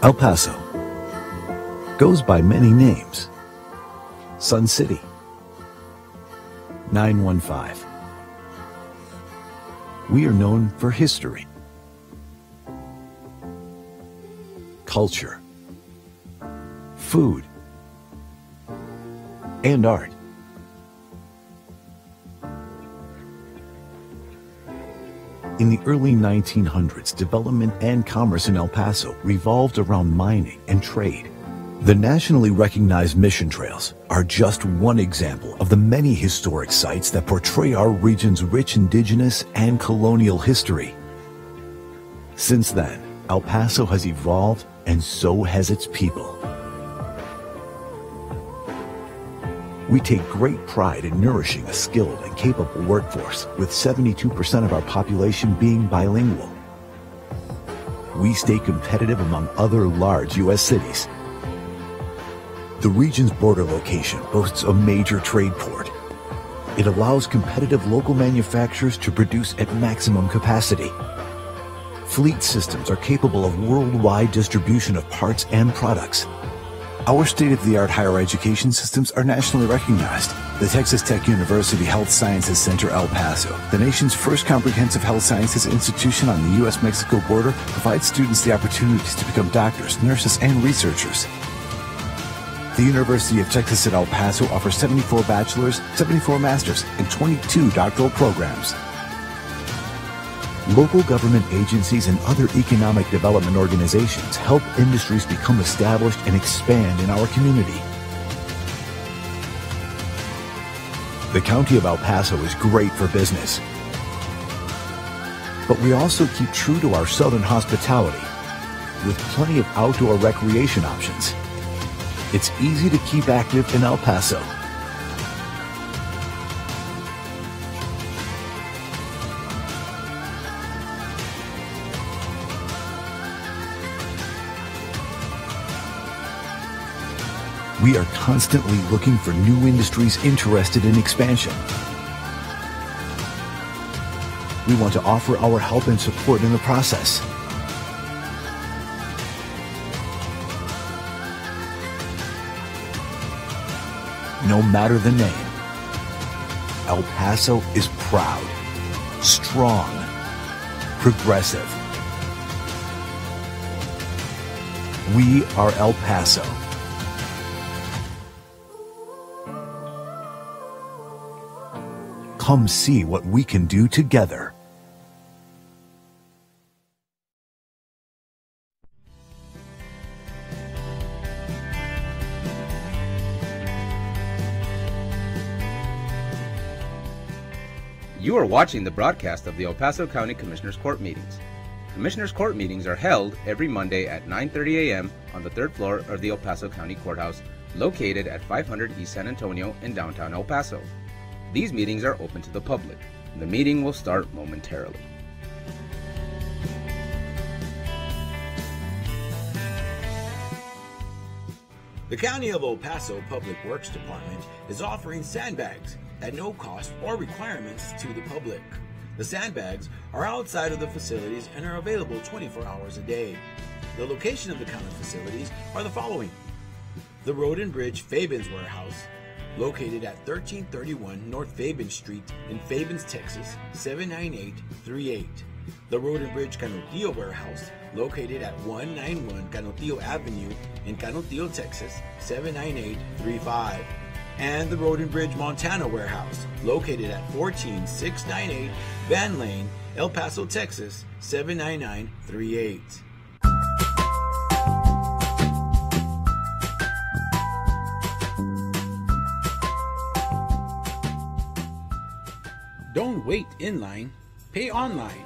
El Paso goes by many names. Sun City, 915. We are known for history, culture, food, and art. In the early 1900s, development and commerce in El Paso revolved around mining and trade. The nationally recognized mission trails are just one example of the many historic sites that portray our region's rich indigenous and colonial history. Since then, El Paso has evolved, and so has its people. We take great pride in nourishing a skilled and capable workforce, with 72% of our population being bilingual. We stay competitive among other large U.S. cities. The region's border location boasts a major trade port. It allows competitive local manufacturers to produce at maximum capacity. Fleet systems are capable of worldwide distribution of parts and products. Our state-of-the-art higher education systems are nationally recognized. The Texas Tech University Health Sciences Center El Paso, the nation's first comprehensive health sciences institution on the U.S.-Mexico border, provides students the opportunities to become doctors, nurses, and researchers. The University of Texas at El Paso offers 74 bachelor's, 74 master's, and 22 doctoral programs. Local government agencies and other economic development organizations help industries become established and expand in our community. The County of El Paso is great for business, but we also keep true to our southern hospitality with plenty of outdoor recreation options. It's easy to keep active in El Paso. We are constantly looking for new industries interested in expansion. We want to offer our help and support in the process. No matter the name, El Paso is proud, strong, progressive. We are El Paso. Come see what we can do together. You are watching the broadcast of the El Paso County Commissioners Court meetings. Commissioners Court meetings are held every Monday at 9:30 a.m. on the third floor of the El Paso County Courthouse, located at 500 East San Antonio in downtown El Paso. These meetings are open to the public. The meeting will start momentarily. The County of El Paso Public Works Department is offering sandbags at no cost or requirements to the public. The sandbags are outside of the facilities and are available 24 hours a day. The location of the county facilities are the following: the Road and Bridge Fabens Warehouse, located at 1331 North Fabens Street in Fabens, Texas, 79838. The Road and Bridge Canutillo Warehouse, located at 191 Canutillo Avenue in Canutillo, Texas, 79835. And the Road and Bridge Montana Warehouse, located at 14698 Van Lane, El Paso, Texas, 79938. Don't wait in line, pay online.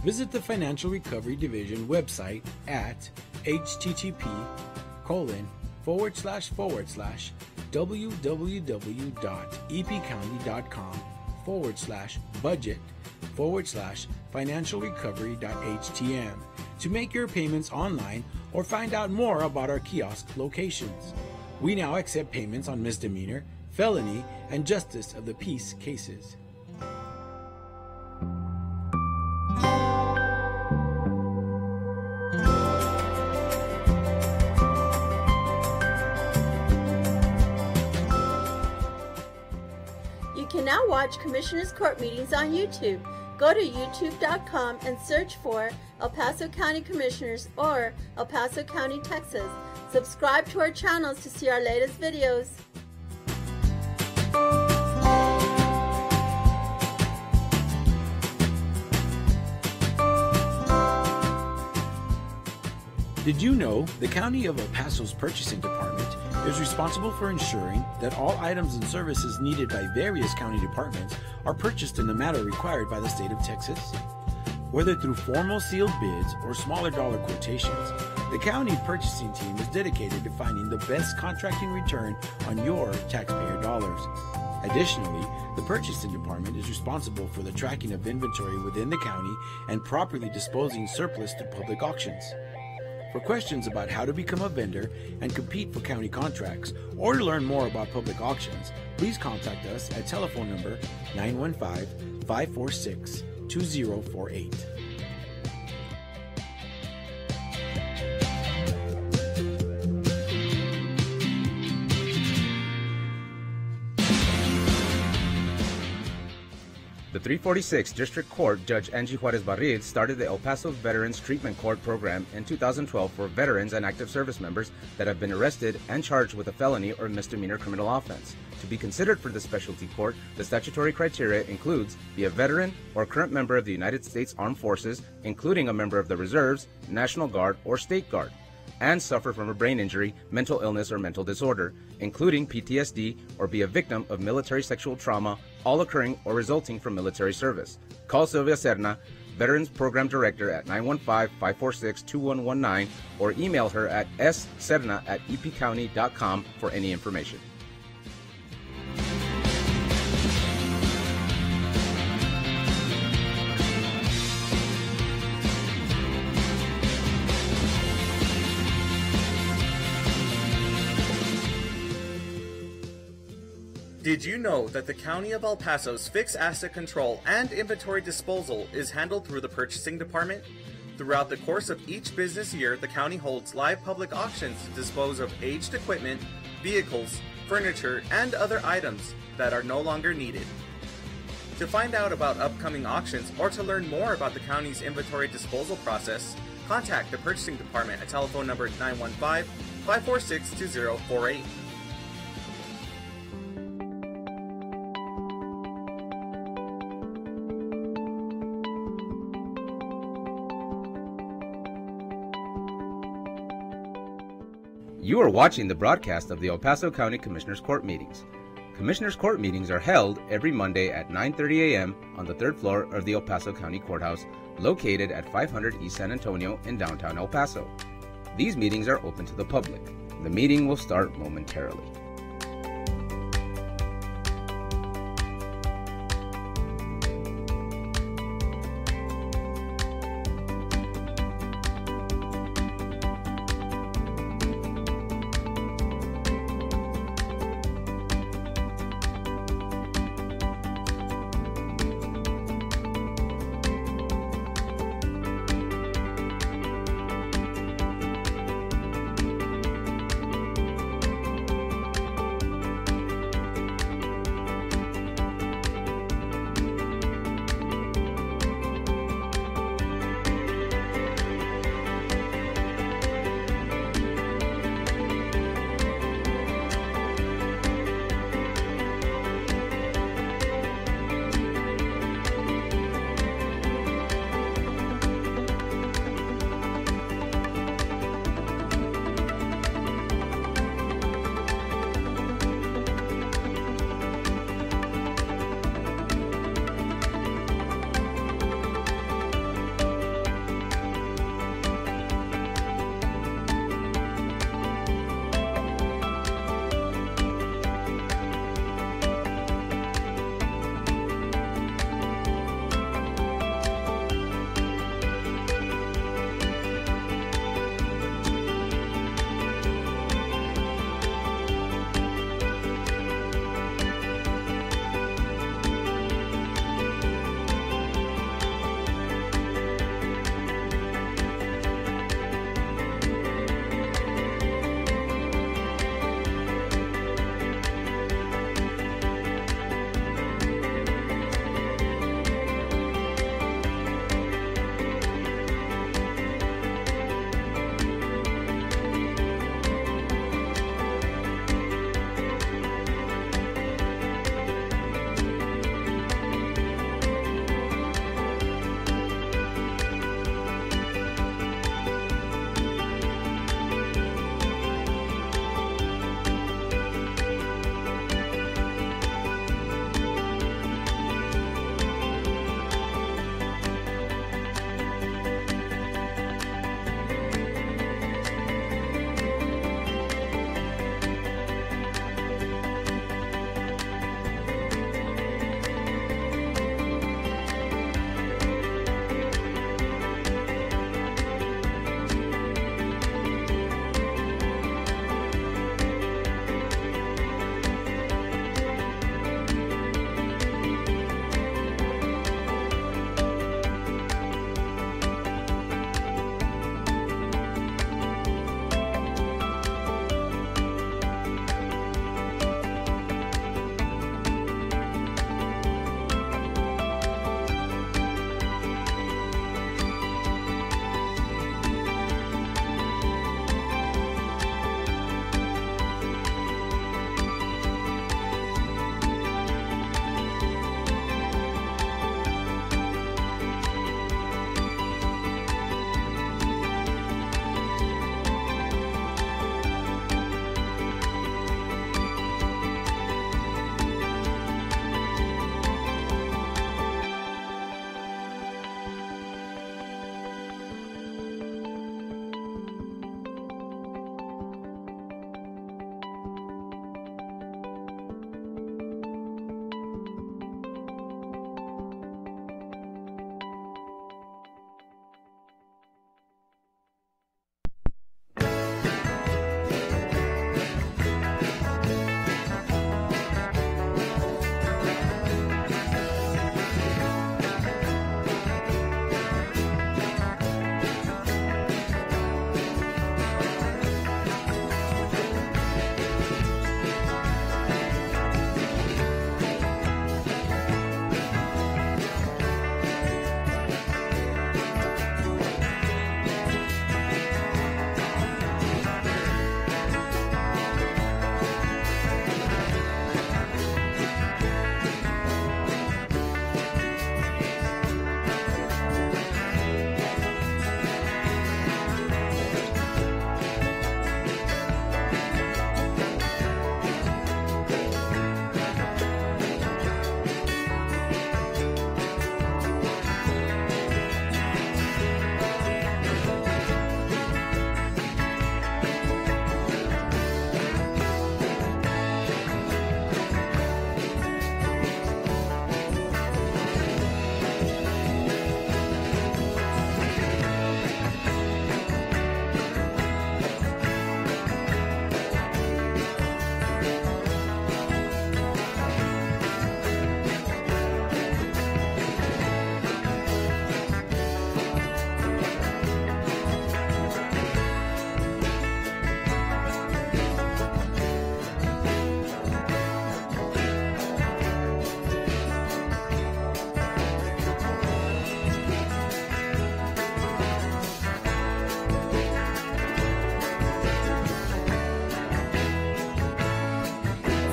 Visit the Financial Recovery Division website at http://www.epcounty.com/budget/financialrecovery.htm to make your payments online or find out more about our kiosk locations. We now accept payments on misdemeanor, felony, and justice of the peace cases. now watch Commissioners Court meetings on YouTube. Go to youtube.com and search for El Paso County Commissioners or El Paso County, Texas. Subscribe to our channels to see our latest videos. Did you know the County of El Paso's Purchasing Department is responsible for ensuring that all items and services needed by various county departments are purchased in the manner required by the state of Texas? Whether through formal sealed bids or smaller dollar quotations, the county purchasing team is dedicated to finding the best contracting return on your taxpayer dollars. Additionally, the Purchasing Department is responsible for the tracking of inventory within the county and properly disposing surplus to public auctions. For questions about how to become a vendor and compete for county contracts, or to learn more about public auctions, please contact us at telephone number 915-546-2048. The 346 District Court Judge Angie Juarez Barril started the El Paso Veterans Treatment Court program in 2012 for veterans and active service members that have been arrested and charged with a felony or misdemeanor criminal offense. To be considered for the specialty court, the statutory criteria includes be a veteran or current member of the United States Armed Forces, including a member of the Reserves, National Guard, or State Guard, and suffer from a brain injury, mental illness, or mental disorder, including PTSD, or be a victim of military sexual trauma, all occurring or resulting from military service. Call Sylvia Serna, Veterans Program Director, at 915-546-2119, or email her at sserna@epcounty.com for any information. Did you know that the County of El Paso's fixed asset control and inventory disposal is handled through the Purchasing Department? Throughout the course of each business year, the county holds live public auctions to dispose of aged equipment, vehicles, furniture, and other items that are no longer needed. To find out about upcoming auctions or to learn more about the county's inventory disposal process, contact the Purchasing Department at telephone number 915-546-2048. You are watching the broadcast of the El Paso County Commissioners Court meetings. Commissioners Court meetings are held every Monday at 9:30 a.m. on the third floor of the El Paso County Courthouse, located at 500 East San Antonio in downtown El Paso. These meetings are open to the public. The meeting will start momentarily.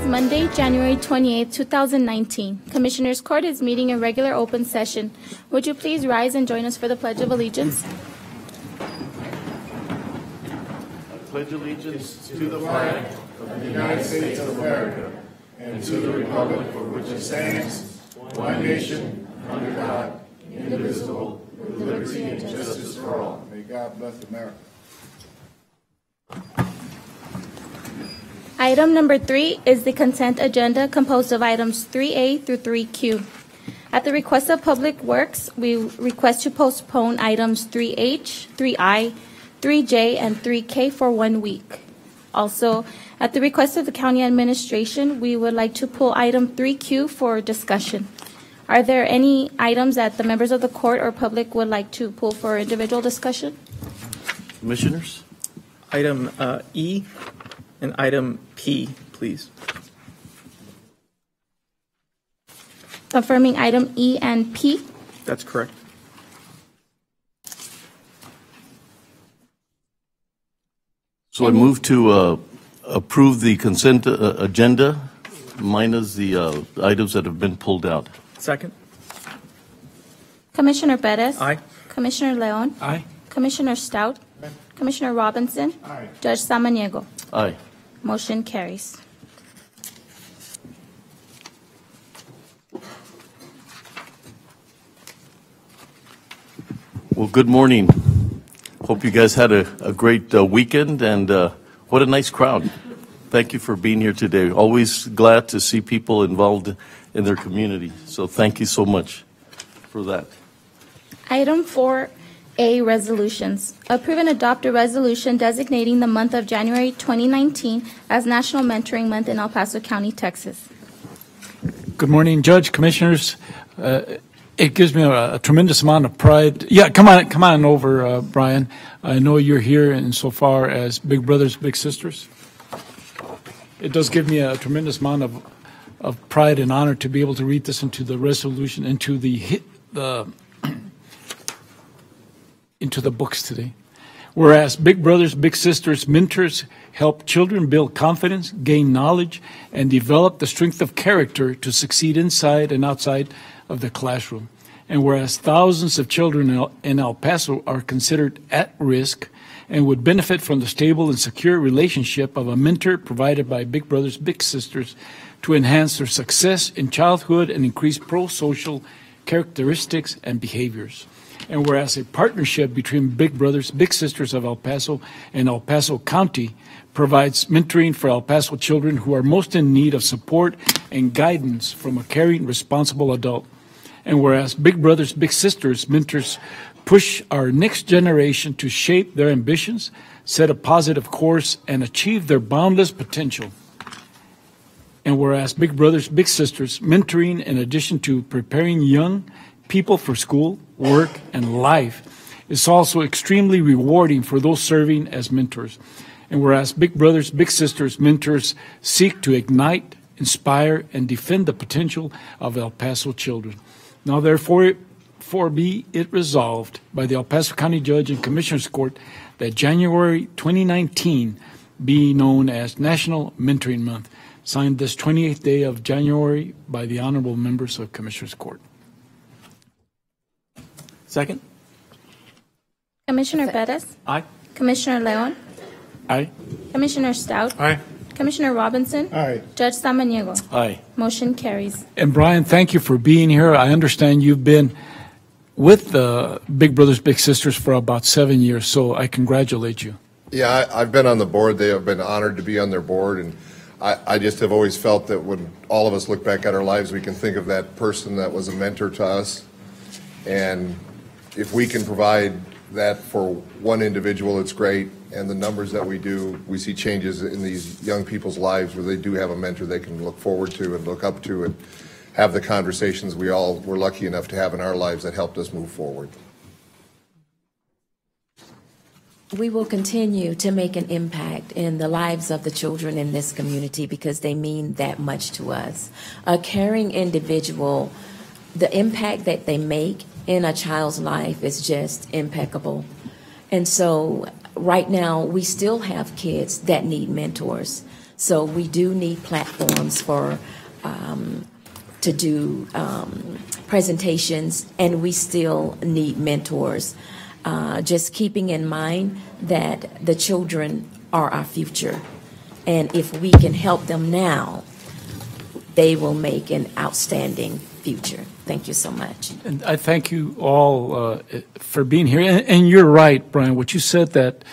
Monday, January 28, 2019. Commissioners Court is meeting in regular open session. Would you please rise and join us for the Pledge of Allegiance? I pledge allegiance to the flag of the United States of America and to the republic for which it stands, one nation, under God, indivisible, with liberty and justice for all. May God bless America. Item number 3 is the consent agenda composed of items 3A through 3Q. At the request of Public Works, we request to postpone items 3H, 3I, 3J, and 3K for 1 week. Also, at the request of the County Administration, we would like to pull item 3Q for discussion. Are there any items that the members of the court or public would like to pull for individual discussion? Commissioners? Item E and item P, please. Confirming item E and P. That's correct. So I move to approve the consent agenda minus the items that have been pulled out. Second. Commissioner Perez. Aye. Commissioner Leon. Aye. Commissioner Stout. Aye. Commissioner Robinson. Aye. Judge Samaniego. Aye. Motion carries. Well, good morning. Hope you guys had a great weekend, and what a nice crowd. Thank you for being here today. Always glad to see people involved in their community. So thank you so much for that. Item 4A, resolutions. Approve and adopt a resolution designating the month of January 2019 as National Mentoring Month in El Paso County, Texas. Good morning, Judge, Commissioners. It gives me a tremendous amount of pride. Yeah, come on over, Brian. I know you're here insofar as big brothers, big sisters. It does give me a tremendous amount of pride and honor to be able to read this into the resolution, into the books today. Whereas big brothers, big sisters, mentors help children build confidence, gain knowledge, and develop the strength of character to succeed inside and outside of the classroom. And whereas thousands of children in El Paso are considered at risk and would benefit from the stable and secure relationship of a mentor provided by big brothers, big sisters to enhance their success in childhood and increase pro-social characteristics and behaviors. And whereas a partnership between big brothers, big sisters of El Paso and El Paso County provides mentoring for El Paso children who are most in need of support and guidance from a caring, responsible adult. And whereas big brothers, big sisters mentors push our next generation to shape their ambitions, set a positive course, and achieve their boundless potential. And whereas big brothers, big sisters mentoring, in addition to preparing young people for school, work, and life, is also extremely rewarding for those serving as mentors. And whereas big brothers, big sisters mentors seek to ignite, inspire, and defend the potential of El Paso children. Now, therefore, be it resolved by the El Paso County Judge and Commissioners Court that January 2019 be known as National Mentoring Month. Signed this 28th day of January by the honorable members of Commissioners Court. Second. Commissioner Perez. Aye. Commissioner Leon. Aye. Commissioner Stout. Aye. Commissioner Robinson. Aye. Judge Samaniego. Aye. Motion carries. And Brian, thank you for being here. I understand you've been with the Big Brothers Big Sisters for about 7 years, so I congratulate you. Yeah, I've been on the board. They have been honored to be on their board, and I just have always felt that when all of us look back at our lives, we can think of that person that was a mentor to us. And if we can provide that for one individual, it's great. And the numbers that we do, we see changes in these young people's lives where they do have a mentor they can look forward to and look up to and have the conversations we all were lucky enough to have in our lives that helped us move forward. We will continue to make an impact in the lives of the children in this community because they mean that much to us. A caring individual, the impact that they make in a child's life is just impeccable. And so right now we still have kids that need mentors. So we do need platforms for to do presentations, and we still need mentors. Just keeping in mind that the children are our future, and if we can help them now, they will make an outstanding future. Thank you so much. And I thank you all for being here. And you're right, Brian, what you said, that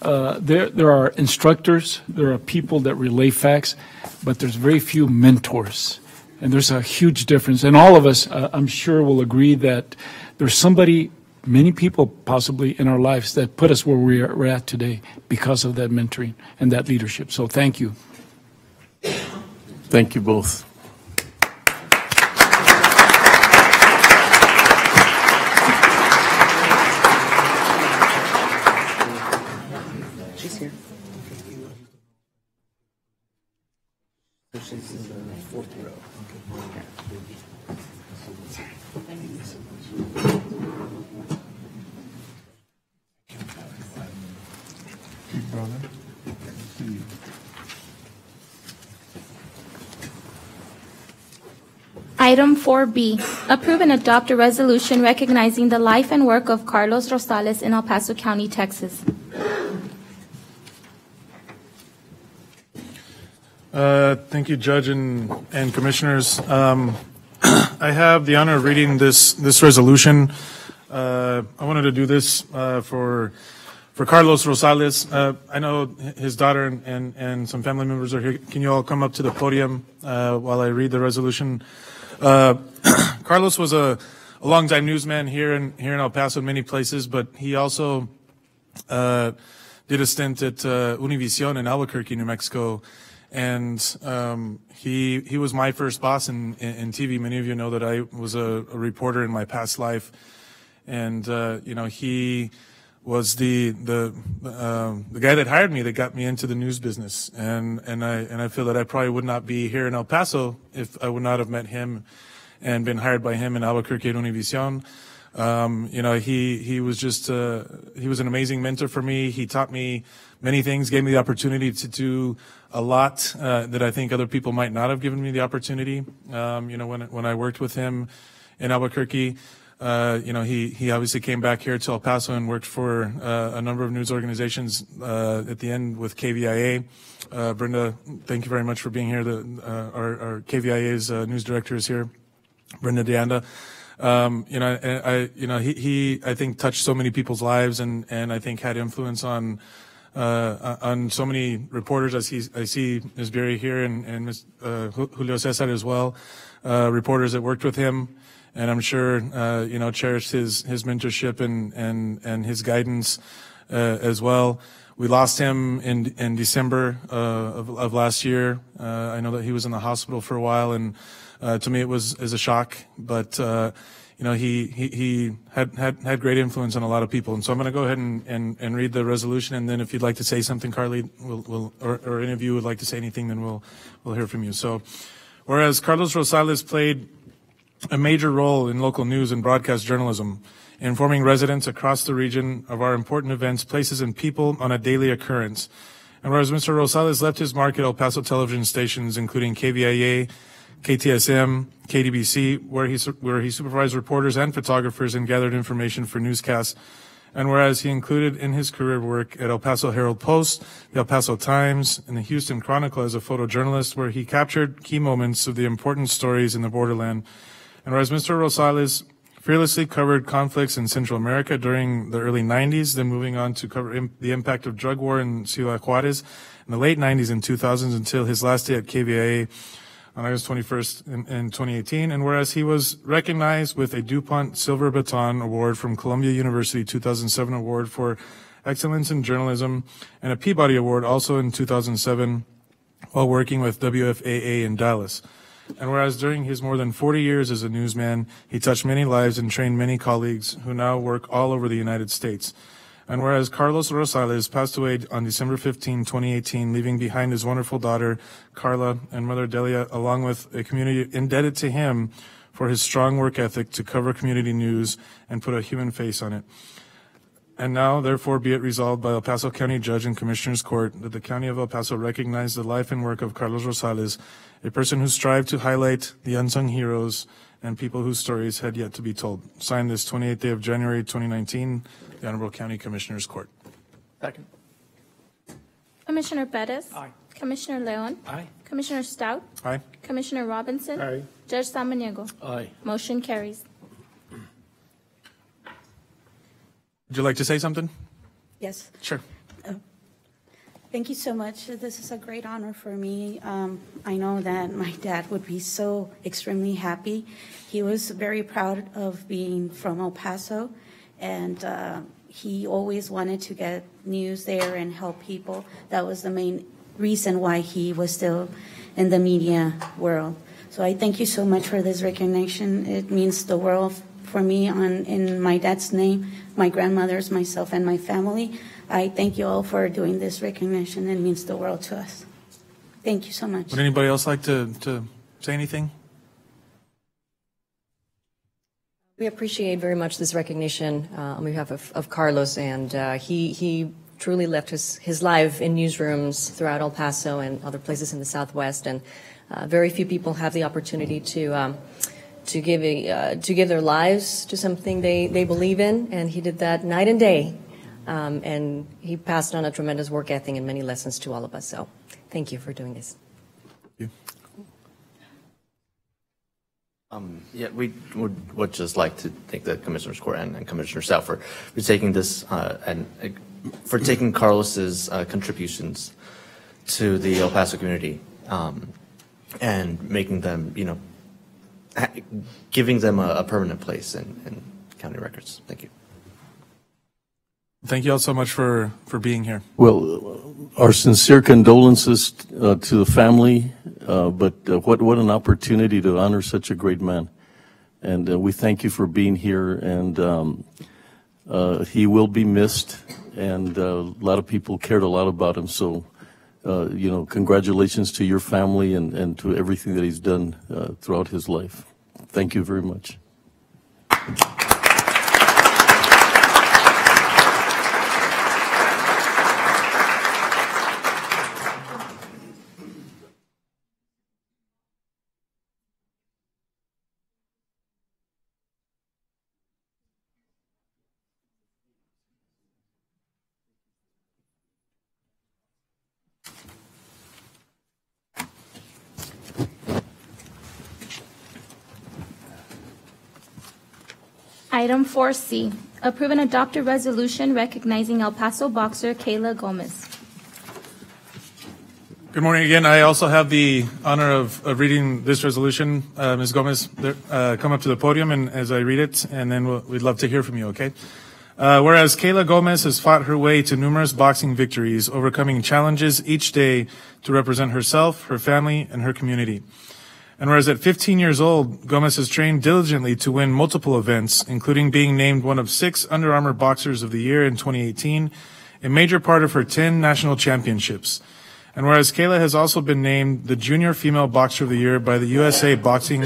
there are instructors, there are people that relay facts, but there's very few mentors. And there's a huge difference. And all of us, I'm sure, will agree that there's somebody, many people possibly in our lives that put us where we're at today because of that mentoring and that leadership. So thank you. Thank you both. She's here. She's in the fourth row. Item 4B, approve and adopt a resolution recognizing the life and work of Carlos Rosales in El Paso County, Texas. Thank you, Judge and Commissioners. I have the honor of reading this resolution. I wanted to do this for Carlos Rosales. I know his daughter and some family members are here. Can you all come up to the podium while I read the resolution? Carlos was a longtime newsman here in El Paso, in many places, but he also did a stint at Univision in Albuquerque, New Mexico. And he was my first boss in TV. Many of you know that I was a reporter in my past life, and he was the guy that hired me, that got me into the news business. And I feel that I probably would not be here in El Paso if I would not have met him and been hired by him in Albuquerque at Univision. He was just he was an amazing mentor for me. He taught me many things, gave me the opportunity to do a lot that I think other people might not have given me the opportunity. When I worked with him in Albuquerque, he obviously came back here to El Paso and worked for a number of news organizations at the end with KVIA. Brenda, thank you very much for being here. Our KVIA's news director is here, Brenda DeAnda. He I think touched so many people's lives, and I think had influence on so many reporters. I see Ms. Berry here and Ms. Julio Cesar as well, reporters that worked with him, and I'm sure cherished his mentorship and his guidance as well. We lost him in December of last year. I know that he was in the hospital for a while, and to me it was a shock, but he had great influence on a lot of people. And so I'm going to go ahead and read the resolution, and then if you'd like to say something, Carly, or any of you would like to say anything, then we'll hear from you. So, whereas Carlos Rosales played a major role in local news and broadcast journalism, informing residents across the region of our important events, places, and people on a daily occurrence. And whereas Mr. Rosales left his mark at El Paso television stations, including KVIA, KTSM, KDBC, where he supervised reporters and photographers and gathered information for newscasts. And whereas he included in his career work at El Paso Herald-Post, the El Paso Times, and the Houston Chronicle as a photojournalist, where he captured key moments of the important stories in the borderland. And whereas Mr. Rosales fearlessly covered conflicts in Central America during the early 90s, then moving on to cover the impact of drug war in Ciudad Juarez in the late 90s and 2000s until his last day at KVIA on August 21st in 2018. And whereas he was recognized with a DuPont Silver Baton Award from Columbia University 2007 Award for Excellence in Journalism, and a Peabody Award also in 2007 while working with WFAA in Dallas. And whereas during his more than 40 years as a newsman, he touched many lives and trained many colleagues who now work all over the United States. And whereas Carlos Rosales passed away on December 15, 2018, leaving behind his wonderful daughter, Carla, and mother Delia, along with a community indebted to him for his strong work ethic to cover community news and put a human face on it. And now, therefore, be it resolved by El Paso County Judge and Commissioners Court that the County of El Paso recognize the life and work of Carlos Rosales, a person who strived to highlight the unsung heroes and people whose stories had yet to be told. Signed this 28th day of January 2019, the Honorable County Commissioners Court. Second. Commissioner Perez? Aye. Commissioner Leon? Aye. Commissioner Stout? Aye. Commissioner Robinson? Aye. Judge Samaniego? Aye. Motion carries. Would you like to say something? Yes. Sure. Thank you so much. This is a great honor for me. I know that my dad would be so extremely happy. He was very proud of being from El Paso, and he always wanted to get news there and help people. That was the main reason why he was still in the media world. So I thank you so much for this recognition. It means the world for me in my dad's name, my grandmother's, myself, and my family. I thank you all for doing this recognition. It means the world to us. Thank you so much. Would anybody else like to say anything? We appreciate very much this recognition on behalf of Carlos, and he truly left his life in newsrooms throughout El Paso and other places in the Southwest, and very few people have the opportunity to give their lives to something they believe in, and he did that night and day, and he passed on a tremendous work ethic and many lessons to all of us. So, thank you for doing this. Yeah, we would just like to thank the Commissioner's Court and Commissioner Stout for taking this and for taking Carlos's contributions to the El Paso community and making them, giving them a permanent place in county records. Thank you. Thank you all so much for being here. Well, our sincere condolences to the family, but what an opportunity to honor such a great man. And we thank you for being here, and he will be missed, and a lot of people cared a lot about him, so congratulations to your family and to everything that he's done throughout his life. Thank you very much. Item 4C, approve and adopt a resolution recognizing El Paso boxer Kayla Gomez. Good morning again. I also have the honor of reading this resolution. Ms. Gomez, come up to the podium and as I read it, and then we'd love to hear from you, okay? Whereas Kayla Gomez has fought her way to numerous boxing victories, overcoming challenges each day to represent herself, her family, and her community. And whereas at 15 years old, Gomez has trained diligently to win multiple events, including being named one of 6 Under Armour Boxers of the Year in 2018, a major part of her 10 national championships. And whereas Kayla has also been named the Junior Female Boxer of the Year by the USA Boxing,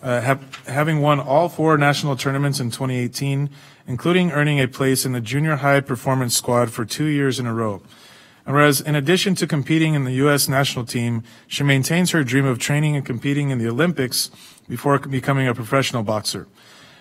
having won all 4 national tournaments in 2018, including earning a place in the Junior High Performance Squad for 2 years in a row. And whereas in addition to competing in the U.S. national team, she maintains her dream of training and competing in the Olympics before becoming a professional boxer.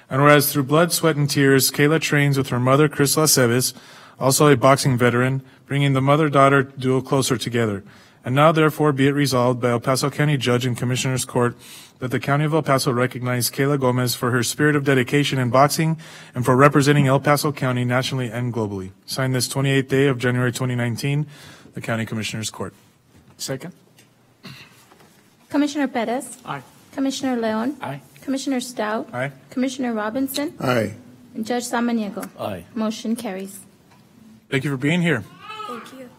And whereas through blood, sweat, and tears, Kayla trains with her mother, Chris Laceves, also a boxing veteran, bringing the mother-daughter duo closer together. And now, therefore, be it resolved by El Paso County Judge and Commissioners Court that the County of El Paso recognize Kayla Gomez for her spirit of dedication in boxing and for representing El Paso County nationally and globally. Signed this 28th day of January 2019, the County Commissioners Court. Second. Commissioner Perez? Aye. Commissioner Leon? Aye. Commissioner Stout? Aye. Commissioner Robinson? Aye. And Judge Samaniego? Aye. Motion carries. Thank you for being here. Thank you.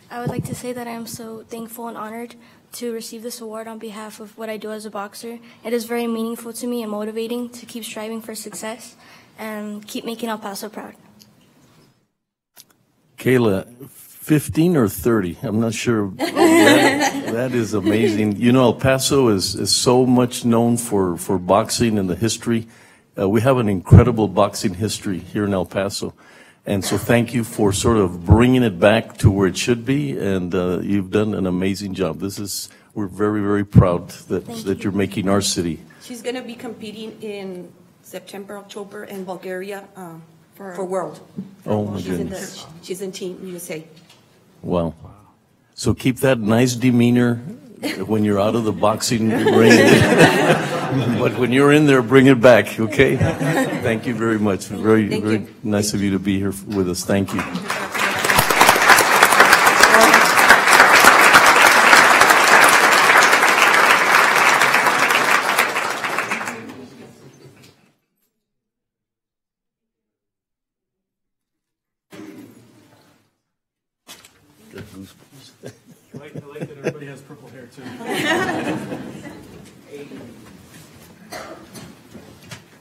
I would like to say that I am so thankful and honored to receive this award on behalf of what I do as a boxer. It is very meaningful to me and motivating to keep striving for success and keep making El Paso proud. Kayla, 15 or 30? I'm not sure. That is amazing. You know, El Paso is so much known for boxing and the history. We have an incredible boxing history here in El Paso. And so thank you for sort of bringing it back to where it should be, and you've done an amazing job. We're very, very proud that you're making our city. She's going to be competing in September, October in Bulgaria for World. Oh, my goodness. She's in Team USA. Wow. So keep that nice demeanor when you're out of the boxing ring. But when you're in there, bring it back, okay? Thank you very much. Very nice of you to be here with us. Thank you. I like that everybody has purple hair, too.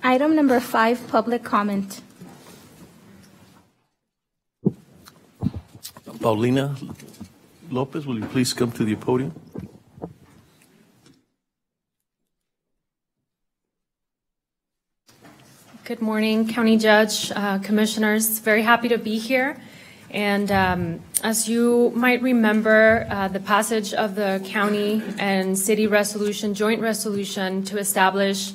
Item number 5, public comment. Paulina Lopez, will you please come to the podium? Good morning, County Judge, Commissioners. Very happy to be here. And as you might remember, the passage of the county and city resolution, joint resolution to establish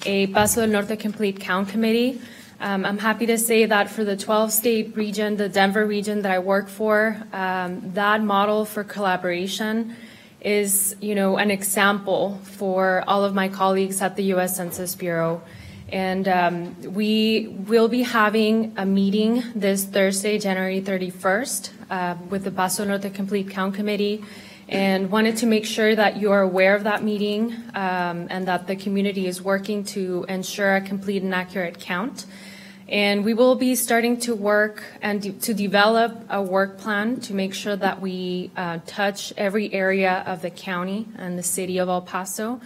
a Paso del Norte Complete Count Committee. I'm happy to say that for the 12-state region, the Denver region that I work for, that model for collaboration is, an example for all of my colleagues at the U.S. Census Bureau. And we will be having a meeting this Thursday, January 31st, with the Paso del Norte Complete Count Committee, and wanted to make sure that you are aware of that meeting and that the community is working to ensure a complete and accurate count. And we will be starting to work and to develop a work plan to make sure that we touch every area of the county and the city of El Paso.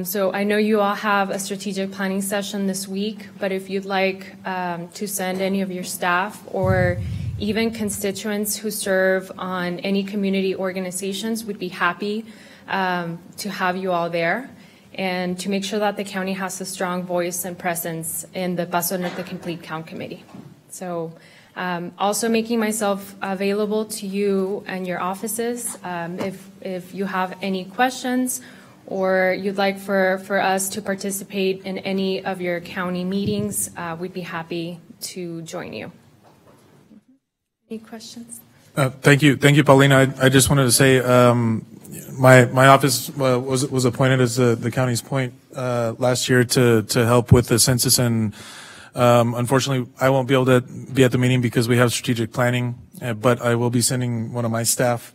So I know you all have a strategic planning session this week, but if you'd like to send any of your staff or even constituents who serve on any community organizations, we'd be happy to have you all there and to make sure that the county has a strong voice and presence in the Paso del Norte Complete Count Committee. So also making myself available to you and your offices if you have any questions or you'd like for us to participate in any of your county meetings, we'd be happy to join you. Any questions? Thank you, Paulina. I just wanted to say my office was appointed as the county's point last year to help with the census, and unfortunately I won't be able to be at the meeting because we have strategic planning, but I will be sending one of my staff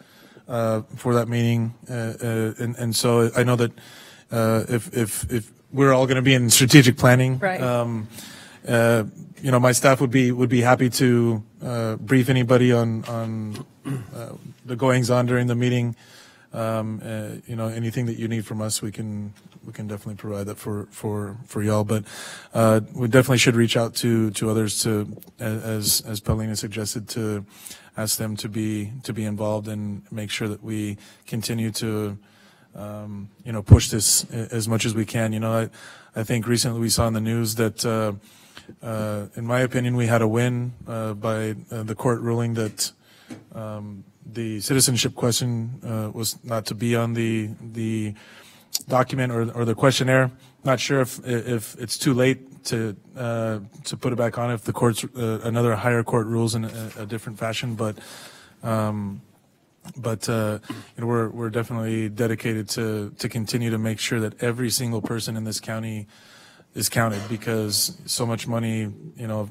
for that meeting, and so I know that if we're all going to be in strategic planning, right. My staff would be happy to brief anybody on the goings on during the meeting. Anything that you need from us, we can definitely provide that for y'all. But we definitely should reach out to others as Paulina suggested, to ask them to be involved and make sure that we continue to push this as much as we can. I think recently we saw in the news that in my opinion we had a win by the court ruling that the citizenship question was not to be on the document or the questionnaire. Not sure if it's too late to put it back on if the courts another higher court rules in a different fashion, but we're definitely dedicated to continue to make sure that every single person in this county is counted, because so much money,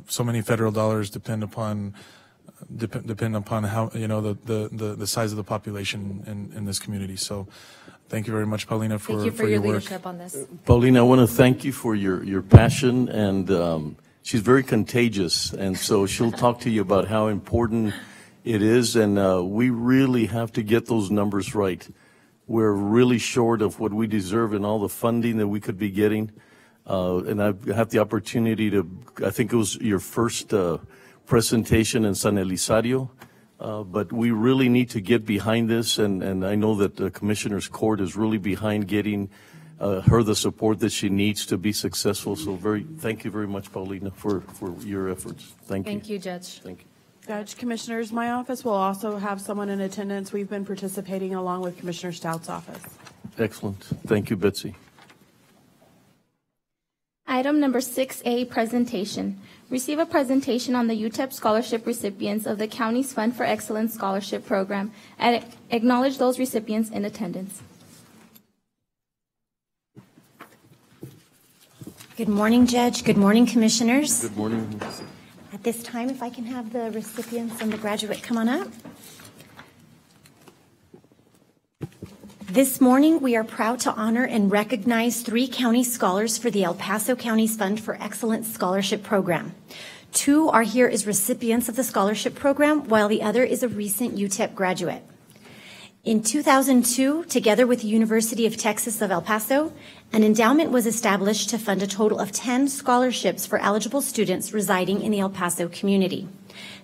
so many federal dollars depend upon how the size of the population in this community. So thank you very much, Paulina, for your your work. leadership on this. Paulina, I want to thank you for your passion, and she's very contagious, and so she'll talk to you about how important it is, and we really have to get those numbers right. We're really short of what we deserve and all the funding that we could be getting, and I've had the opportunity I think it was your first presentation in San Elizario, but we really need to get behind this, and I know that the Commissioner's Court is really behind getting her the support that she needs to be successful. So thank you very much, Paulina, for your efforts. Thank you. Thank you, Judge. Thank you. Judge, Commissioners, my office will also have someone in attendance. We've been participating along with Commissioner Stout's office. Excellent. Thank you, Betsy. Item number 6A, presentation. Receive a presentation on the UTEP scholarship recipients of the county's Fund for Excellence Scholarship Program and acknowledge those recipients in attendance. Good morning, Judge. Good morning, Commissioners. Good morning. At this time, if I can have the recipients and the graduate come on up. This morning, we are proud to honor and recognize 3 county scholars for the El Paso County's Fund for Excellence Scholarship Program. 2 are here as recipients of the scholarship program, while the other is a recent UTEP graduate. In 2002, together with the University of Texas of El Paso, an endowment was established to fund a total of 10 scholarships for eligible students residing in the El Paso community.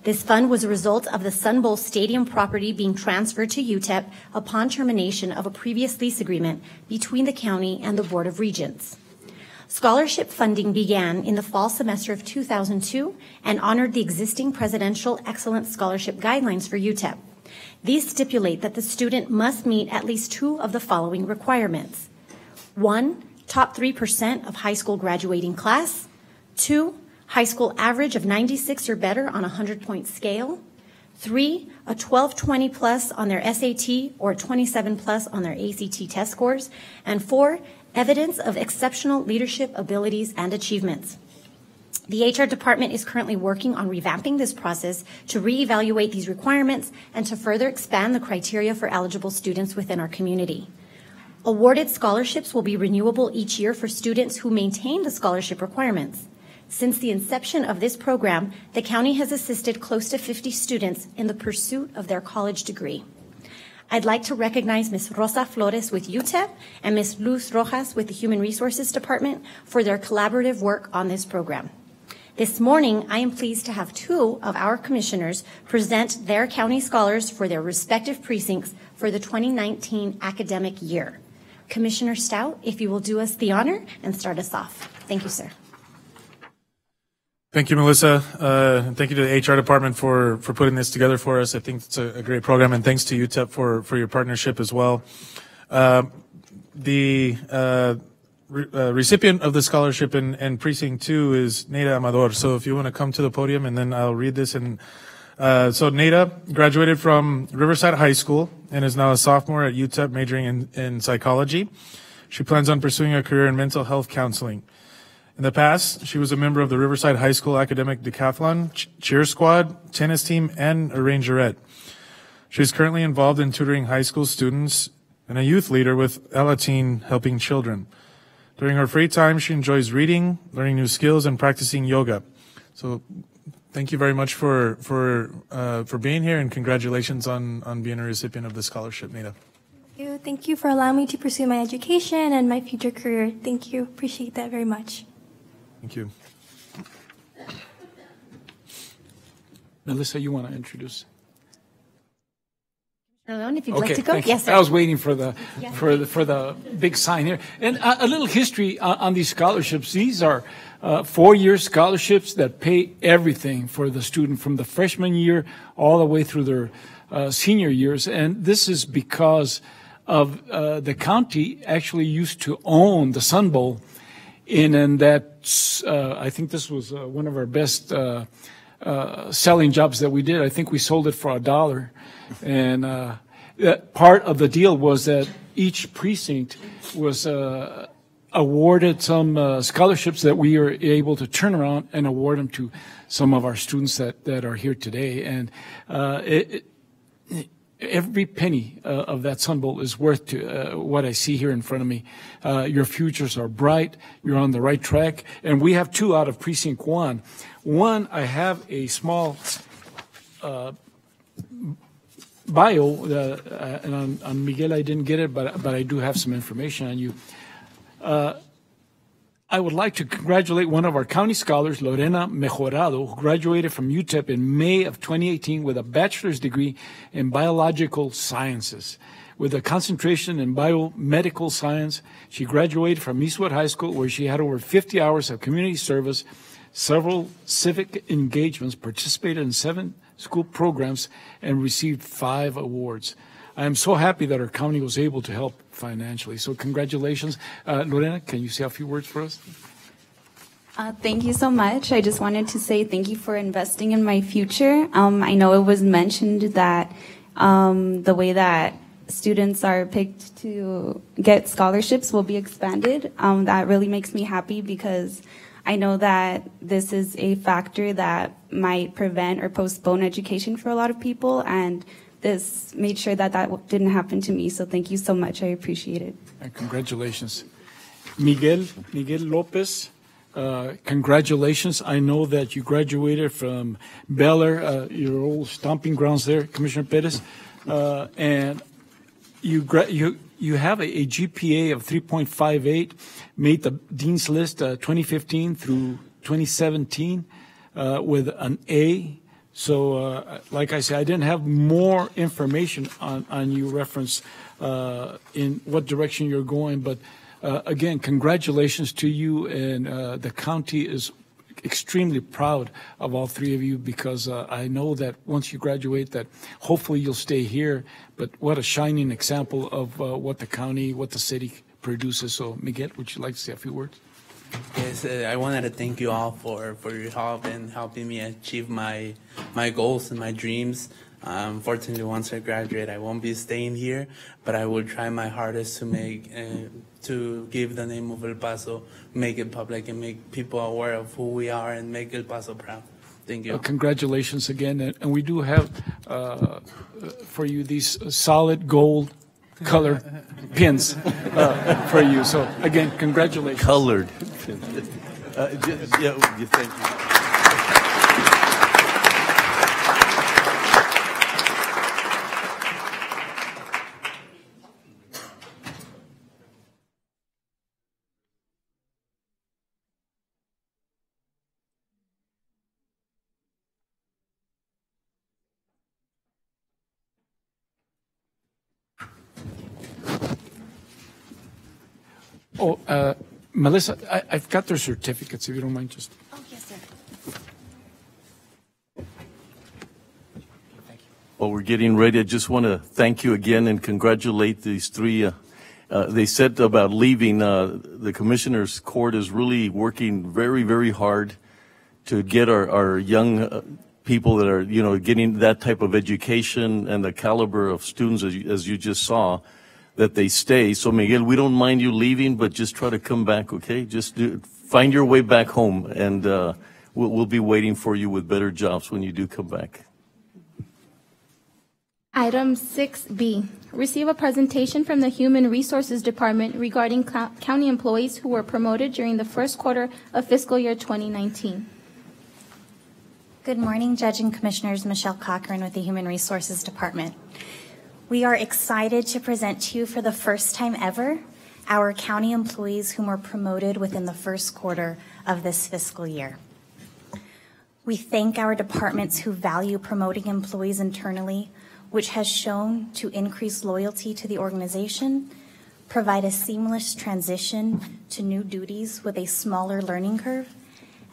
This fund was a result of the Sun Bowl Stadium property being transferred to UTEP upon termination of a previous lease agreement between the county and the Board of Regents. Scholarship funding began in the fall semester of 2002 and honored the existing Presidential Excellence Scholarship Guidelines for UTEP. These stipulate that the student must meet at least 2 of the following requirements. 1, top 3% of high school graduating class. 2, high school average of 96 or better on a 100-point scale. 3, a 1220 plus on their SAT or 27 plus on their ACT test scores. And 4, evidence of exceptional leadership abilities and achievements. The HR department is currently working on revamping this process to reevaluate these requirements and to further expand the criteria for eligible students within our community. Awarded scholarships will be renewable each year for students who maintain the scholarship requirements. Since the inception of this program, the county has assisted close to 50 students in the pursuit of their college degree. I'd like to recognize Ms. Rosa Flores with UTEP and Ms. Luz Rojas with the Human Resources Department for their collaborative work on this program. This morning, I am pleased to have 2 of our commissioners present their county scholars for their respective precincts for the 2019 academic year. Commissioner Stout, if you will do us the honor and start us off. Thank you, sir. Thank you, Melissa. Thank you to the HR department for putting this together for us. I think it's a great program, and thanks to UTEP for your partnership as well. The recipient of the scholarship in Precinct 2 is Neida Amador. So if you want to come to the podium, and then I'll read this. And so Neida graduated from Riverside High School and is now a sophomore at UTEP majoring in psychology. She plans on pursuing a career in mental health counseling. In the past, she was a member of the Riverside High School Academic Decathlon, cheer squad, tennis team, and a rangerette. She is currently involved in tutoring high school students and a youth leader with Ella Teen Helping Children. During her free time, she enjoys reading, learning new skills, and practicing yoga. So thank you very much for being here, and congratulations on being a recipient of the scholarship, Nita. Thank you for allowing me to pursue my education and my future career. Thank you. Appreciate that very much. Thank you. Melissa, you want to introduce? Leon, if you'd like to go. Thank Yes, you. sir. I was waiting for the big sign here. And a little history on these scholarships. These are 4-year scholarships that pay everything for the student from the freshman year all the way through their senior years. And this is because of the county actually used to own the Sun Bowl, and that I think this was one of our best selling jobs that we did. I think we sold it for $1. And that part of the deal was that each precinct was awarded some scholarships that we were able to turn around and award them to some of our students that are here today. And every penny of that Sun Bowl is worth to what I see here in front of me. Your futures are bright. You're on the right track. And we have 2 out of Precinct 1. One, I have a small bio, and on Miguel I didn't get it, but I do have some information on you. I would like to congratulate one of our county scholars, Lorena Mejorado, who graduated from UTEP in May of 2018 with a bachelor's degree in biological sciences. with a concentration in biomedical science. She graduated from Eastwood High School, where she had over 50 hours of community service, several civic engagements, participated in 7 school programs, and received 5 awards. I am so happy that our county was able to help financially. So congratulations. Lorena, can you say a few words for us? Thank you so much. I just wanted to say thank you for investing in my future. I know it was mentioned that the way that students are picked to get scholarships will be expanded. That really makes me happy because I know that this is a factor that might prevent or postpone education for a lot of people, and this made sure that that didn't happen to me. So thank you so much. I appreciate it. And congratulations. Miguel Lopez. Congratulations. I know that you graduated from Baylor, your old stomping grounds there, Commissioner Perez, and you have a GPA of 3.58, made the Dean's List 2015 through 2017 with an A. So, like I said, I didn't have more information on you reference in what direction you're going, but again, congratulations to you, and the county is extremely proud of all 3 of you, because I know that once you graduate that hopefully you'll stay here, but what a shining example of what the county, what the city produces. So Miguel, would you like to say a few words? Yes, I wanted to thank you all for your help and helping me achieve my goals and my dreams. Unfortunately, once I graduate, I won't be staying here, but I will try my hardest to give the name of El Paso, make it public, and make people aware of who we are, and make El Paso proud. Thank you. Congratulations again, and we do have for you these solid gold color pins for you. So again, congratulations. Colored pins. Thank you. Oh, Melissa, I've got their certificates, if you don't mind just. Oh, yes, sir. While we're getting ready, I just want to thank you again and congratulate these 3. They said about leaving. The Commissioner's Court is really working very, very hard to get our young people that are, getting that type of education and the caliber of students, as you just saw, that they stay. So Miguel, we don't mind you leaving, but just try to come back, okay? Just find your way back home, and we'll be waiting for you with better jobs when you do come back. Item 6B, receive a presentation from the Human Resources Department regarding county employees who were promoted during the first quarter of fiscal year 2019. Good morning, Judge and Commissioners. Michelle Cochran with the Human Resources Department. We are excited to present to you for the first time ever our county employees whom were promoted within the first quarter of this fiscal year. We thank our departments who value promoting employees internally, which has shown to increase loyalty to the organization, provide a seamless transition to new duties with a smaller learning curve,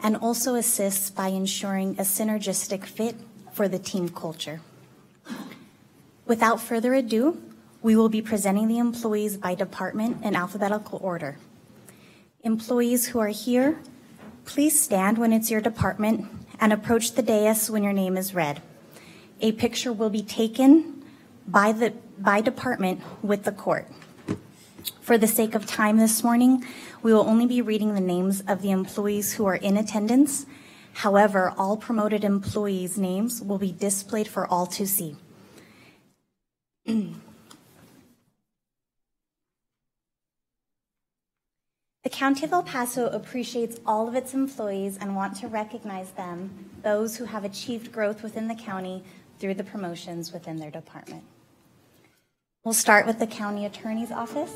and also assists by ensuring a synergistic fit for the team culture. Without further ado, we will be presenting the employees by department in alphabetical order. Employees who are here, please stand when it's your department and approach the dais when your name is read. A picture will be taken by department with the court. For the sake of time this morning, we will only be reading the names of the employees who are in attendance. However, all promoted employees' names will be displayed for all to see. The County of El Paso appreciates all of its employees and want to recognize them, those who have achieved growth within the county through the promotions within their department. We'll start with the County Attorney's Office.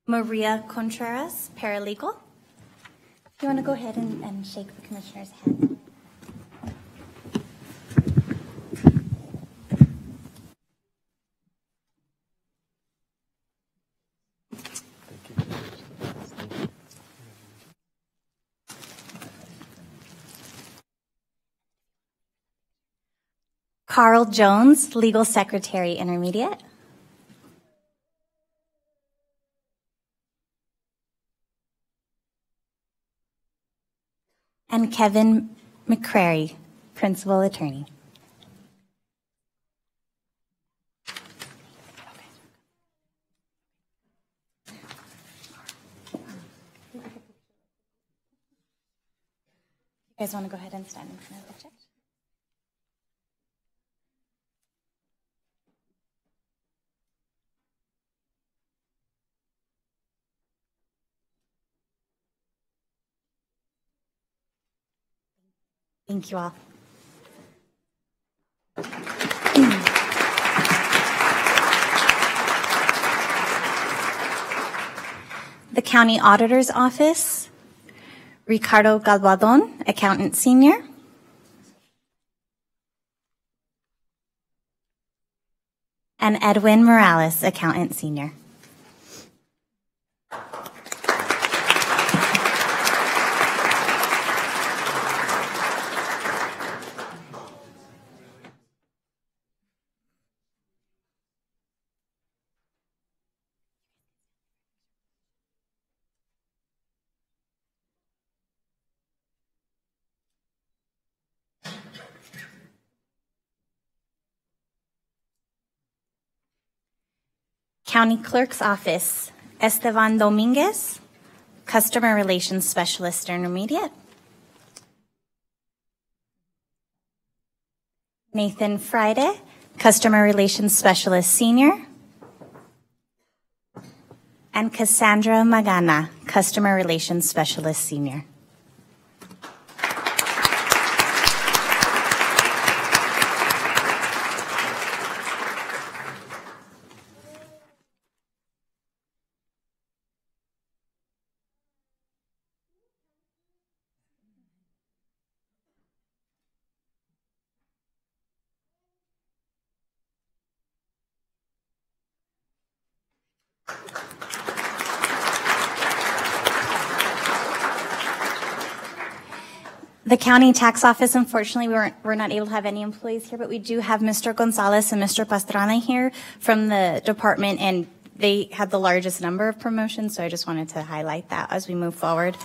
Maria Contreras, paralegal. You want to go ahead and shake the Commissioner's hand? Carl Jones, Legal Secretary, Intermediate. And Kevin McCrary, Principal Attorney. You guys want to go ahead and stand in front of the judge? Thank you all. The County Auditor's Office, Ricardo Galvadon, Accountant Senior. And Edwin Morales, Accountant Senior. County Clerk's Office, Esteban Dominguez, Customer Relations Specialist Intermediate. Nathan Friday, Customer Relations Specialist Senior. And Cassandra Magana, Customer Relations Specialist Senior. The County Tax Office, unfortunately, we're not able to have any employees here, but we do have Mr. Gonzalez and Mr. Pastrana here from the department, and they had the largest number of promotions, so I just wanted to highlight that as we move forward.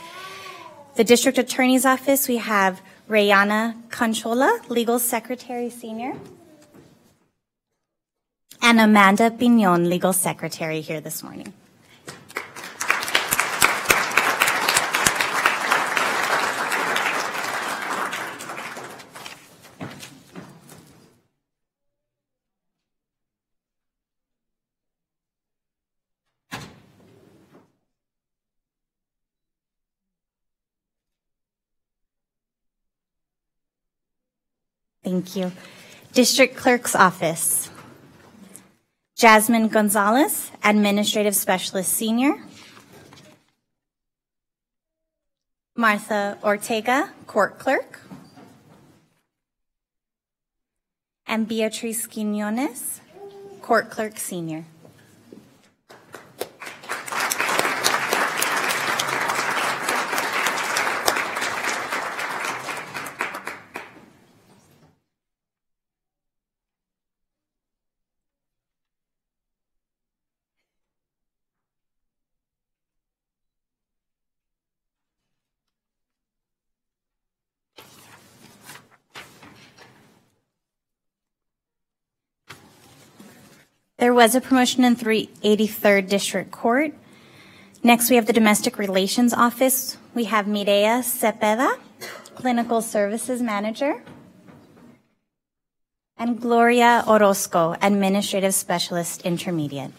The District Attorney's Office, we have Rayana Conchola, Legal Secretary Senior, and Amanda Piñon, Legal Secretary, here this morning. Thank you. District Clerk's Office. Jasmine Gonzalez, Administrative Specialist Senior. Martha Ortega, Court Clerk. And Beatriz Quiñones, Court Clerk Senior. There was a promotion in 383rd District Court. Next, we have the Domestic Relations Office. We have Mireya Cepeda, Clinical Services Manager, and Gloria Orozco, Administrative Specialist Intermediate.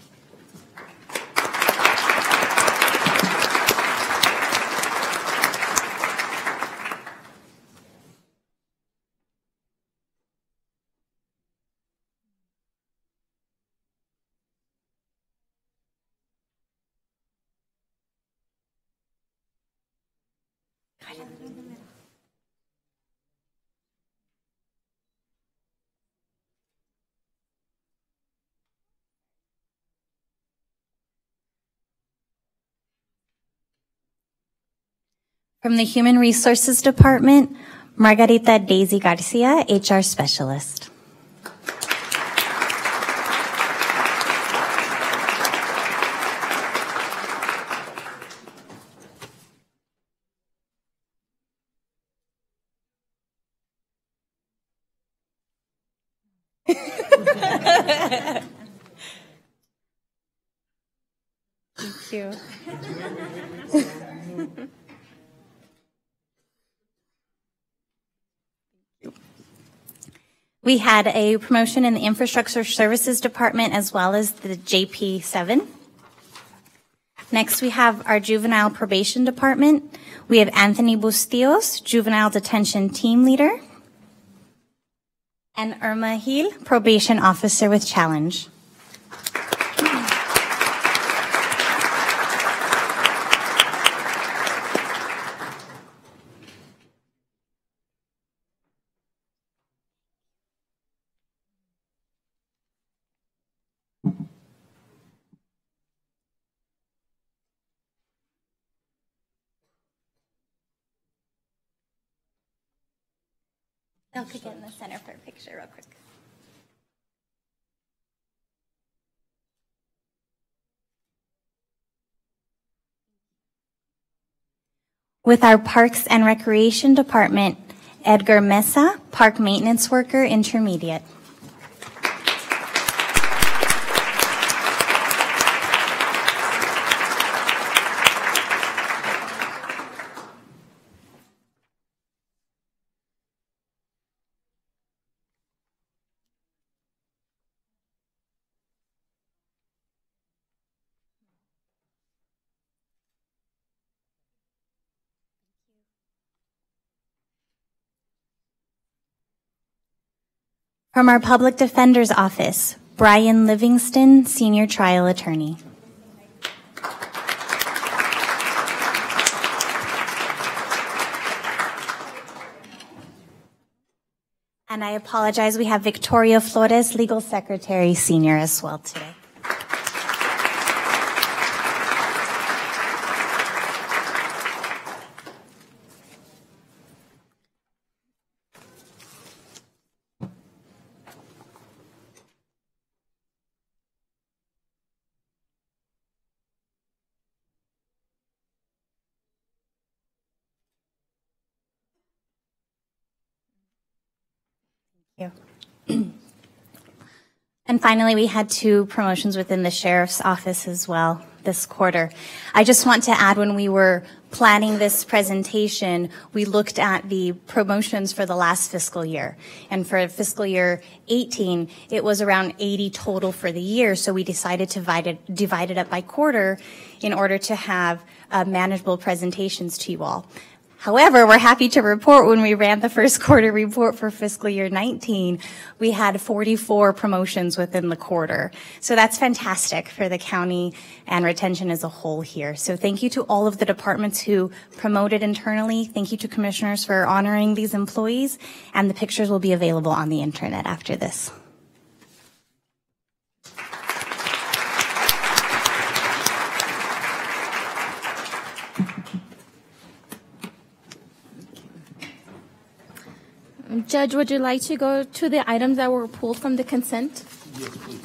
From the Human Resources Department, Margarita Daisy Garcia, HR Specialist. Thank you. We had a promotion in the Infrastructure Services Department as well as the JP7. Next, we have our Juvenile Probation Department. We have Anthony Bustillos, Juvenile Detention Team Leader, and Irma Gil, Probation Officer with Challenge. Y'all could get in the center for a picture real quick. With our Parks and Recreation Department, Edgar Mesa, Park Maintenance Worker, Intermediate. From our Public Defender's Office, Brian Livingston, Senior Trial Attorney. And I apologize, we have Victoria Flores, Legal Secretary, Senior as well today. And finally, we had 2 promotions within the Sheriff's Office as well this quarter. I just want to add, when we were planning this presentation, we looked at the promotions for the last fiscal year. And for fiscal year 18, it was around 80 total for the year, so we decided to divide it up by quarter in order to have manageable presentations to you all. However, we're happy to report when we ran the first quarter report for fiscal year 19, we had 44 promotions within the quarter. So that's fantastic for the county and retention as a whole here. So thank you to all of the departments who promoted internally. Thank you to commissioners for honoring these employees, and the pictures will be available on the internet after this. Judge, would you like to go to the items that were pulled from the consent? Yes, please.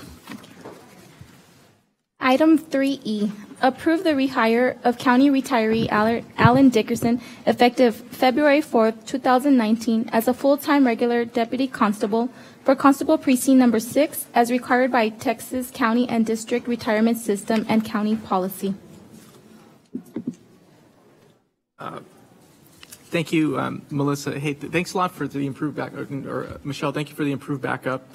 Item 3E, approve the rehire of county retiree Alan Dickerson effective February 4th, 2019 as a full-time regular deputy constable for Constable Precinct Number 6 as required by Texas County and District Retirement System and County Policy. Thank you, Melissa. Hey, thanks a lot for the improved backup, or Michelle, thank you for the improved backup.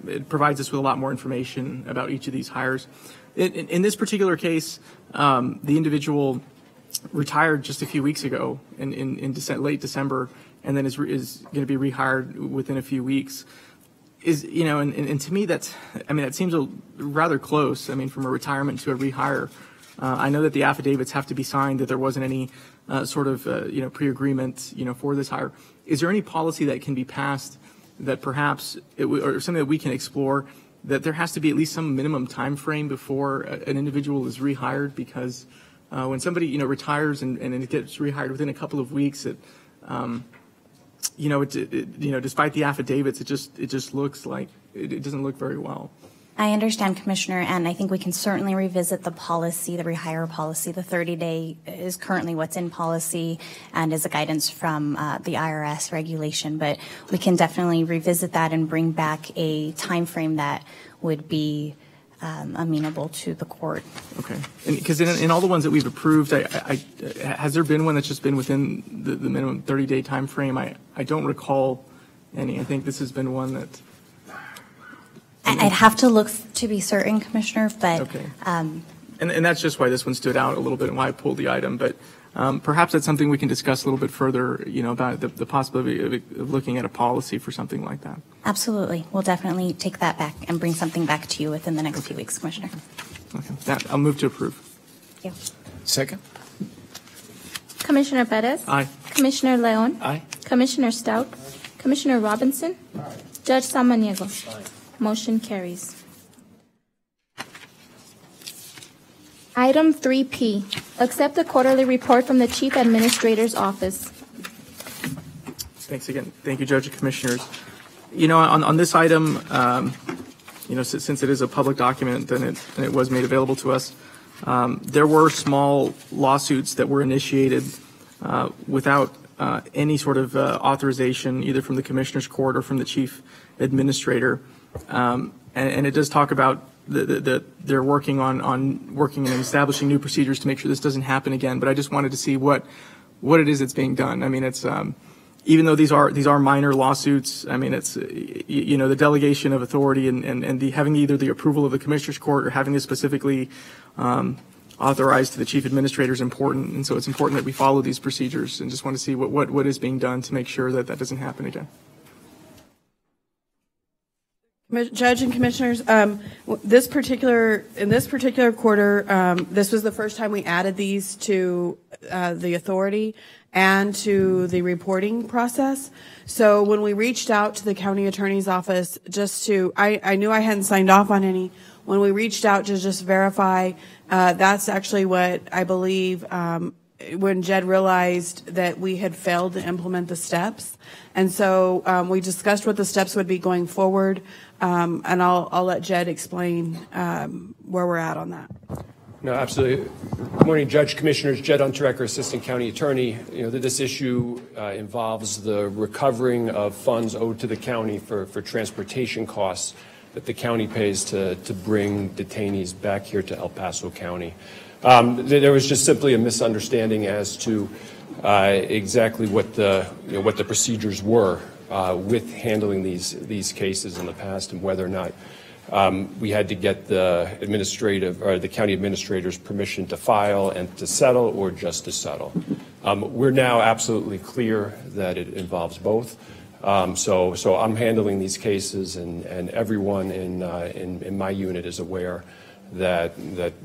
It provides us with a lot more information about each of these hires. In this particular case, the individual retired just a few weeks ago in late December, and then is going to be rehired within a few weeks. And to me, that seems rather close. I mean, from a retirement to a rehire. I know that the affidavits have to be signed, that there wasn't any sort of pre-agreement for this hire. Is there any policy that can be passed that perhaps or something that we can explore, that there has to be at least some minimum time frame before an individual is rehired? Because when somebody retires and it gets rehired within a couple of weeks, despite the affidavits, it just looks like it doesn't look very well. I understand, Commissioner, and I think we can certainly revisit the policy, the rehire policy. The 30-day is currently what's in policy and is a guidance from the IRS regulation, but we can definitely revisit that and bring back a time frame that would be amenable to the court. Okay. Because in all the ones that we've approved, has there been one that's just been within the minimum 30-day time frame? I don't recall any. I think this has been one that... I'd have to look to be certain, Commissioner, but... Okay. And that's just why this one stood out a little bit and why I pulled the item. But perhaps that's something we can discuss a little bit further, about the possibility of looking at a policy for something like that. Absolutely. We'll definitely take that back and bring something back to you within the next few weeks, Commissioner. Okay. I'll move to approve. Thank you. Second. Commissioner Perez? Aye. Commissioner Leon? Aye. Commissioner Stout? Commissioner Robinson? Judge Samaniego? Motion carries. Item 3P, accept the quarterly report from the Chief Administrator's Office. Thanks again. Thank you, Judge and Commissioners. On this item, since it is a public document and it was made available to us, there were small lawsuits that were initiated without any sort of authorization, either from the Commissioner's Court or from the Chief Administrator. And it does talk about they're working on working and establishing new procedures to make sure this doesn't happen again. But I just wanted to see what it is that's being done. I mean, it's even though these are minor lawsuits. I mean, it's the delegation of authority and the having either the approval of the Commissioner's Court or having this specifically authorized to the Chief Administrator is important. And so it's important that we follow these procedures. And just want to see what is being done to make sure that doesn't happen again. Judge and Commissioners, in this particular quarter, this was the first time we added these to the authority and to the reporting process. So when we reached out to the county attorney's office, I knew I hadn't signed off on any. When we reached out to just verify, that's actually what I believe when Jed realized that we had failed to implement the steps. And so we discussed what the steps would be going forward. And I'll let Jed explain where we're at on that. No, absolutely. Good morning, Judge, Commissioners. Jed Unterrecker, Assistant County Attorney. This issue involves the recovering of funds owed to the county for transportation costs that the county pays to bring detainees back here to El Paso County. There was just simply a misunderstanding as to exactly what the procedures were with handling these cases in the past, and whether or not we had to get the county administrator's permission to file and to settle, or just to settle. We're now absolutely clear that it involves both. So I'm handling these cases, and everyone in my unit is aware that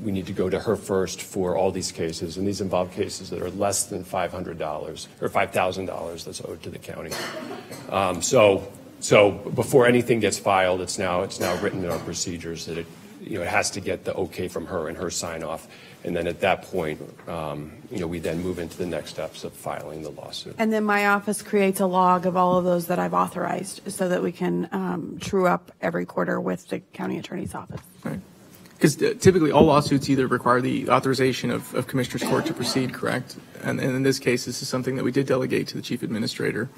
we need to go to her first for all these cases, and these involve cases that are less than $500 or $5,000 that's owed to the county. So before anything gets filed, it's now written in our procedures that it has to get the okay from her and her sign off, and then at that point, we then move into the next steps of filing the lawsuit. And then my office creates a log of all of those that I've authorized, so that we can true up every quarter with the county attorney's office. Right. Because typically all lawsuits either require the authorization of Commissioner's Court to proceed, correct? And in this case, this is something that we did delegate to the Chief Administrator.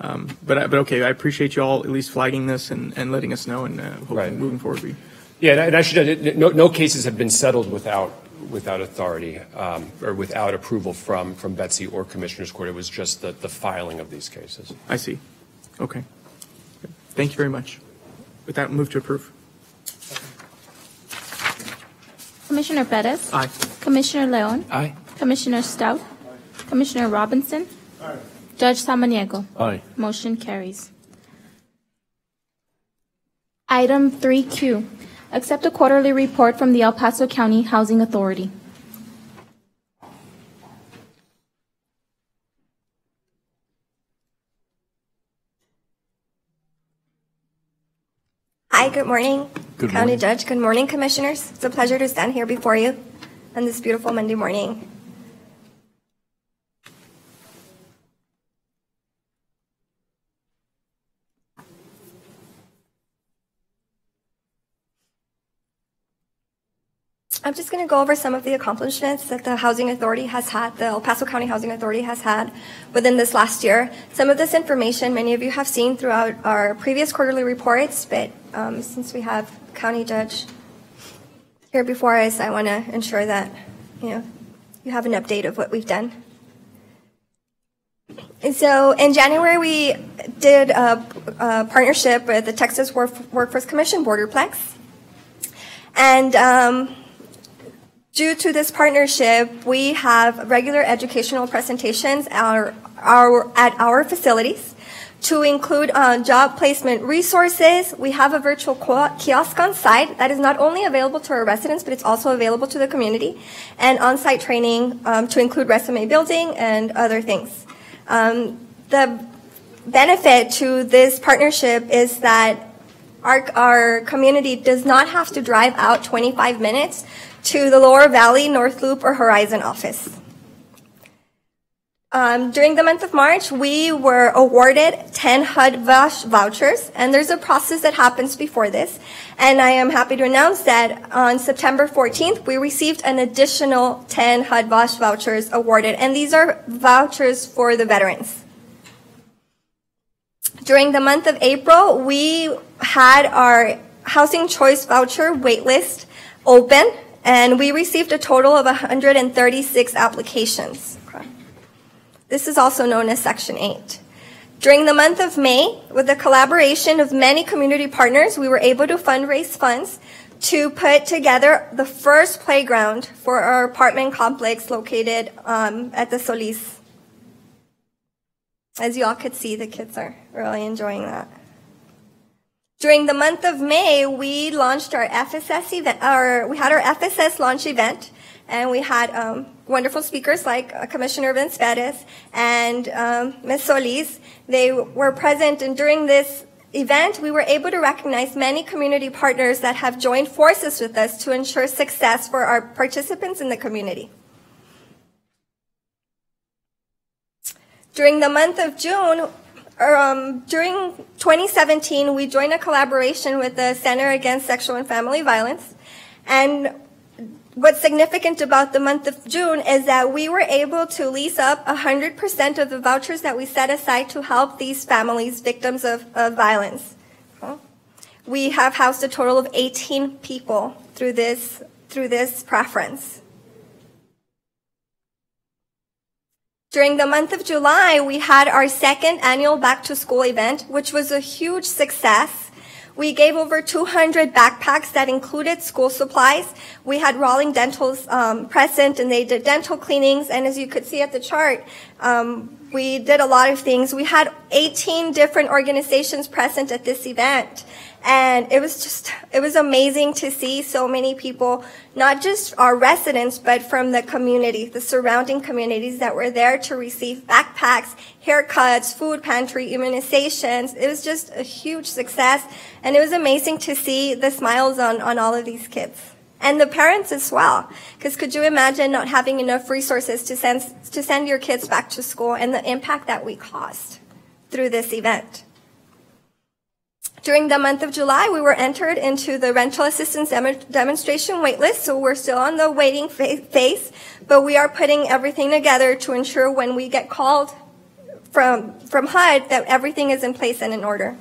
But okay, I appreciate you all at least flagging this and letting us know, and hopefully moving forward. And I should no cases have been settled without authority or without approval from Betsy or Commissioner's Court. It was just the filing of these cases. I see. Okay. Thank you very much. With that, move to approve. Commissioner Perez? Aye. Commissioner Leon? Aye. Commissioner Stout? Commissioner Robinson? Aye. Judge Samaniego? Aye. Motion carries. Item 3Q, accept a quarterly report from the El Paso County Housing Authority. Hi, good morning, Good County morning. Judge. Good morning, Commissioners. It's a pleasure to stand here before you on this beautiful Monday morning. I'm just going to go over some of the accomplishments that the Housing Authority has had, the El Paso County Housing Authority has had within this last year. Some of this information many of you have seen throughout our previous quarterly reports, but since we have County Judge here before us, I want to ensure that you have an update of what we've done. And so in January, we did a partnership with the Texas Workforce Commission Borderplex. And due to this partnership, we have regular educational presentations at our facilities to include job placement resources. We have a virtual kiosk on site that is not only available to our residents, but it's also available to the community, and on-site training to include resume building and other things. The benefit to this partnership is that our community does not have to drive out 25 minutes to the Lower Valley, North Loop, or Horizon office. During the month of March, we were awarded 10 HUD vouchers, and there's a process that happens before this. And I am happy to announce that on September 14th, we received an additional 10 HUD vouchers awarded, and these are vouchers for the veterans. During the month of April, we had our Housing Choice Voucher waitlist open, and we received a total of 136 applications. This is also known as Section 8. During the month of May, with the collaboration of many community partners, we were able to fundraise funds to put together the first playground for our apartment complex located at the Solis. As you all could see, the kids are really enjoying that. During the month of May, we launched our FSS event, we had our FSS launch event, and we had wonderful speakers like Commissioner Vince Perez and Ms. Solis. They were present, and during this event, we were able to recognize many community partners that have joined forces with us to ensure success for our participants in the community. During the month of June, during 2017, we joined a collaboration with the Center Against Sexual and Family Violence. And what's significant about the month of June is that we were able to lease up 100% of the vouchers that we set aside to help these families, victims of violence. We have housed a total of 18 people through this preference. During the month of July, we had our second annual Back to School event, which was a huge success. We gave over 200 backpacks that included school supplies. We had Rawling Dentals present, and they did dental cleanings. And as you could see at the chart, we did a lot of things. We had 18 different organizations present at this event. And it was amazing to see so many people, not just our residents, but from the community, the surrounding communities that were there to receive backpacks, haircuts, food pantry, immunizations. It was just a huge success. And it was amazing to see the smiles on all of these kids. And the parents as well. Because could you imagine not having enough resources to send your kids back to school, and the impact that we caused through this event? During the month of July, we were entered into the rental assistance demonstration waitlist, so we're still on the waiting phase, but we are putting everything together to ensure when we get called from HUD that everything is in place and in order.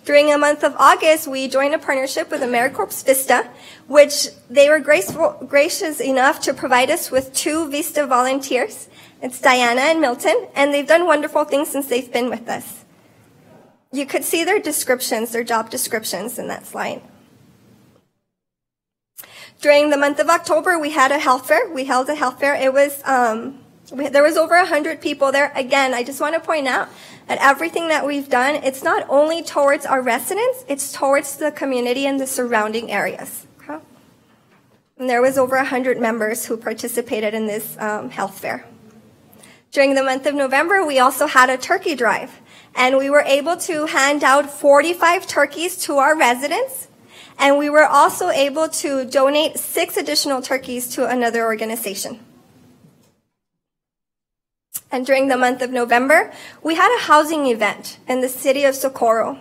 During the month of August, we joined a partnership with AmeriCorps Vista, which they were gracious enough to provide us with 2 Vista volunteers. It's Diana and Milton, and they've done wonderful things since they've been with us. You could see their descriptions, their job descriptions in that slide. During the month of October, we had a health fair. We held a health fair. It was, there was over 100 people there. Again, I just want to point out that everything that we've done, it's not only towards our residents, it's towards the community and the surrounding areas. Okay? And there was over 100 members who participated in this health fair. During the month of November, we also had a turkey drive. And we were able to hand out 45 turkeys to our residents. And we were also able to donate 6 additional turkeys to another organization. And during the month of November, we had a housing event in the city of Socorro.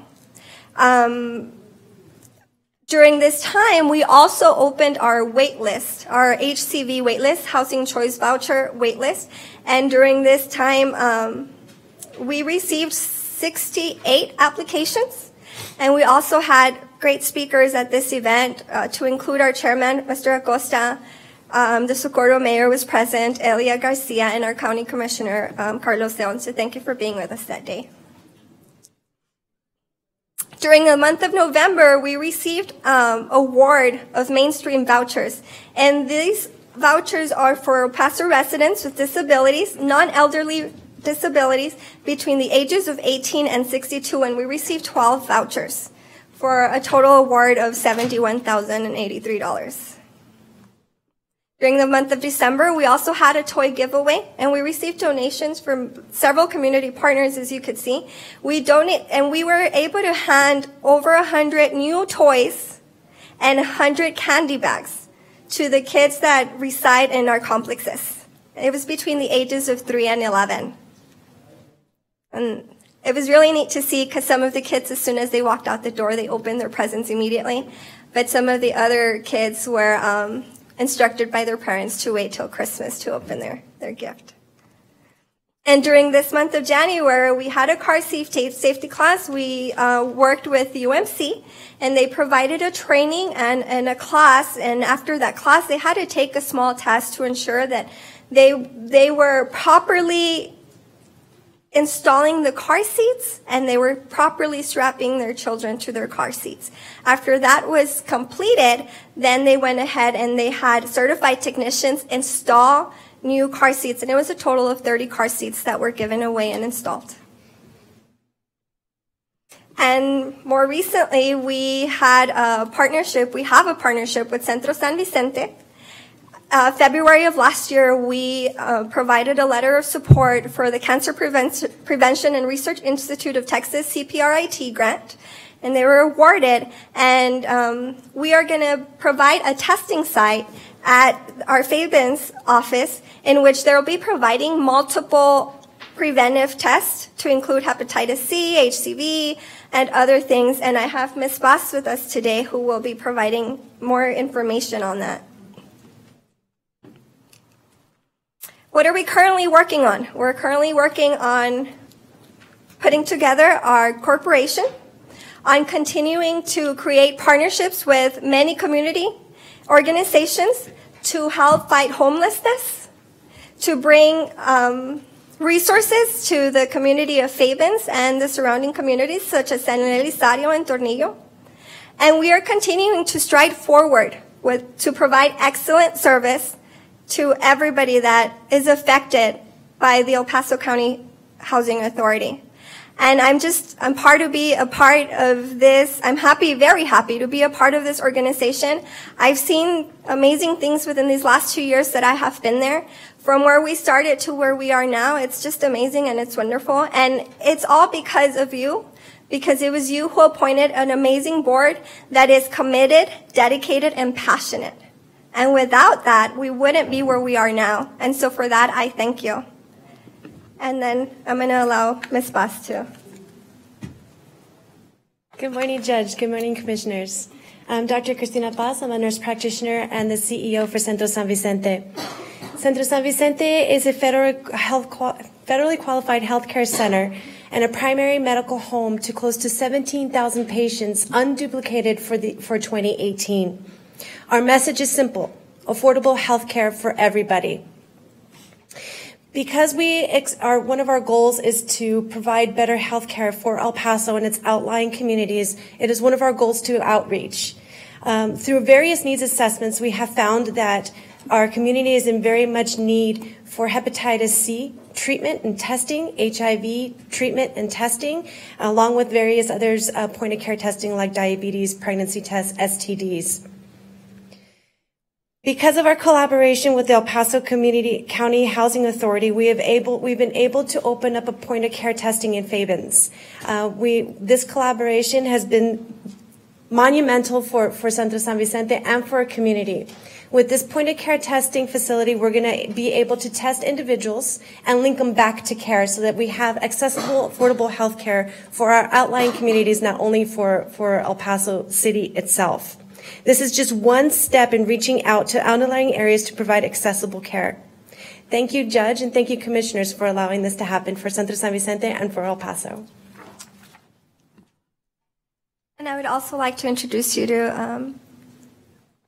During this time, we also opened our wait list, our HCV wait list, Housing Choice Voucher wait list. And during this time, we received 68 applications. And we also had great speakers at this event, to include our chairman, Mr. Acosta. The Socorro mayor was present, Elia Garcia, and our county commissioner, Carlos Leon. So thank you for being with us that day. During the month of November, we received award of mainstream vouchers. And these vouchers are for Paso residents with disabilities, non-elderly disabilities between the ages of 18 and 62. And we received 12 vouchers for a total award of $71,083. During the month of December, we also had a toy giveaway, and we received donations from several community partners, as you could see. We were able to hand over 100 new toys and 100 candy bags to the kids that reside in our complexes. It was between the ages of 3 and 11. And it was really neat to see, because some of the kids, as soon as they walked out the door, they opened their presents immediately. But some of the other kids were instructed by their parents to wait till Christmas to open their gift. And during this month of January, we had a car safety class. We worked with UMC, and they provided a training and a class. And after that class, they had to take a small test to ensure that they were properly installing the car seats, and they were properly strapping their children to their car seats. After that was completed, then they went ahead and they had certified technicians install new car seats, and it was a total of 30 car seats that were given away and installed. And more recently, we have a partnership with Centro San Vicente. February of last year, we provided a letter of support for the Cancer Prevention and Research Institute of Texas CPRIT grant, and they were awarded. And we are going to provide a testing site at our Fabens office, in which they will be providing multiple preventive tests to include hepatitis C, HCV, and other things. And I have Ms. Bass with us today, who will be providing more information on that. What are we currently working on? We're currently working on putting together our corporation, on continuing to create partnerships with many community organizations to help fight homelessness, to bring resources to the community of Fabens and the surrounding communities, such as San Elizario and Tornillo. And we are continuing to stride forward to provide excellent service to everybody that is affected by the El Paso County Housing Authority. And I'm proud to be a part of this. I'm very happy to be a part of this organization. I've seen amazing things within these last 2 years that I have been there. From where we started to where we are now, it's just amazing and it's wonderful. And it's all because of you, because it was you who appointed an amazing board that is committed, dedicated, and passionate. And without that, we wouldn't be where we are now. And so for that, I thank you. And then I'm going to allow Ms. Bass to. Good morning, Judge. Good morning, Commissioners. I'm Dr. Cristina Paz. I'm a nurse practitioner and the CEO for Centro San Vicente. Centro San Vicente is a federally qualified healthcare center and a primary medical home to close to 17,000 patients, unduplicated for 2018. Our message is simple: affordable health care for everybody. Because one of our goals is to provide better health care for El Paso and its outlying communities, it is one of our goals to outreach. Through various needs assessments, we have found that our community is in very much need for hepatitis C treatment and testing, HIV treatment and testing, along with various others, point-of-care testing like diabetes, pregnancy tests, STDs. Because of our collaboration with the El Paso County Housing Authority, we've been able to open up a point-of-care testing in Fabens. This collaboration has been monumental for Centro San Vicente and for our community. With this point-of-care testing facility, we're going to be able to test individuals and link them back to care so that we have accessible, affordable health care for our outlying communities, not only for El Paso City itself. This is just one step in reaching out to underlying areas to provide accessible care. Thank you, Judge, and thank you, Commissioners, for allowing this to happen for Centro San Vicente and for El Paso. And I would also like to introduce you to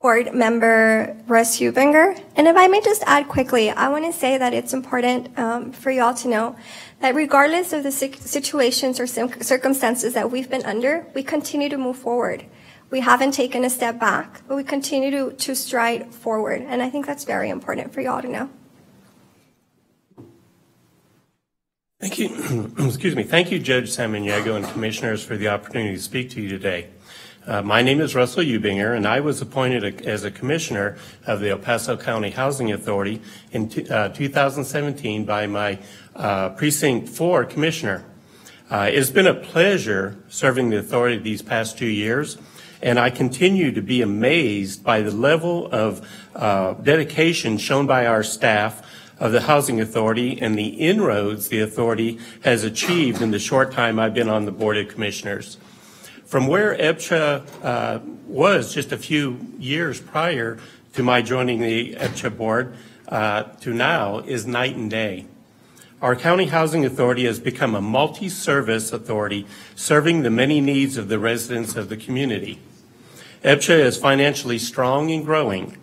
Board Member Russ Hubinger. And if I may just add quickly, I want to say that it's important for you all to know that regardless of the situations or circumstances that we've been under, we continue to move forward. We haven't taken a step back, but we continue to stride forward. And I think that's very important for you all to know. Thank you. Excuse me. Thank you, Judge Samaniego and Commissioners, for the opportunity to speak to you today. My name is Russell Hubinger, and I was appointed as a Commissioner of the El Paso County Housing Authority in 2017 by my Precinct 4 Commissioner. It's been a pleasure serving the authority these past 2 years, and I continue to be amazed by the level of dedication shown by our staff of the Housing Authority and the inroads the authority has achieved in the short time I've been on the Board of Commissioners. From where EBCHA was just a few years prior to my joining the EBCHA board to now is night and day. Our County Housing Authority has become a multi-service authority serving the many needs of the residents of the community. EBCHA is financially strong and growing.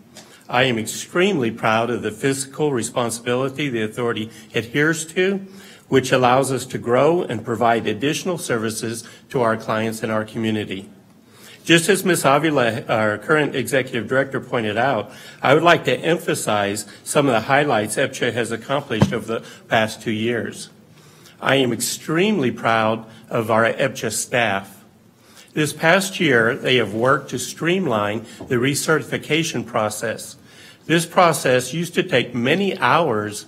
I am extremely proud of the fiscal responsibility the authority adheres to, which allows us to grow and provide additional services to our clients in our community. Just as Ms. Avila, our current Executive Director, pointed out, I would like to emphasize some of the highlights EBCHA has accomplished over the past 2 years. I am extremely proud of our EBCHA staff. This past year, they have worked to streamline the recertification process. This process used to take many hours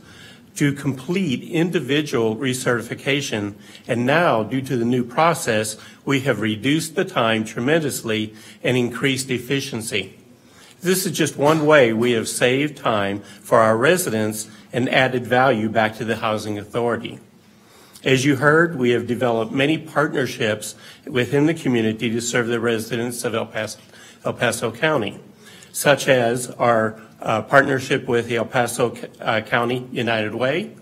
to complete individual recertification, and now, due to the new process, we have reduced the time tremendously and increased efficiency. This is just one way we have saved time for our residents and added value back to the Housing Authority. As you heard, we have developed many partnerships within the community to serve the residents of El Paso County, such as our partnership with the El Paso County United Way,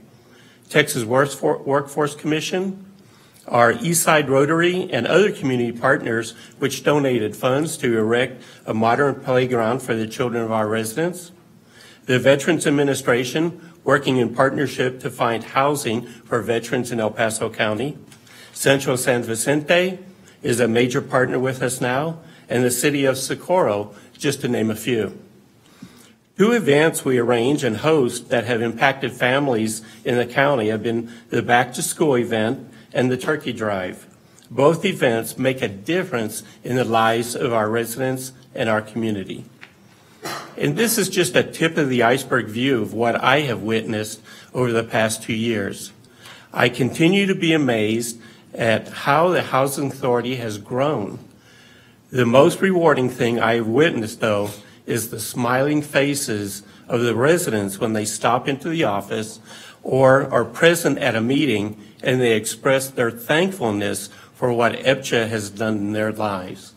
Texas Workforce Commission, our Eastside Rotary, and other community partners which donated funds to erect a modern playground for the children of our residents, the Veterans Administration, working in partnership to find housing for veterans in El Paso County. Centro San Vicente is a major partner with us now, and the city of Socorro, just to name a few. 2 events we arrange and host that have impacted families in the county have been the Back to School event and the Turkey Drive. Both events make a difference in the lives of our residents and our community. And this is just a tip of the iceberg view of what I have witnessed over the past 2 years. I continue to be amazed at how the Housing Authority has grown. The most rewarding thing I have witnessed, though, is the smiling faces of the residents when they stop into the office or are present at a meeting and they express their thankfulness for what EBCHA has done in their lives.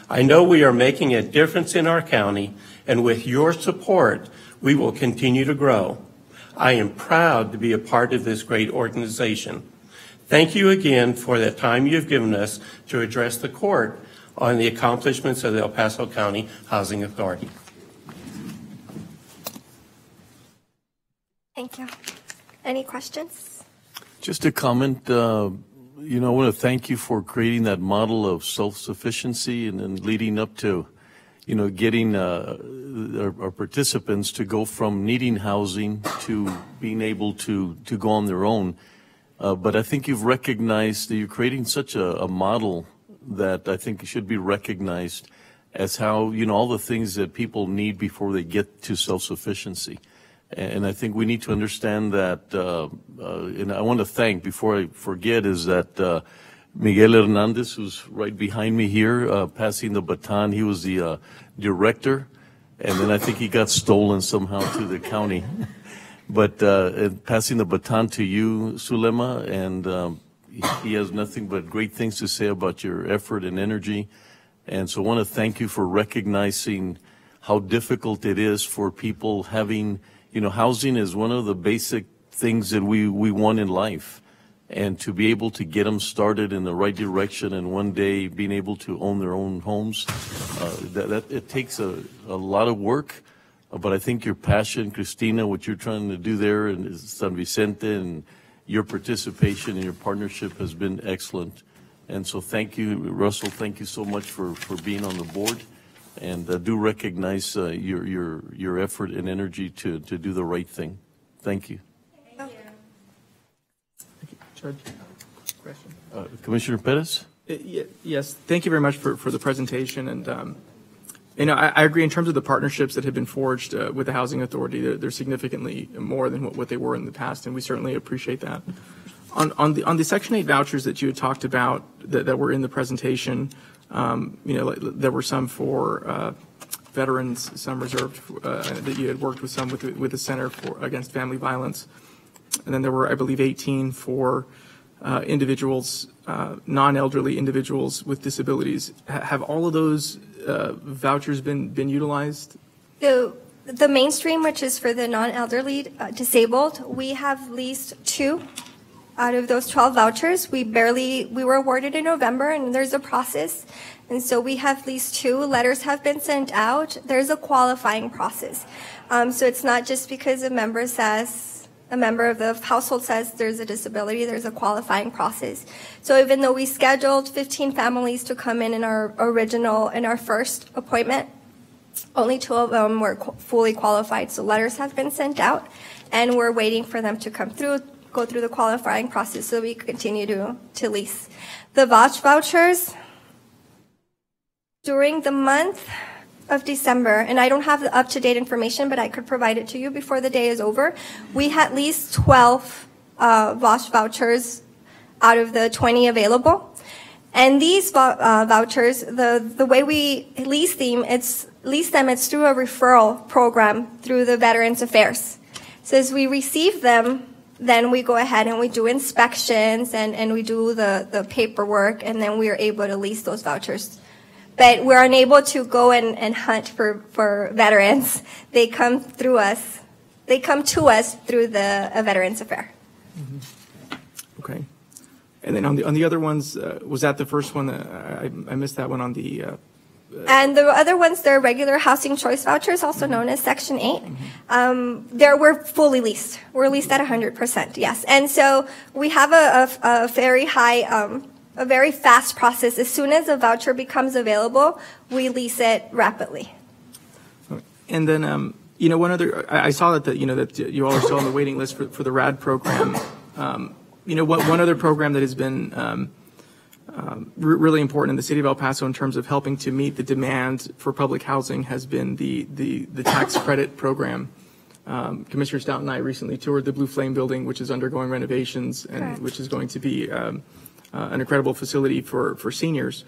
I know we are making a difference in our county, and with your support, we will continue to grow. I am proud to be a part of this great organization. Thank you again for the time you've given us to address the court on the accomplishments of the El Paso County Housing Authority. Thank you. Any questions? Just a comment. I want to thank you for creating that model of self-sufficiency and then leading up to, getting our participants to go from needing housing to being able to go on their own. But I think you've recognized that you're creating such a model that I think should be recognized as how, all the things that people need before they get to self-sufficiency. And I think we need to understand that, and I want to thank, before I forget, is that Miguel Hernandez, who's right behind me here, passing the baton. He was the director, and then I think he got stolen somehow to the county. But passing the baton to you, Zulema, and he has nothing but great things to say about your effort and energy. And so I want to thank you for recognizing how difficult it is for people having, housing is one of the basic things that we want in life. And to be able to get them started in the right direction and one day being able to own their own homes, it takes a lot of work. But I think your passion, Cristina, what you're trying to do there in San Vicente, and your participation and your partnership has been excellent. And so thank you, Russell. Thank you so much for being on the board. And do recognize your effort and energy to do the right thing. Thank you. Judge, question. Commissioner Perez? Yes, thank you very much for the presentation. And, I agree in terms of the partnerships that have been forged with the Housing Authority. They're significantly more than what they were in the past, and we certainly appreciate that. On the Section 8 vouchers that you had talked about that were in the presentation, there were some for veterans, some reserved that you had worked with some with the Center Against Family Violence. And then there were, I believe, 18 for individuals, non-elderly individuals with disabilities. Have all of those vouchers been utilized? The mainstream, which is for the non-elderly disabled, we have leased 2 out of those 12 vouchers. We were awarded in November, and there's a process. And so we have leased 2. Letters have been sent out. There's a qualifying process. So it's not just because a member of the household says there's a disability, there's a qualifying process. So even though we scheduled 15 families to come in our first appointment, only 2 of them were fully qualified. So letters have been sent out, and we're waiting for them to go through the qualifying process so we continue to lease. The vouchers, during the month of December, and I don't have the up-to-date information, but I could provide it to you before the day is over. We had at least 12 vouchers out of the 20 available. And these vouchers, the way we lease them, it's through a referral program through the Veterans Affairs. So as we receive them, then we go ahead and we do inspections and we do the paperwork, and then we are able to lease those vouchers. But we're unable to go and hunt for veterans. They come to us through the Veterans Affair. Mm-hmm. Okay. And then on the other ones, was that the first one? I missed that one on the... And the other ones, they're regular housing choice vouchers, also known as Section 8. We're fully leased. We're leased at 100%, yes. And so we have a very high... a very fast process. As soon as a voucher becomes available, we lease it rapidly. And then, one other, I saw that you all are still on the waiting list for the RAD program. One other program that has been really important in the city of El Paso in terms of helping to meet the demand for public housing has been the tax credit program. Commissioner Stout and I recently toured the Blue Flame building, which is undergoing renovations and which is going to be an incredible facility for seniors.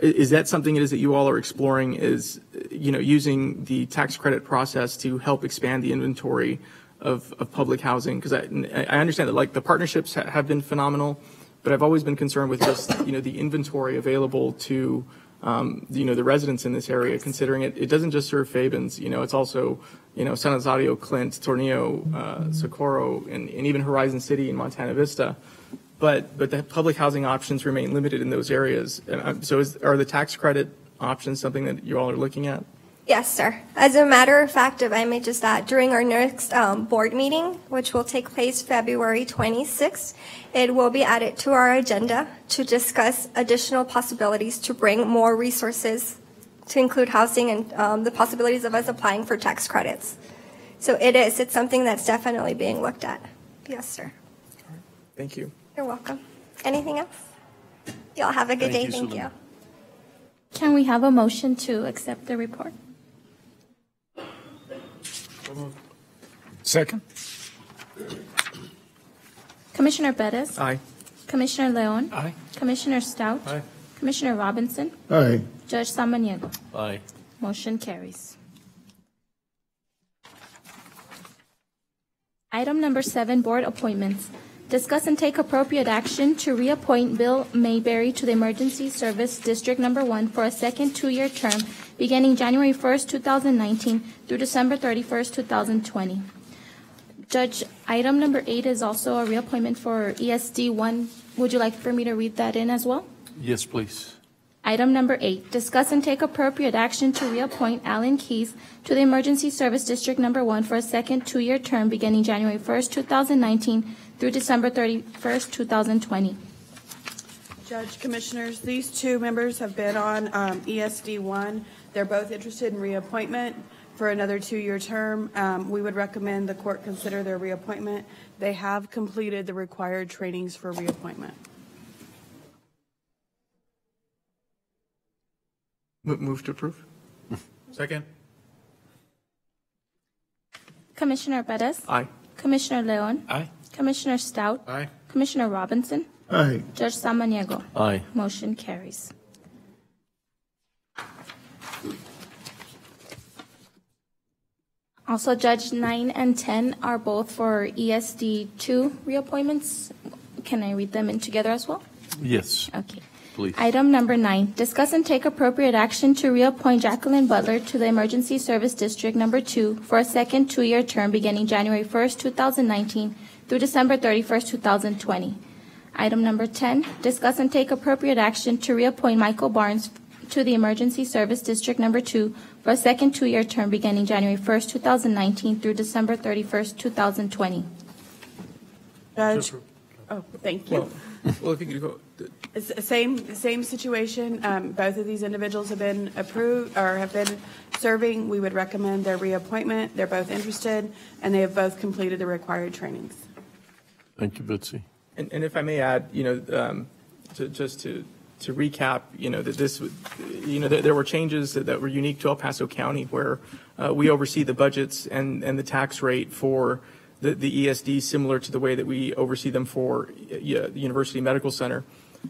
Is that something it is that you all are exploring, is using the tax credit process to help expand the inventory of public housing? Because I understand that the partnerships have been phenomenal, but I've always been concerned with just the inventory available to the residents in this area, considering it doesn't just serve Fabens. It's also San Nazario, Clint, Tornillo, Socorro, and even Horizon City and Montana Vista. But the public housing options remain limited in those areas. So are the tax credit options something that you all are looking at? Yes, sir. As a matter of fact, if I may just add, during our next board meeting, which will take place February 26th, it will be added to our agenda to discuss additional possibilities to bring more resources to include housing and the possibilities of us applying for tax credits. So it's something that's definitely being looked at. Yes, sir. All right. Thank you. You're welcome. Anything else? Y'all have a good day. Thank you. Can we have a motion to accept the report? Second. Commissioner Perez? Aye. Commissioner Leon. Aye. Commissioner Stout. Aye. Commissioner Robinson. Aye. Judge Samaniego. Aye. Motion carries. Item number 7, board appointments. Discuss and take appropriate action to reappoint Bill Mayberry to the Emergency Service District Number 1 for a second 2-year term beginning January 1st, 2019 through December 31st, 2020. Judge, item number 8 is also a reappointment for ESD 1. Would you like for me to read that in as well? Yes, please. Item number 8, discuss and take appropriate action to reappoint Alan Keys to the Emergency Service District Number 1 for a second 2-year term beginning January 1st, 2019 through December 31st, 2020. Judge, Commissioners, these two members have been on ESD 1. They're both interested in reappointment for another 2-year term. We would recommend the court consider their reappointment. They have completed the required trainings for reappointment. Move to approve. Second. Commissioner Perez. Aye. Commissioner Leon. Aye. Commissioner Stout. Aye. Commissioner Robinson. Aye. Judge Samaniego. Aye. Motion carries. Also, Judge 9 and 10 are both for ESD 2 reappointments. Can I read them in together as well? Yes. Okay. Please. Item number 9, discuss and take appropriate action to reappoint Jacqueline Butler to the Emergency Service District Number 2 for a second 2-year term beginning January 1st, 2019 through December 31st, 2020. Item number 10, discuss and take appropriate action to reappoint Michael Barnes to the Emergency Service District Number 2 for a second 2-year term beginning January 1st, 2019 through December 31st, 2020. Judge, oh, thank you. Well, if you could go. It's the same situation. Both of these individuals have been approved or have been serving. We would recommend their reappointment. They're both interested, and they have both completed the required trainings. Thank you, Betsy. And if I may add, just to recap, that this, there were changes that were unique to El Paso County where we oversee the budgets and the tax rate for the ESD, similar to the way that we oversee them for the University Medical Center.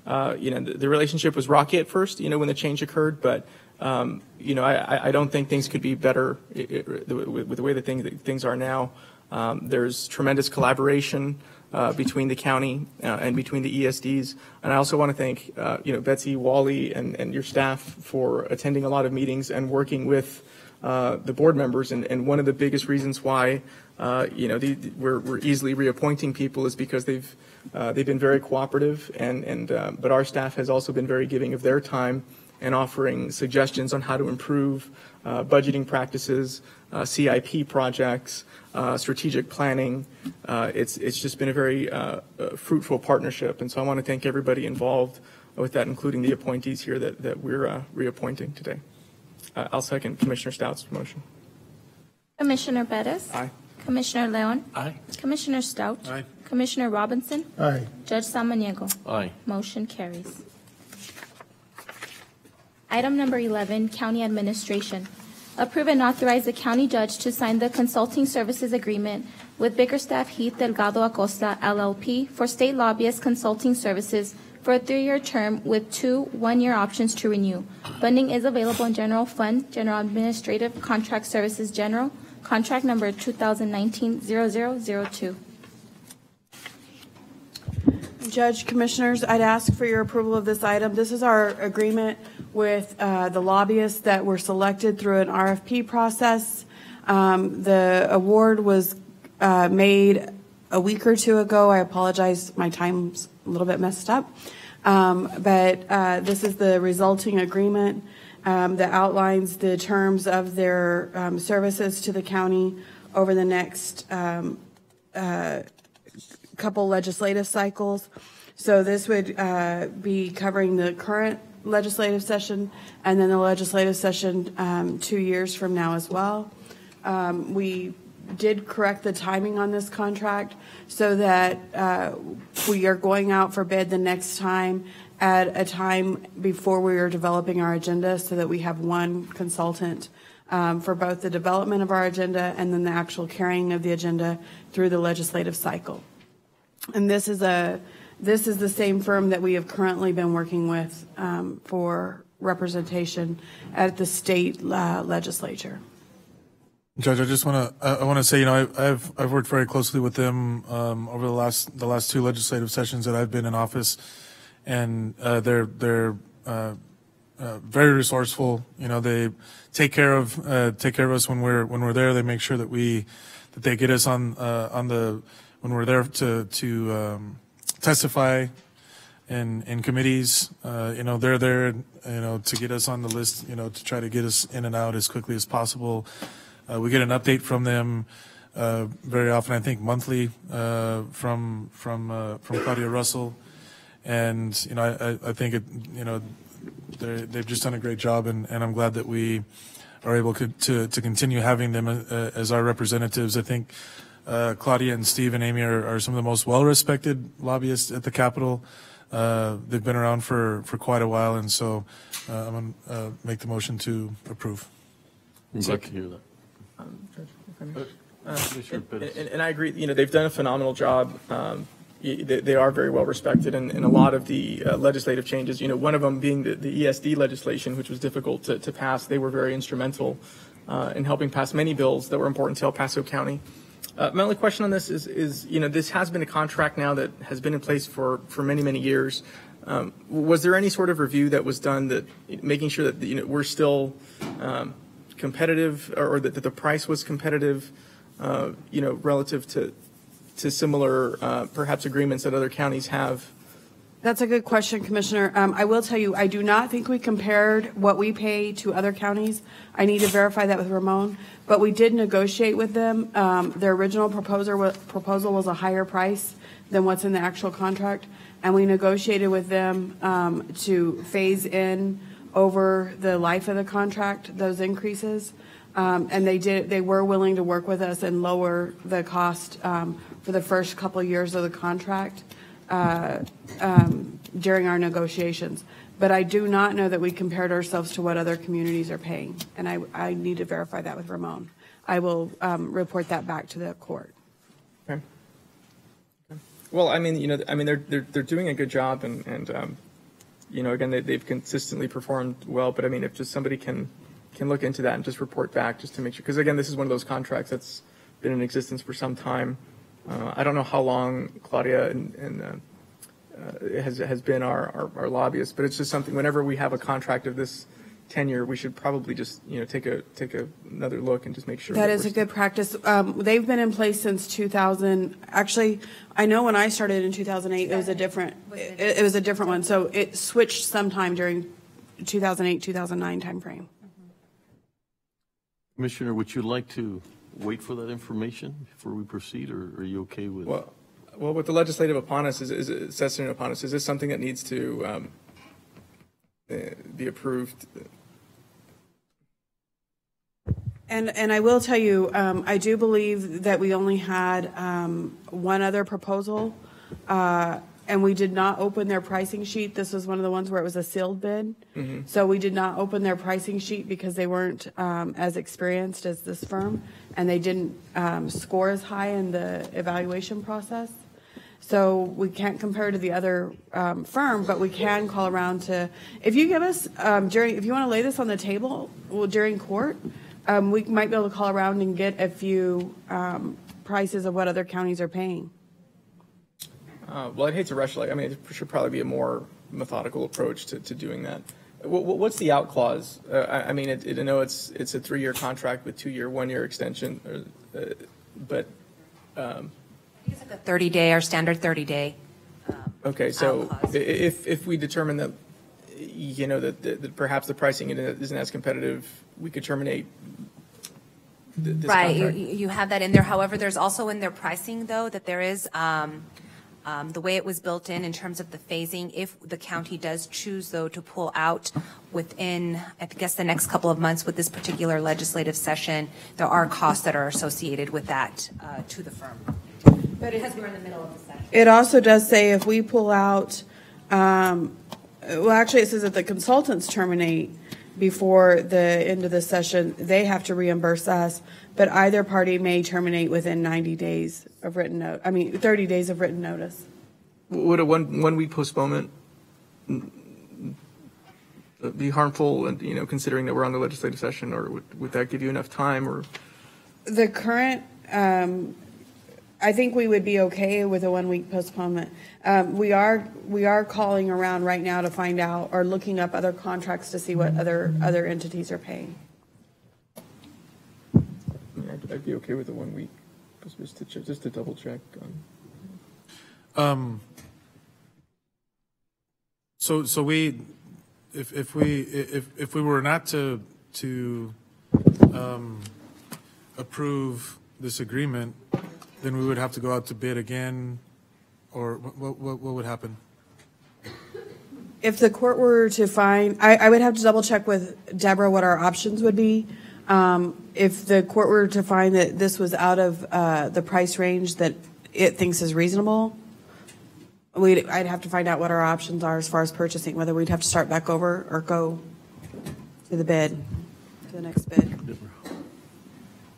The relationship was rocky at first, when the change occurred, but I don't think things could be better with the way that things are now. There's tremendous collaboration between the county and between the ESDs. And I also want to thank, Betsy, Wally, and your staff for attending a lot of meetings and working with the board members. And one of the biggest reasons why, we're easily reappointing people is because they've been very cooperative. But our staff has also been very giving of their time and offering suggestions on how to improve budgeting practices, CIP projects, strategic planning. It's just been a very fruitful partnership, and so I want to thank everybody involved with that, including the appointees here that we're reappointing today. I'll second Commissioner Stout's motion. Commissioner Perez. Aye. Commissioner Leon. Aye. Commissioner Stout. Aye. Commissioner Robinson. Aye. Judge Samaniego. Aye. Motion carries. Item number 11, County Administration. Approve and authorize the county judge to sign the consulting services agreement with Bickerstaff Heath Delgado Acosta, LLP, for state lobbyist consulting services for a 3-year term with 2 one-year options to renew. Funding is available in General Fund, General Administrative Contract Services General, contract number 2019-0002. Judge, Commissioners, I'd ask for your approval of this item. This is our agreement with the lobbyists that were selected through an RFP process. The award was made a week or 2 ago. I apologize, my time's a little bit messed up. But this is the resulting agreement that outlines the terms of their services to the county over the next couple legislative cycles. So this would be covering the current legislative session and then the legislative session 2 years from now as well. We did correct the timing on this contract so that we are going out for bid the next time at a time before we are developing our agenda so that we have one consultant for both the development of our agenda and then the actual carrying of the agenda through the legislative cycle. And this is a This is the same firm that we have currently been working with for representation at the state legislature. Judge, I just want to say, I've worked very closely with them over the last two legislative sessions that I've been in office, and they're very resourceful. They take care of us when we're there. They make sure that they get us on when we're there to testify in committees. They're there to get us on the list, to try to get us in and out as quickly as possible. We get an update from them very often, I think monthly, from Claudia Russell, and I think they've just done a great job, and I'm glad that we are able to continue having them as our representatives. I think Claudia and Steve and Amy are some of the most well-respected lobbyists at the Capitol. They've been around for quite a while, and so I'm going to make the motion to approve. I'm glad to hear that. And I agree. They've done a phenomenal job. They are very well respected, and a lot of the legislative changes. One of them being the ESD legislation, which was difficult to pass. They were very instrumental in helping pass many bills that were important to El Paso County. My only question on this is this has been a contract now that has been in place for many years. Was there any sort of review that was done that making sure that we're still competitive, or that the price was competitive, relative to similar perhaps agreements that other counties have? That's a good question, Commissioner. I will tell you, I do not think we compared what we pay to other counties. I need to verify that with Ramon, but we did negotiate with them. Their original proposal was a higher price than what's in the actual contract, and we negotiated with them to phase in over the life of the contract those increases, and they were willing to work with us and lower the cost for the first couple of years of the contract during our negotiations. But I do not know that we compared ourselves to what other communities are paying, and I need to verify that with Ramon. I will report that back to the court. Okay. Well, they're doing a good job, and again, they've consistently performed well. But if just somebody can look into that and just report back, just to make sure, because again, this is one of those contracts that's been in existence for some time. I don't know how long Claudia has been our lobbyist, but it's just something. Whenever we have a contract of this tenure, we should probably just take another look and just make sure that is a good practice. They've been in place since 2000. Actually, I know when I started in 2008, it was a different one. So it switched sometime during 2008-2009 timeframe. Commissioner, would you like to wait for that information before we proceed, or are you okay with it? Well, with the legislative upon us, is this something that needs to be approved? And I will tell you, I do believe that we only had one other proposal, and we did not open their pricing sheet. This was one of the ones where it was a sealed bid. Mm-hmm. So we did not open their pricing sheet because they weren't as experienced as this firm, and they didn't score as high in the evaluation process. So we can't compare to the other firm, but we can call around to, if you give us, if you want to lay this on the table during court, we might be able to call around and get a few prices of what other counties are paying. Well, I'd hate to rush. It should probably be a more methodical approach to doing that. What's the out clause? I know it's a 3-year contract with 2-year, 1-year extension, but it's like a 30-day or standard 30-day. Okay, so if we determine that that perhaps the pricing isn't as competitive, we could terminate this right. contract. You have that in there. However, there's also in their pricing though that there is the way it was built in terms of the phasing. If the county does choose though to pull out within, I guess, the next couple of months with this particular legislative session, there are costs that are associated with that to the firm. But because we're in the middle of the session. It also does say if we pull out, well, actually, it says that the consultants terminate before the end of the session, they have to reimburse us, but either party may terminate within 90 days of written notice. 30 days of written notice. Would a one week postponement be harmful, and considering that we're on the legislative session, or would that give you enough time? Or the current, I think we would be okay with a 1 week postponement. We are calling around right now to find out, or looking up other contracts to see what other entities are paying. I'd be okay with a 1 week, just to double check. So we, if we were not to approve this agreement, then we would have to go out to bid again, or what would happen? If the court were to find, I would have to double check with Deborah what our options would be. If the court were to find that this was out of the price range that it thinks is reasonable, I'd have to find out what our options are as far as purchasing, whether we'd have to start back over or go to the next bid.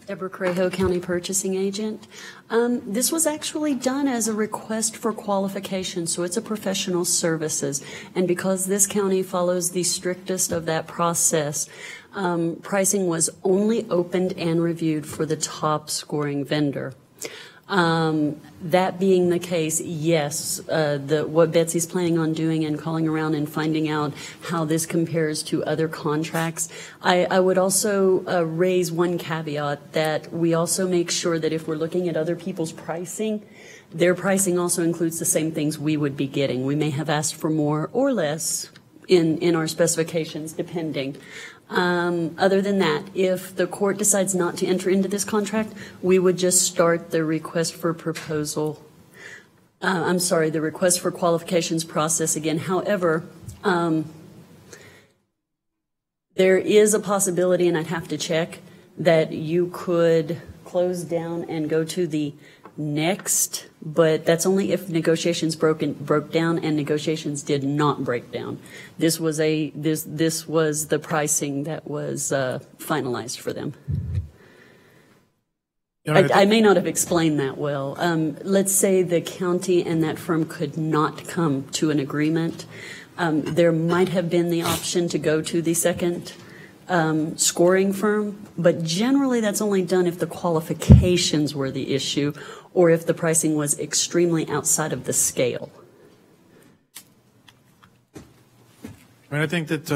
Deborah Crejo, County Purchasing Agent. This was actually done as a request for qualification, so it's a professional services. And because this county follows the strictest of that process, pricing was only opened and reviewed for the top scoring vendor. That being the case, yes, what Betsy's planning on doing and calling around and finding out how this compares to other contracts. I would also raise one caveat that we also make sure that if we're looking at other people's pricing, their pricing also includes the same things we would be getting. We may have asked for more or less in our specifications, depending. Other than that, if the court decides not to enter into this contract, we would just start the request for proposal. The request for qualifications process again. However, there is a possibility, and I'd have to check, that you could close down and go to the next, but that's only if negotiations broke down, and negotiations did not break down. This was the pricing that was finalized for them. I may not have explained that well. Let's say the county and that firm could not come to an agreement. There might have been the option to go to the second scoring firm, but generally that's only done if the qualifications were the issue or if the pricing was extremely outside of the scale. I think that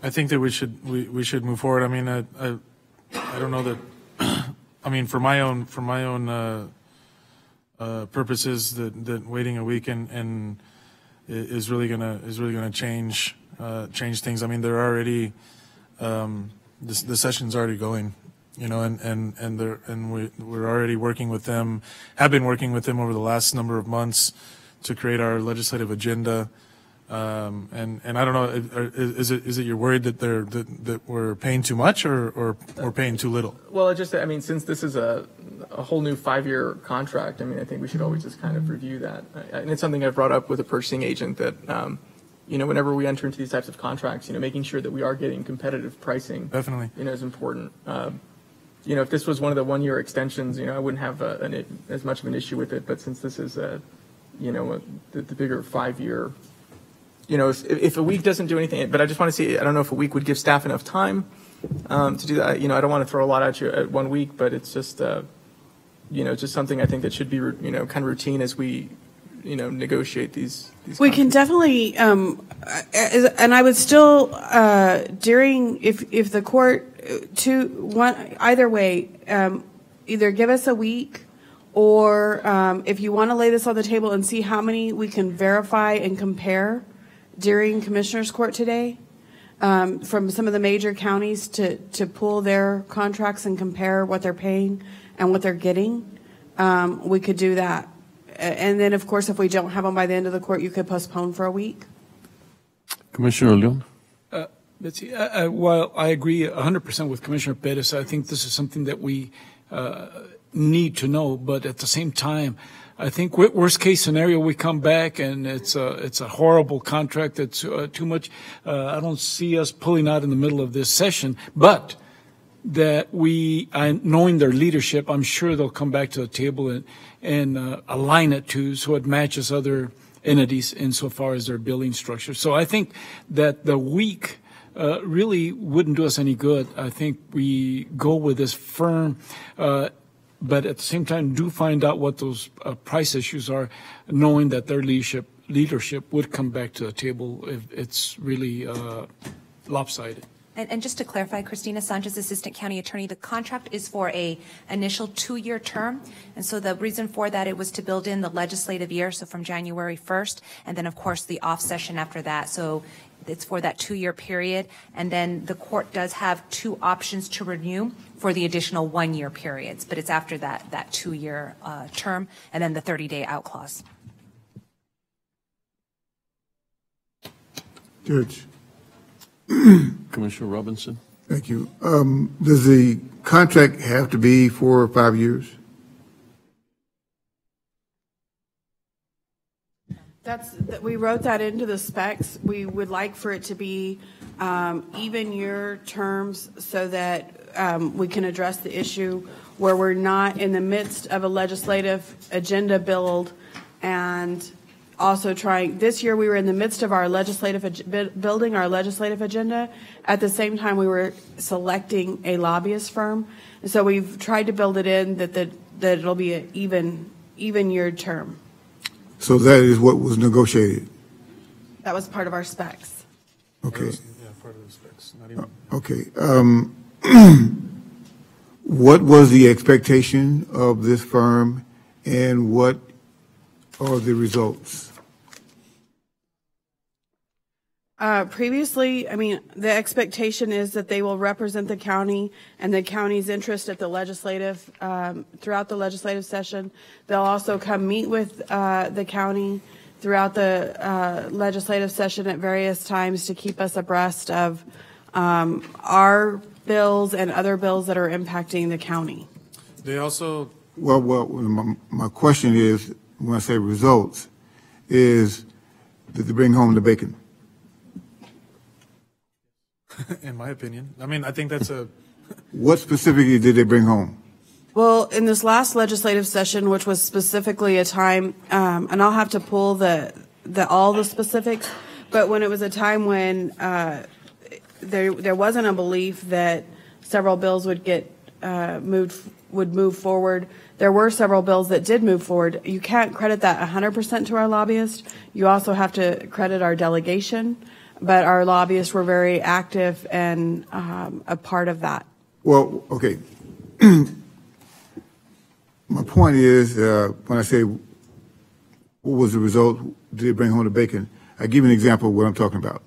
I think that we should move forward. I mean, I don't know that. I mean, for my own purposes, that waiting a week and is really gonna change things. I mean, they're already the session's already going, and we're already working with them. Have been working with them over the last number of months to create our legislative agenda. And I don't know, is it you're worried that we're paying too much or we're paying too little? Well, since this is a whole new 5-year contract, I think we should always just kind of review that. And it's something I've brought up with a purchasing agent that, whenever we enter into these types of contracts, making sure that we are getting competitive pricing. Definitely. Is important. If this was one of the 1-year extensions, I wouldn't have as much of an issue with it. But since this is the bigger 5-year, if a week doesn't do anything, but I just want to see, I don't know if a week would give staff enough time to do that. I don't want to throw a lot at you at 1 week, but it's just, just something I think that should be, kind of routine as we, negotiate these we can definitely, and I would still, if the court, either way, either give us a week or if you want to lay this on the table and see how many we can verify and compare during Commissioner's Court today from some of the major counties to pull their contracts and compare what they're paying and what they're getting, we could do that. And then, of course, if we don't have them by the end of the court, you could postpone for a week. Commissioner Leon? Betsy, while I agree 100% with Commissioner Perez, I think this is something that we need to know. But at the same time, I think worst case scenario, we come back and it's a horrible contract. It's too much. I don't see us pulling out in the middle of this session. But that knowing their leadership, I'm sure they'll come back to the table and align it so it matches other entities insofar as their billing structure. So I think that the week really wouldn't do us any good. I think we go with this firm, but at the same time do find out what those price issues are, knowing that their leadership would come back to the table if it's really lopsided. And just to clarify, Christina Sanchez, Assistant County Attorney, the contract is for a initial 2-year term. And so the reason for that, it was to build in the legislative year, so from January 1st, and then, of course, the off session after that. So it's for that 2-year period. And then the court does have 2 options to renew for the additional 1-year periods. But it's after that 2-year term and then the 30-day out clause. Judge. Commissioner Robinson. Thank you. Does the contract have to be for 5 years? We wrote that into the specs. We would like for it to be even year terms so that we can address the issue where we're not in the midst of a legislative agenda build and also this year we were in the midst of our building our legislative agenda. At the same time, we were selecting a lobbyist firm. And so we've tried to build it in that it'll be an even year term. So that is what was negotiated? That was part of our specs. Okay. Yeah, part of the specs. Not even. Okay. What was the expectation of this firm and what are the results? Previously, the expectation is that they will represent the county and the county's interest at the legislative, throughout the legislative session. They'll also come meet with the county throughout the legislative session at various times to keep us abreast of our bills and other bills that are impacting the county. They also... Well, my question is, when I say results, is did they bring home the bacon? In my opinion. I think that's a... What specifically did they bring home? Well, in this last legislative session, which was specifically a time, and I'll have to pull all the specifics, but when it was a time when there wasn't a belief that several bills would get move forward. There were several bills that did move forward. You can't credit that 100% to our lobbyists. You also have to credit our delegation, but our lobbyists were very active and a part of that. Well, okay. My point is, when I say what was the result, did they bring home the bacon? I give you an example of what I'm talking about.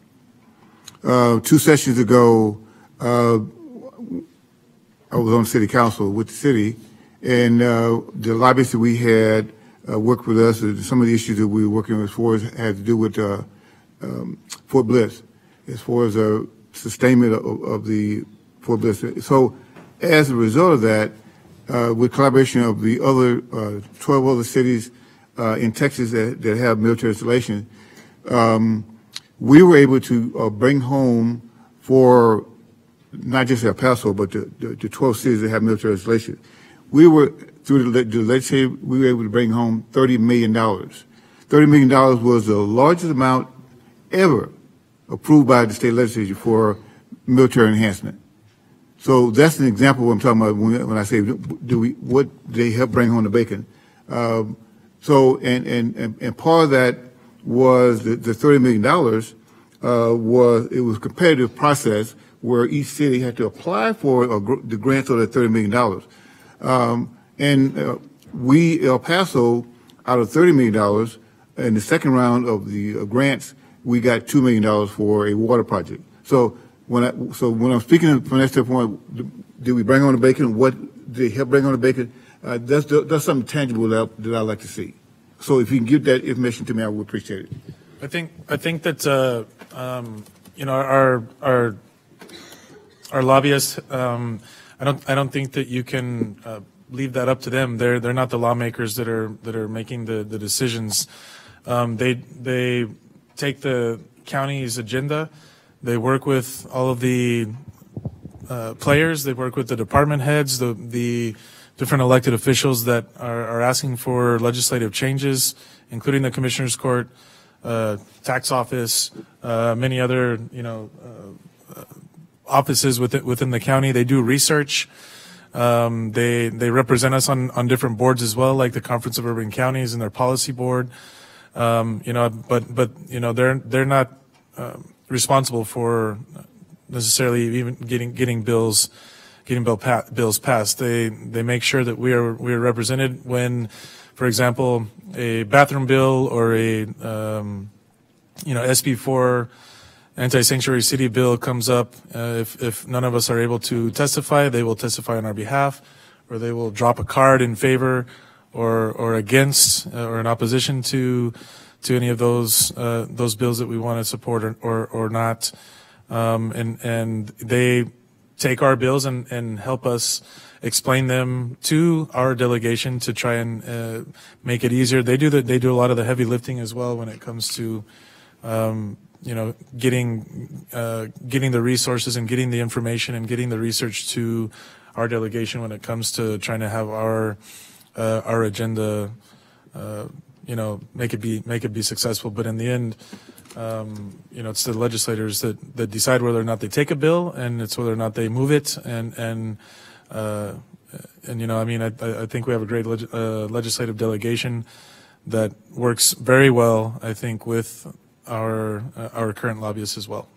2 sessions ago, I was on city council with the city, and the lobbyists that we had worked with us. Some of the issues that we were working with had to do with Fort Bliss, as far as sustainment of the Fort Bliss. So, as a result of that, with collaboration of the other 12 other cities in Texas that have military installations, we were able to bring home for not just El Paso, but the 12 cities that have military installations. We were, through the legislature, we were able to bring home $30 million. $30 million was the largest amount ever approved by the state legislature for military enhancement. So that's an example of what I'm talking about when I say, what they help bring home the bacon. So, and part of that was the $30 million was a competitive process where each city had to apply for the grants of that $30 million. We, El Paso, out of $30 million, in the second round of the grants, we got $2 million for a water project. So when I'm speaking from that standpoint, did we bring on the bacon? What did they help bring on the bacon? That's something tangible that I'd like to see. So if you can give that information to me, I would appreciate it. I think that our lobbyists. I don't think that you can leave that up to them. They're not the lawmakers that are making the decisions. They take the county's agenda. They work with all of the players. They work with the department heads, the different elected officials that are asking for legislative changes, including the Commissioner's Court, tax office, many other, offices within the county. They do research. They represent us on different boards as well, like the Conference of Urban Counties and their policy board. But they're not responsible for necessarily even getting bills passed. They make sure that we are represented when, for example, a bathroom bill or a SB4 anti-sanctuary city bill comes up. If none of us are able to testify, they will testify on our behalf, or they will drop a card in favor or against or in opposition to any of those bills that we want to support or not. And they take our bills and help us explain them to our delegation to try and make it easier. They do a lot of the heavy lifting as well when it comes to getting the resources and getting the information and getting the research to our delegation when it comes to trying to have our agenda make it be successful. But in the end, it's the legislators that decide whether or not they take a bill, and it's whether or not they move it. I think we have a great legislative delegation that works very well, I think, with our current lobbyists as well.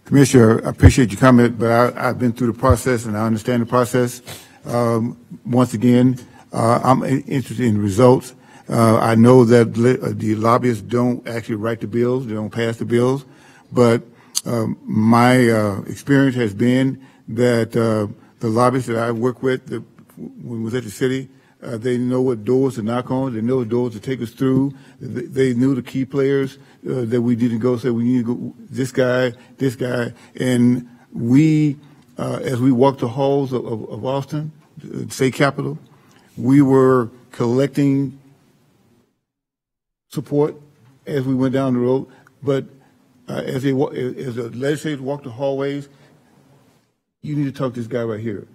Commissioner, I appreciate your comment, but I've been through the process and I understand the process. Once again, I'm interested in results. I know that the lobbyists don't actually write the bills, they don't pass the bills, but my experience has been that the lobbyists that I work with when we was at the city, they know what doors to knock on, they know what doors to take us through, they knew the key players that we didn't go say we need to go this guy, and we, as we walked the halls of Austin, the state capitol, we were collecting support as we went down the road, but as the legislators walked the hallways, you need to talk to this guy right here.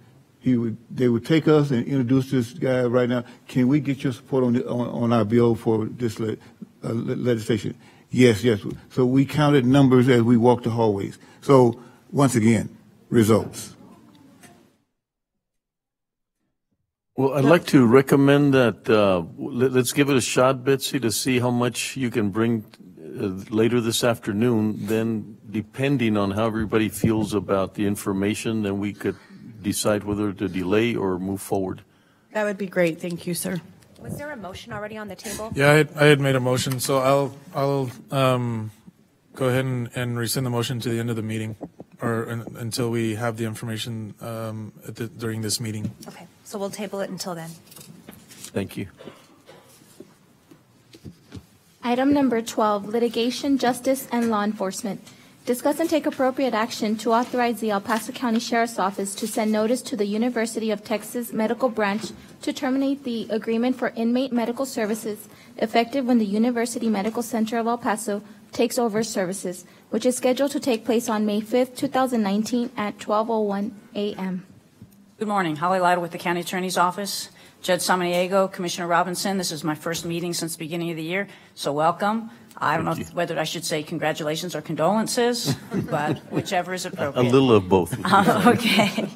They would take us and introduce this guy right now. Can we get your support on our bill for this legislation? Yes. So we counted numbers as we walked the hallways. So once again, results. Well, I'd like to recommend that let's give it a shot, Betsy, to see how much you can bring later this afternoon. Then, depending on how everybody feels about the information, then we could decide whether to delay or move forward. That would be great. Thank you, sir. Was there a motion already on the table? Yeah, I had made a motion, so I'll go ahead and rescind the motion to the end of the meeting, or until we have the information during this meeting. Okay, so we'll table it until then. Thank you. Item number 12, litigation, justice, and law enforcement. Discuss and take appropriate action to authorize the El Paso County Sheriff's Office to send notice to the University of Texas Medical Branch to terminate the agreement for inmate medical services effective when the University Medical Center of El Paso takes over services, which is scheduled to take place on May 5th, 2019 at 12:01 a.m. Good morning. Holly Lytle with the County Attorney's Office. Judge Samaniego, Commissioner Robinson, this is my first meeting since the beginning of the year, so welcome. I don't know whether I should say congratulations or condolences, but whichever is appropriate. A little of both. Okay.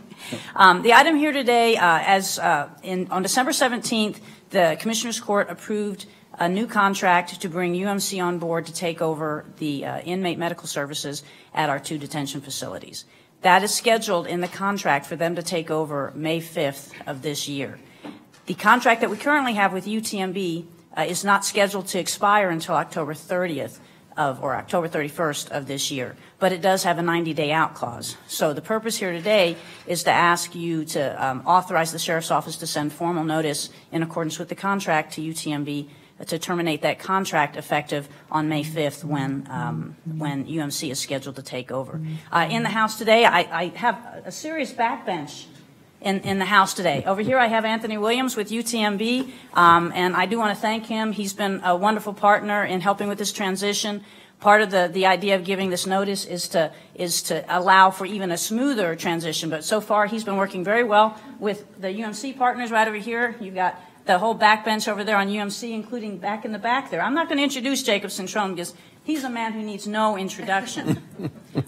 The item here today, on December 17th, the Commissioners Court approved a new contract to bring UMC on board to take over the inmate medical services at our 2 detention facilities. That is scheduled in the contract for them to take over May 5th of this year. The contract that we currently have with UTMB is not scheduled to expire until October 30th or October 31st of this year, but it does have a 90-day out clause. So the purpose here today is to ask you to authorize the Sheriff's Office to send formal notice in accordance with the contract to UTMB to terminate that contract effective on May 5th when UMC is scheduled to take over. In the House today, I have a serious backbench in the House today. Over here I have Anthony Williams with UTMB, and I do want to thank him. He's been a wonderful partner in helping with this transition. part of the idea of giving this notice is to allow for even a smoother transition. But so far, he's been working very well with the UMC partners right over here. You've got the whole backbench over there on UMC, including back in the back there. I'm not going to introduce Jacob Centron because he's a man who needs no introduction.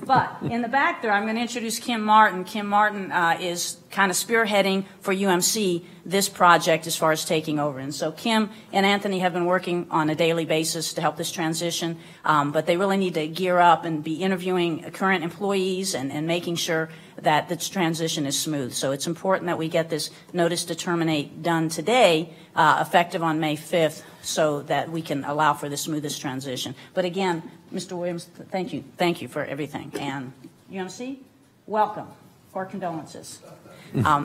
But in the back there, I'm going to introduce Kim Martin. Kim Martin is kind of spearheading for UMC this project as far as taking over. And so Kim and Anthony have been working on a daily basis to help this transition, but they really need to gear up and be interviewing current employees and making sure that this transition is smooth. So it's important that we get this notice to terminate done today, effective on May 5th, so that we can allow for the smoothest transition. But again, Mr. Williams, thank you. Thank you for everything. And UMC, welcome, or condolences,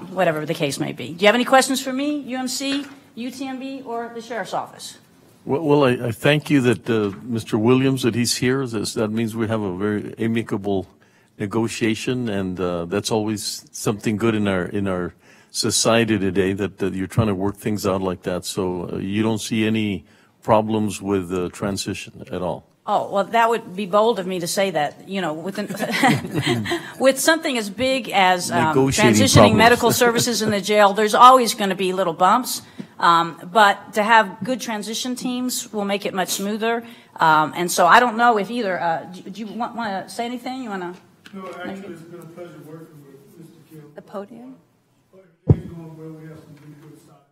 whatever the case may be. Do you have any questions for me, UMC, UTMB, or the Sheriff's Office? Well, I thank you that Mr. Williams, that he's here. That means we have a very amicable negotiation, and that's always something good in our society today, that you're trying to work things out like that. So you don't see any problems with the transition at all? Oh, well, that would be bold of me to say that, you know, with something as big as transitioning problems. medical services in the jail, there's always going to be little bumps. But to have good transition teams will make it much smoother. And so I don't know if either, do you want to say anything? You want to? No, actually, it's been a pleasure working with Mr. Kim. The podium? Things going well. We have some really good side.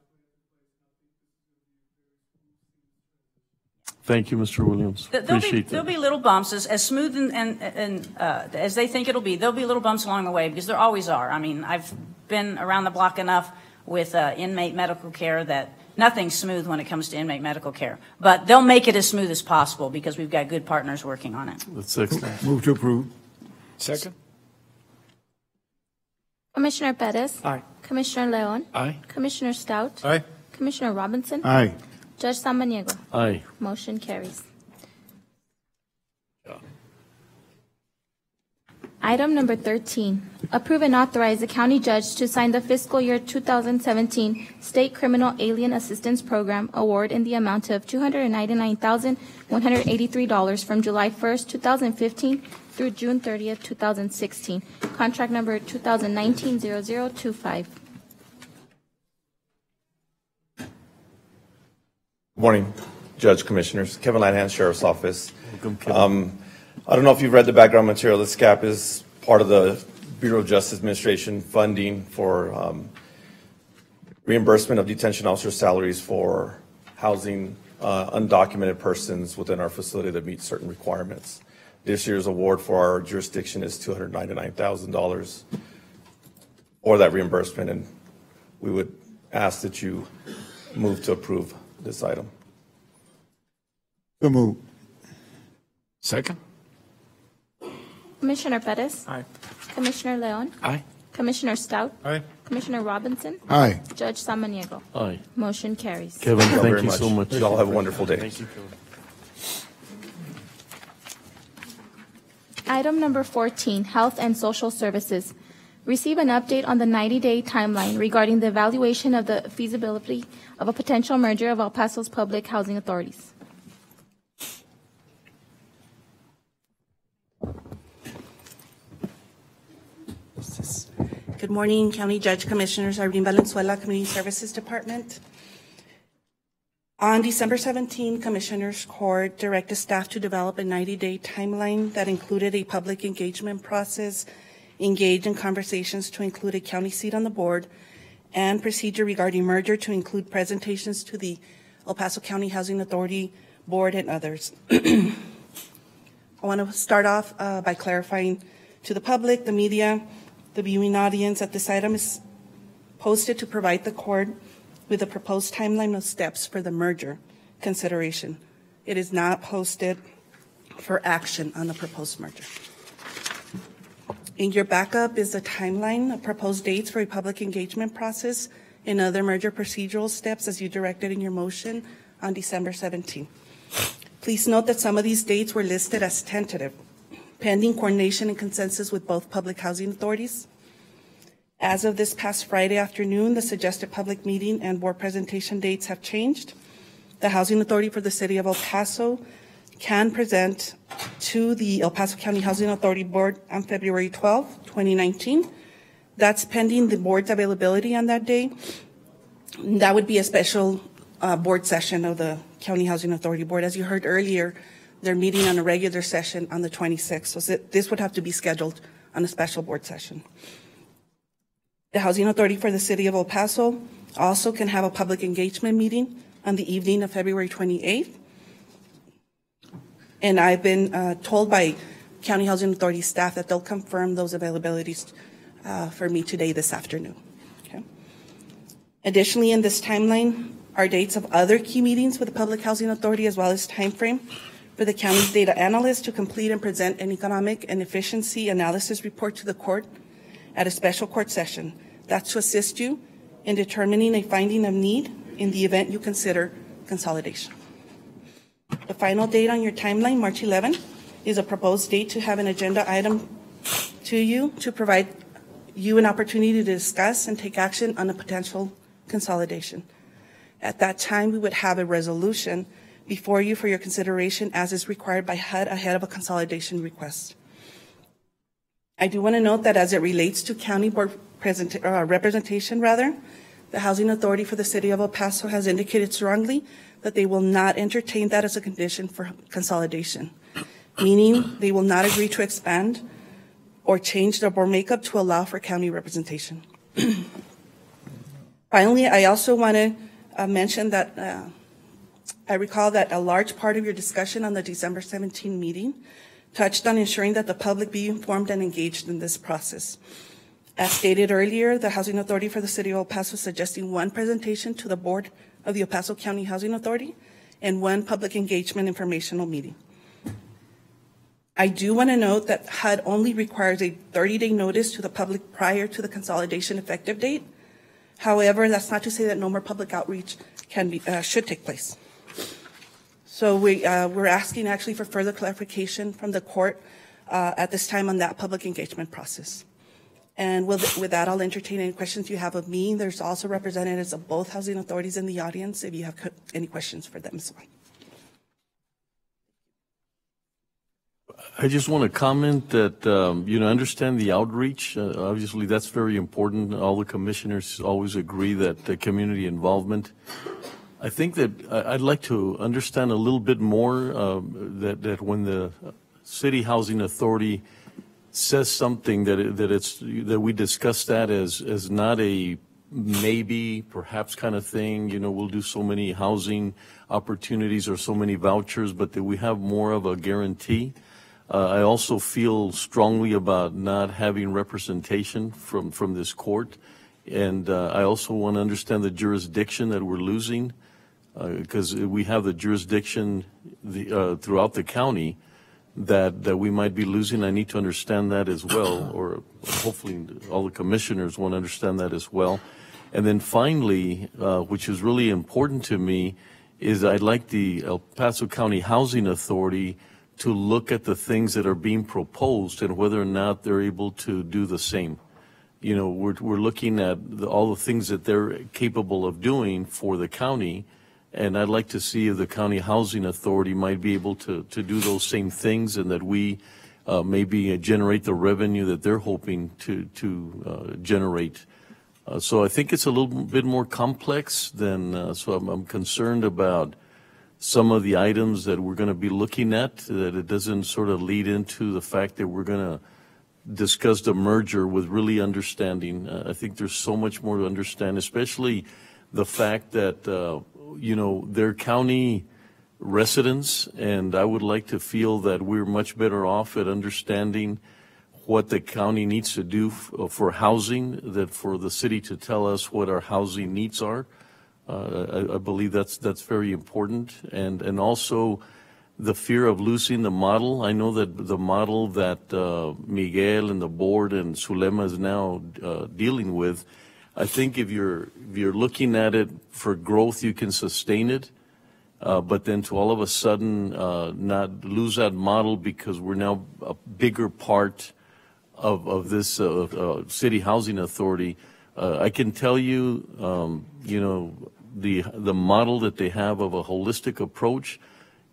Thank you, Mr. Williams. There'll be little bumps, as smooth and as they think it'll be. There'll be little bumps along the way, because there always are. I mean, I've been around the block enough with inmate medical care that nothing's smooth when it comes to inmate medical care. But they'll make it as smooth as possible because we've got good partners working on it. That's excellent. Move to approve. Second. Commissioner Perez. Aye. Commissioner Leon. Aye. Commissioner Stout. Aye. Commissioner Robinson. Aye. Judge Samaniego. Aye. Motion carries. Item number 13, approve and authorize the county judge to sign the fiscal year 2017 State Criminal Alien Assistance Program award in the amount of $299,183 from July 1st, 2015 through June 30th, 2016. Contract number 2019-0025. Good morning, Judge, Commissioners. Kevin Lanahan, Sheriff's Office. Welcome, Kevin. I don't know if you've read the background material. This SCAP is part of the Bureau of Justice Administration funding for reimbursement of detention officer salaries for housing undocumented persons within our facility that meet certain requirements. This year's award for our jurisdiction is $299,000 for that reimbursement, and we would ask that you move to approve this item. So move. Second. Commissioner Perez. Aye. Commissioner Leon. Aye. Commissioner Stout. Aye. Commissioner Robinson. Aye. Judge Samaniego. Aye. Motion carries. Kevin, Thank you thank very you so much. You all have a wonderful day. Thank you, Kevin. Item number 14, Health and Social Services. Receive an update on the 90-day timeline regarding the evaluation of the feasibility of a potential merger of El Paso's public housing authorities. Good morning, County Judge, Commissioners. Irene Valenzuela, Community Services Department. On December 17, Commissioners Court directed staff to develop a 90-day timeline that included a public engagement process, engage in conversations to include a county seat on the board, and procedure regarding merger to include presentations to the El Paso County Housing Authority Board and others. I want to start off by clarifying to the public, the media, the viewing audience, that this item is posted to provide the court with a proposed timeline of steps for the merger consideration. It is not posted for action on the proposed merger. In your backup is a timeline of proposed dates for a public engagement process and other merger procedural steps as you directed in your motion on December 17. Please note that some of these dates were listed as tentative, pending coordination and consensus with both public housing authorities. As of this past Friday afternoon, the suggested public meeting and board presentation dates have changed. The Housing Authority for the City of El Paso can present to the El Paso County Housing Authority Board on February 12, 2019. That's pending the board's availability on that day. That would be a special board session of the County Housing Authority Board. As you heard earlier, they're meeting on a regular session on the 26th, so this would have to be scheduled on a special board session. The Housing Authority for the City of El Paso also can have a public engagement meeting on the evening of February 28th. And I've been told by County Housing Authority staff that they'll confirm those availabilities for me today, this afternoon. Okay. Additionally, in this timeline are dates of other key meetings with the Public Housing Authority, as well as time frame for the county's data analyst to complete and present an economic and efficiency analysis report to the court at a special court session. That's to assist you in determining a finding of need in the event you consider consolidation. The final date on your timeline, March 11, is a proposed date to have an agenda item to you to provide you an opportunity to discuss and take action on a potential consolidation. At that time, we would have a resolution before you for your consideration as is required by HUD ahead of a consolidation request. I do want to note that as it relates to county board representation, the Housing Authority for the City of El Paso has indicated strongly that they will not entertain that as a condition for consolidation, meaning they will not agree to expand or change their board makeup to allow for county representation. Finally, I also want to mention that I recall that a large part of your discussion on the December 17 meeting touched on ensuring that the public be informed and engaged in this process. As stated earlier, the Housing Authority for the City of El Paso is suggesting one presentation to the board of the El Paso County Housing Authority and one public engagement informational meeting. I do want to note that HUD only requires a 30-day notice to the public prior to the consolidation effective date. However, that's not to say that no more public outreach should take place. So we're asking actually for further clarification from the court at this time on that public engagement process. And with that, I'll entertain any questions you have of me. There's also representatives of both housing authorities in the audience if you have any questions for them as well. I just want to comment that, I understand the outreach. Obviously, that's very important. All the commissioners always agree that the community involvement. I think that I'd like to understand a little bit more that when the City Housing Authority says something that we discuss that as not a maybe, perhaps kind of thing. We'll do so many housing opportunities or so many vouchers, but that we have more of a guarantee. I also feel strongly about not having representation from this court, and I also want to understand the jurisdiction that we're losing, because we have the jurisdiction throughout the county that we might be losing. I need to understand that as well, or hopefully all the commissioners want to understand that as well. And then finally, which is really important to me, is I'd like the El Paso County Housing Authority to look at the things that are being proposed and whether or not they're able to do the same. We're looking at all the things that they're capable of doing for the county, and I'd like to see if the County Housing Authority might be able to do those same things, and that we maybe generate the revenue that they're hoping to generate. So I think it's a little bit more complex than, so I'm concerned about some of the items that we're going to be looking at, that it doesn't sort of lead into the fact that we're going to discuss the merger with really understanding. I think there's so much more to understand, especially the fact that, they're county residents, and I would like to feel that we're much better off at understanding what the county needs to do for housing, that for the city to tell us what our housing needs are. I believe that's very important, and also the fear of losing the model. I know that the model that Miguel and the board and Zulema is now dealing with, I think if you're looking at it for growth, you can sustain it, but then to all of a sudden not lose that model because we're now a bigger part of this City Housing Authority. I can tell you, the model that they have of a holistic approach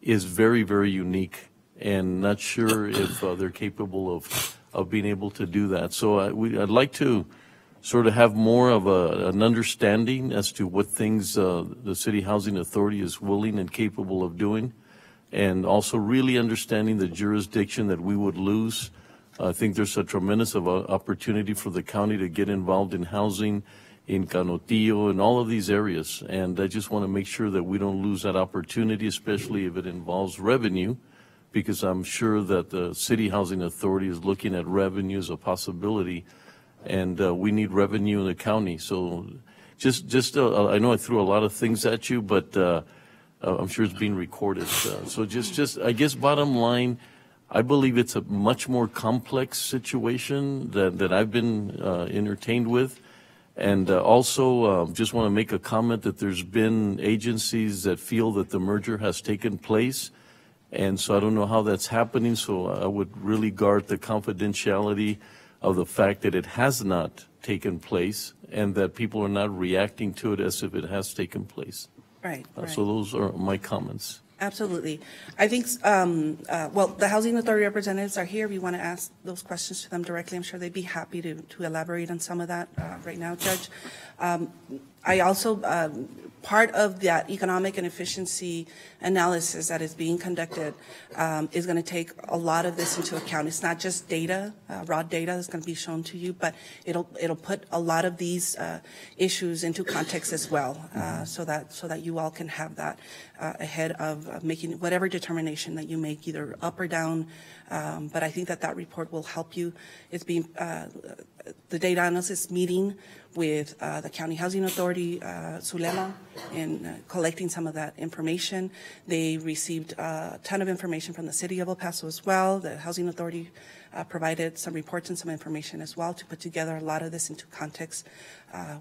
is very, very unique, and not sure if they're capable of being able to do that. So I'd like to sort of have more of an understanding as to what things the City Housing Authority is willing and capable of doing, and also really understanding the jurisdiction that we would lose. I think there's a tremendous opportunity for the county to get involved in housing, in Canotillo, and all of these areas. And I just want to make sure that we don't lose that opportunity, especially if it involves revenue, because I'm sure that the City Housing Authority is looking at revenue as a possibility, and we need revenue in the county. So I know I threw a lot of things at you, but I'm sure it's being recorded. So just I guess bottom line, I believe it's a much more complex situation that I've been entertained with. And also just want to make a comment that there's been agencies that feel that the merger has taken place. And so I don't know how that's happening. So I would really guard the confidentiality of the fact that it has not taken place and that people are not reacting to it as if it has taken place. Right. So those are my comments. Absolutely. I think, well, the Housing Authority representatives are here. If you want to ask those questions to them directly, I'm sure they'd be happy to elaborate on some of that right now, Judge. I also, part of that economic and efficiency analysis that is being conducted is going to take a lot of this into account. It's not just data, raw data that's going to be shown to you, but it'll put a lot of these issues into context as well, so that you all can have that ahead of making whatever determination that you make, either up or down. But I think that report will help you. It's being the data analysis meeting with the County Housing Authority, Zulema, in collecting some of that information. They received a ton of information from the City of El Paso as well. The Housing Authority provided some reports and some information as well to put together a lot of this into context.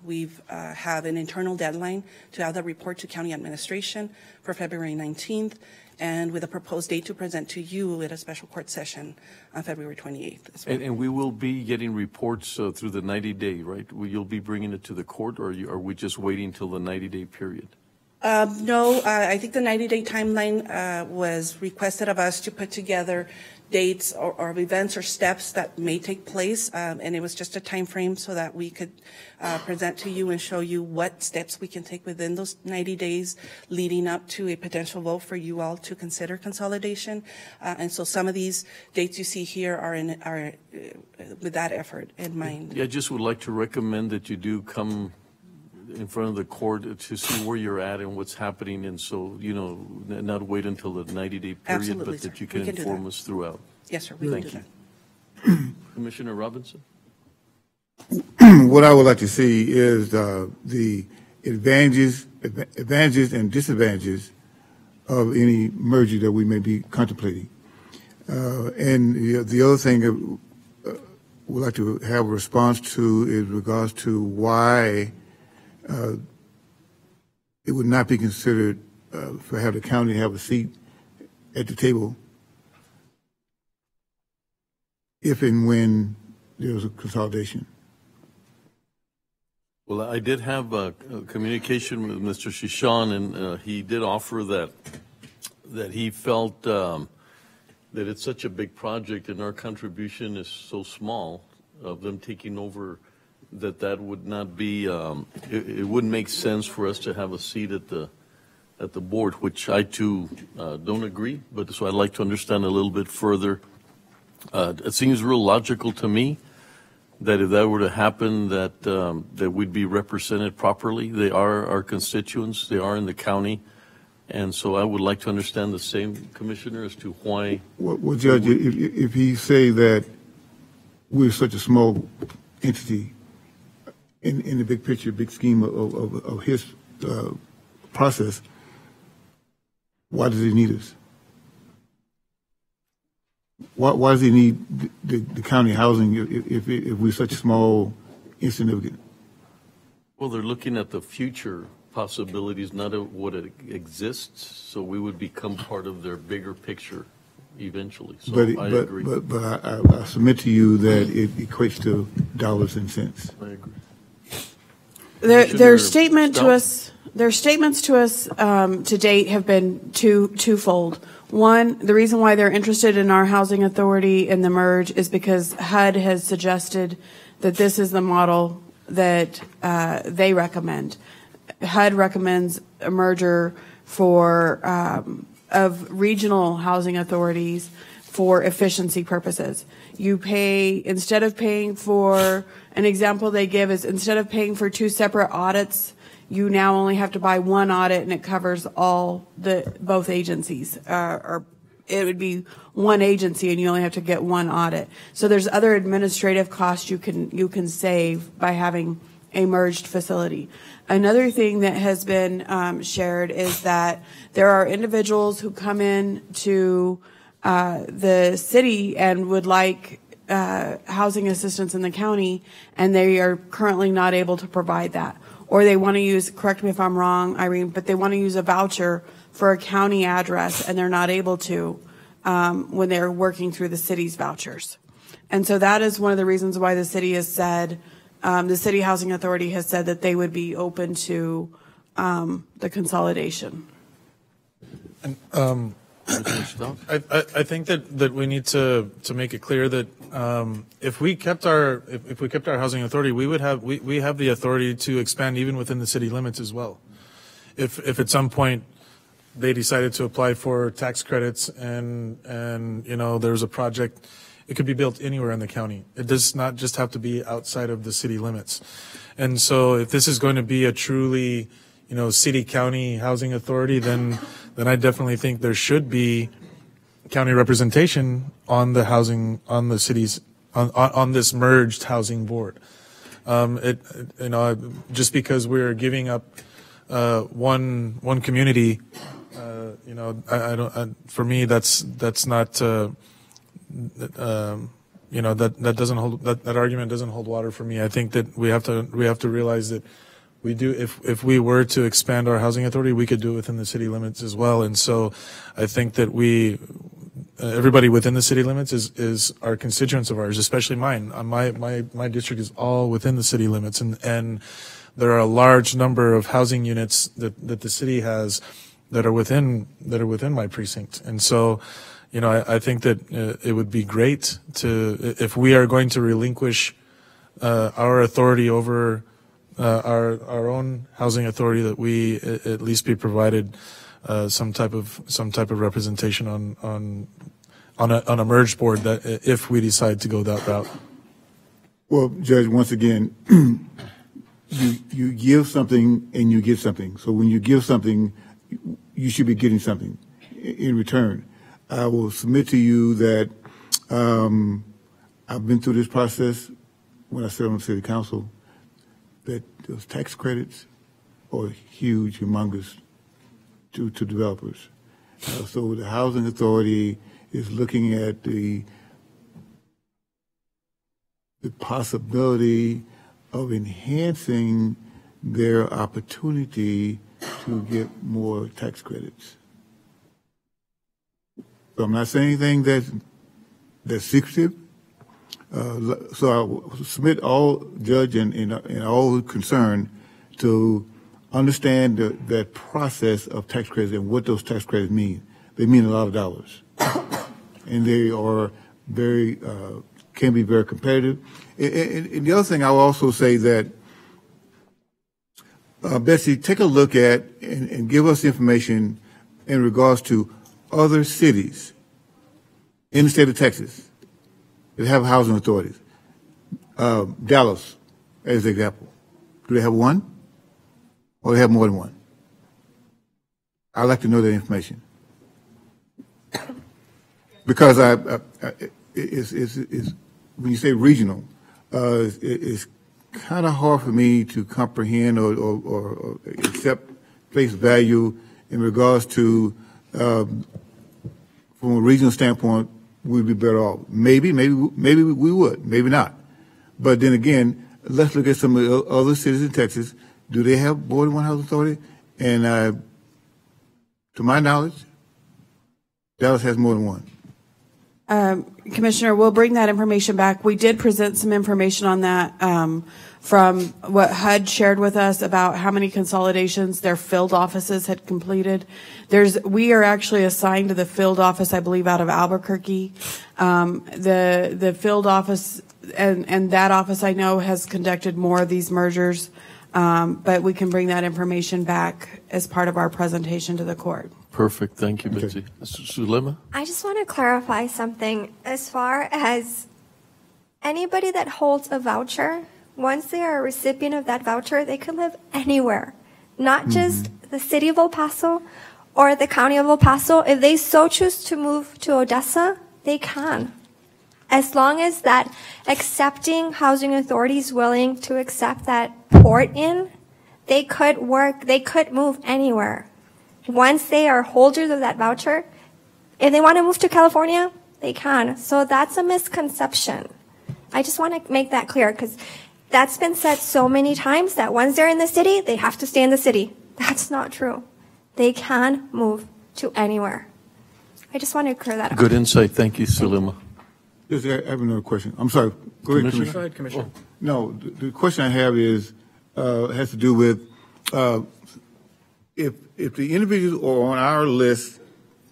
We've have an internal deadline to have the report to County Administration for February 19th, and with a proposed date to present to you at a special court session on February 28th as well. And we will be getting reports through the 90-day, right? You'll be bringing it to the court, or are we just waiting until the 90-day period? No, I think the 90-day timeline was requested of us to put together dates or events or steps that may take place, and it was just a time frame so that we could present to you and show you what steps we can take within those 90 days leading up to a potential vote for you all to consider consolidation. And so some of these dates you see here are with that effort in mind. Yeah, I just would like to recommend that you do come in front of the court to see where you're at and what's happening, and so, you know, not wait until the 90-day period, Absolutely, but that sir. you can We can do inform that. us throughout. Yes, sir, we will do Thank that. you. Commissioner Robinson? What I would like to see is the advantages and disadvantages of any merger that we may be contemplating. And the other thing we'd like to have a response to is regards to why it would not be considered for have the county have a seat at the table if and when there was a consolidation. Well, I did have a communication with Mr. Shishan, and he did offer that he felt that it's such a big project and our contribution is so small of them taking over that would not be, it wouldn't make sense for us to have a seat at the board, which I too don't agree, but so I'd like to understand a little bit further. It seems real logical to me that if that were to happen, that we'd be represented properly. They are our constituents. They are in the county. And so I would like to understand the same, Commissioner, as to why. Well, Judge, if he say that we're such a small entity in the big picture, big scheme of his process, why does he need us? Why does he need the county housing if we're such small, insignificant? Well, they're looking at the future possibilities, not at what it exists. So we would become part of their bigger picture eventually. So I agree. But I submit to you that it equates to dollars and cents. I agree. Their statement to us, Their statements to us to date have been twofold. One, the reason why they're interested in our housing authority and the merge is because HUD has suggested that this is the model that they recommend. HUD recommends a merger of regional housing authorities for efficiency purposes. You pay, instead of paying for, an example they give is instead of paying for two separate audits, you now only have to buy one audit and it covers both agencies. Or it would be one agency and you only have to get one audit. So there's other administrative costs you can save by having a merged facility. Another thing that has been shared is that there are individuals who come in to the city and would like housing assistance in the county, and they are currently not able to provide that. Or they want to use, correct me if I'm wrong, Irene, but they want to use a voucher for a county address, and they're not able to when they're working through the city's vouchers. And so that is one of the reasons why the city has said, the City Housing Authority has said that they would be open to the consolidation. And, I think that we need to make it clear that if we kept our housing authority, we have the authority to expand even within the city limits as well. If at some point they decided to apply for tax credits and there's a project, it could be built anywhere in the county. It does not just have to be outside of the city limits. And so if this is going to be a truly city county housing authority, then I definitely think there should be county representation on the housing, on the cities, on this merged housing board. Just because we're giving up one community, for me that's not that argument doesn't hold water for me. I think that we have to realize that we do, if we were to expand our housing authority, we could do it within the city limits as well. And so I think that everybody within the city limits is our constituents of ours, especially mine. My district is all within the city limits, and there are a large number of housing units that the city has that are within my precinct. And so, I think that it would be great if we are going to relinquish our authority over our own housing authority, that we at least be provided some type of representation on a merged board, that if we decide to go that route. Well, Judge, once again, you give something and you get something. So when you give something, you should be getting something in return. I will submit to you that I've been through this process when I served on the city council, that those tax credits are huge, humongous to developers. So the housing authority is looking at the possibility of enhancing their opportunity to get more tax credits. So I'm not saying anything that's secretive. So I will submit all judge and all concerned to understand that process of tax credits and what those tax credits mean. They mean a lot of dollars, and they are can be very competitive. And the other thing, I will also say that Betsy, take a look at and give us information in regards to other cities in the state of Texas that have housing authorities. Dallas, as an example. Do they have one? Or do they have more than one? I'd like to know that information. Because when you say regional, it's kind of hard for me to comprehend or accept face value in regards to, from a regional standpoint, we'd be better off. Maybe we would, maybe not. But then again, let's look at some of the other cities in Texas. Do they have more than one housing authority? And to my knowledge, Dallas has more than one. Commissioner, we'll bring that information back. We did present some information on that from what HUD shared with us about how many consolidations their field offices had completed. We are actually assigned to the field office, I believe, out of Albuquerque. The field office and that office I know has conducted more of these mergers, but we can bring that information back as part of our presentation to the court. Perfect. Thank you, Betsy. Mr. Sulema? I just want to clarify something. As far as anybody that holds a voucher, once they are a recipient of that voucher, they can live anywhere, not just the city of El Paso or the county of El Paso. If they so choose to move to Odessa, they can. As long as that accepting housing authority is willing to accept that port in, they could work, they could move anywhere. Once they are holders of that voucher, if they want to move to California, they can. So that's a misconception. I just want to make that clear because that's been said so many times that once they're in the city, they have to stay in the city. That's not true. They can move to anywhere. I just want to clear that up. Good insight. Thank you, Sulema. I have another question. I'm sorry. Go ahead, Commissioner. Go ahead, Commissioner. No, the question I have is has to do with if the individuals are on our list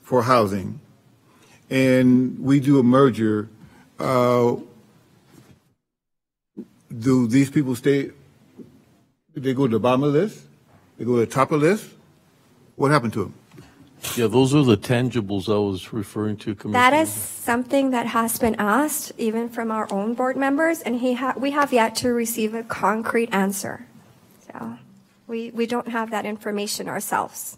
for housing and we do a merger, do these people stay? Do they go to the bottom of the list? They go to the top of the list? What happened to them? Yeah, those are the tangibles I was referring to, Commissioner. That is something that has been asked even from our own board members, and we have yet to receive a concrete answer. So we don't have that information ourselves.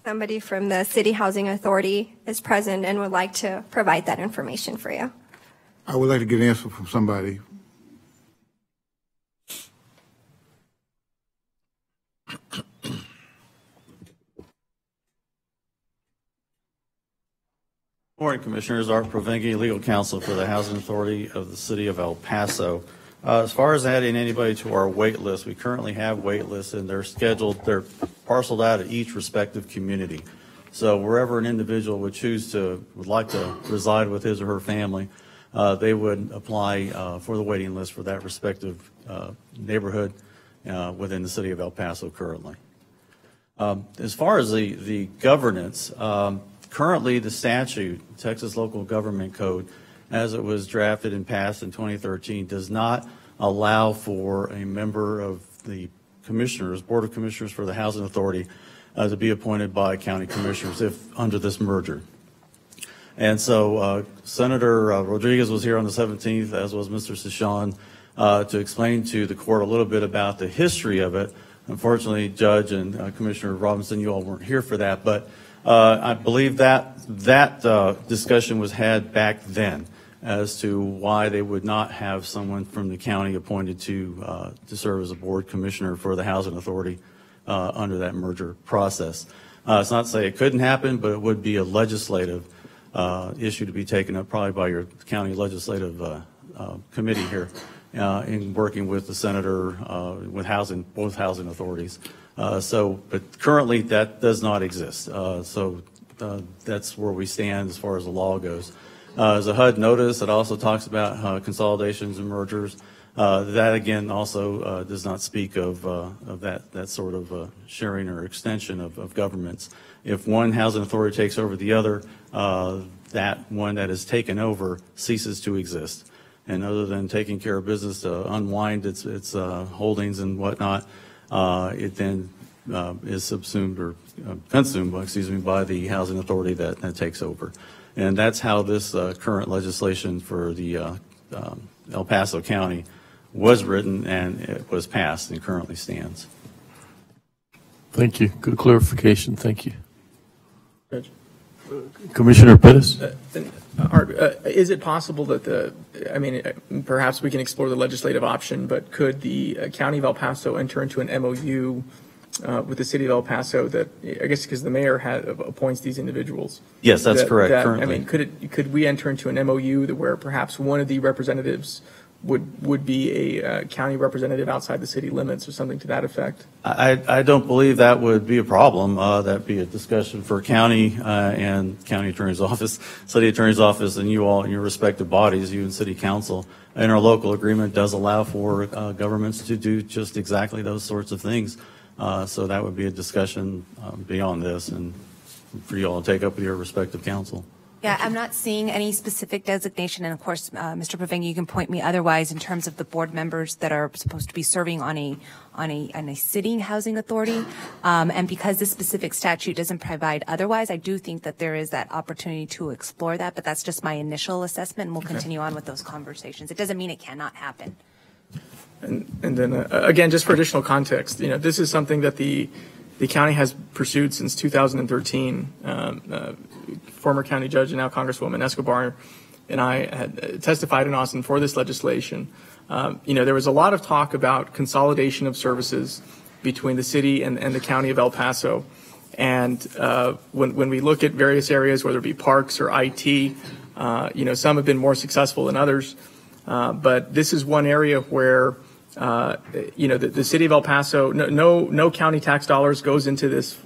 Somebody from the City Housing Authority is present and would like to provide that information for you. I would like to get an answer from somebody. Morning, Commissioners. Art Provengi, Legal Counsel for the Housing Authority of the City of El Paso. As far as adding anybody to our wait list, we currently have wait lists, and they're parceled out at each respective community. So wherever an individual would like to reside with his or her family, they would apply for the waiting list for that respective neighborhood within the City of El Paso currently. As far as the governance, currently, the statute, Texas Local Government Code, as it was drafted and passed in 2013, does not allow for a member of the commissioners, Board of Commissioners for the Housing Authority, to be appointed by county commissioners if under this merger. And so Senator Rodriguez was here on the 17th, as was Mr. Cishon, to explain to the court a little bit about the history of it. Unfortunately, Judge and Commissioner Robinson, you all weren't here for that, but I believe that discussion was had back then as to why they would not have someone from the county appointed to serve as a board commissioner for the Housing Authority under that merger process. It's not to say it couldn't happen, but it would be a legislative issue to be taken up probably by your county legislative committee here in working with the senator, with both housing authorities. But currently that does not exist. That's where we stand as far as the law goes. As a HUD notice, it also talks about consolidations and mergers. That again also does not speak of that sort of sharing or extension of governments. If one housing authority takes over the other, that one that is taken over ceases to exist. And other than taking care of business to unwind its holdings and whatnot, it then is subsumed or consumed, by the housing authority that takes over. And that's how this current legislation for the El Paso County was written, and it was passed and currently stands. Thank you. Good clarification. Thank you. Judge. Commissioner Pettis? Art, is it possible that perhaps we can explore the legislative option, but could the County of El Paso enter into an MOU with the City of El Paso that, I guess because the mayor appoints these individuals? Yes, that's correct. Currently. Could we enter into an MOU where perhaps one of the representatives would be a county representative outside the city limits or something to that effect. I don't believe that would be a problem. That'd be a discussion for county and county attorney's office, city attorney's office, and you all in your respective bodies, you and city council. And our local agreement does allow for governments to do just exactly those sorts of things. So that would be a discussion beyond this, and for you all to take up with your respective council. Yeah, I'm not seeing any specific designation, and of course, Mr. Paveng, you can point me otherwise in terms of the board members that are supposed to be serving on a sitting housing authority. And because this specific statute doesn't provide otherwise, I do think that there is that opportunity to explore that. But that's just my initial assessment, and we'll continue on with those conversations. It doesn't mean it cannot happen. And then again, just for additional context, this is something that the county has pursued since 2013. Former county judge and now Congresswoman Escobar and I had testified in Austin for this legislation. There was a lot of talk about consolidation of services between the city and the county of El Paso. And when we look at various areas, whether it be parks or IT, some have been more successful than others. But this is one area where the city of El Paso, no county tax dollars goes into this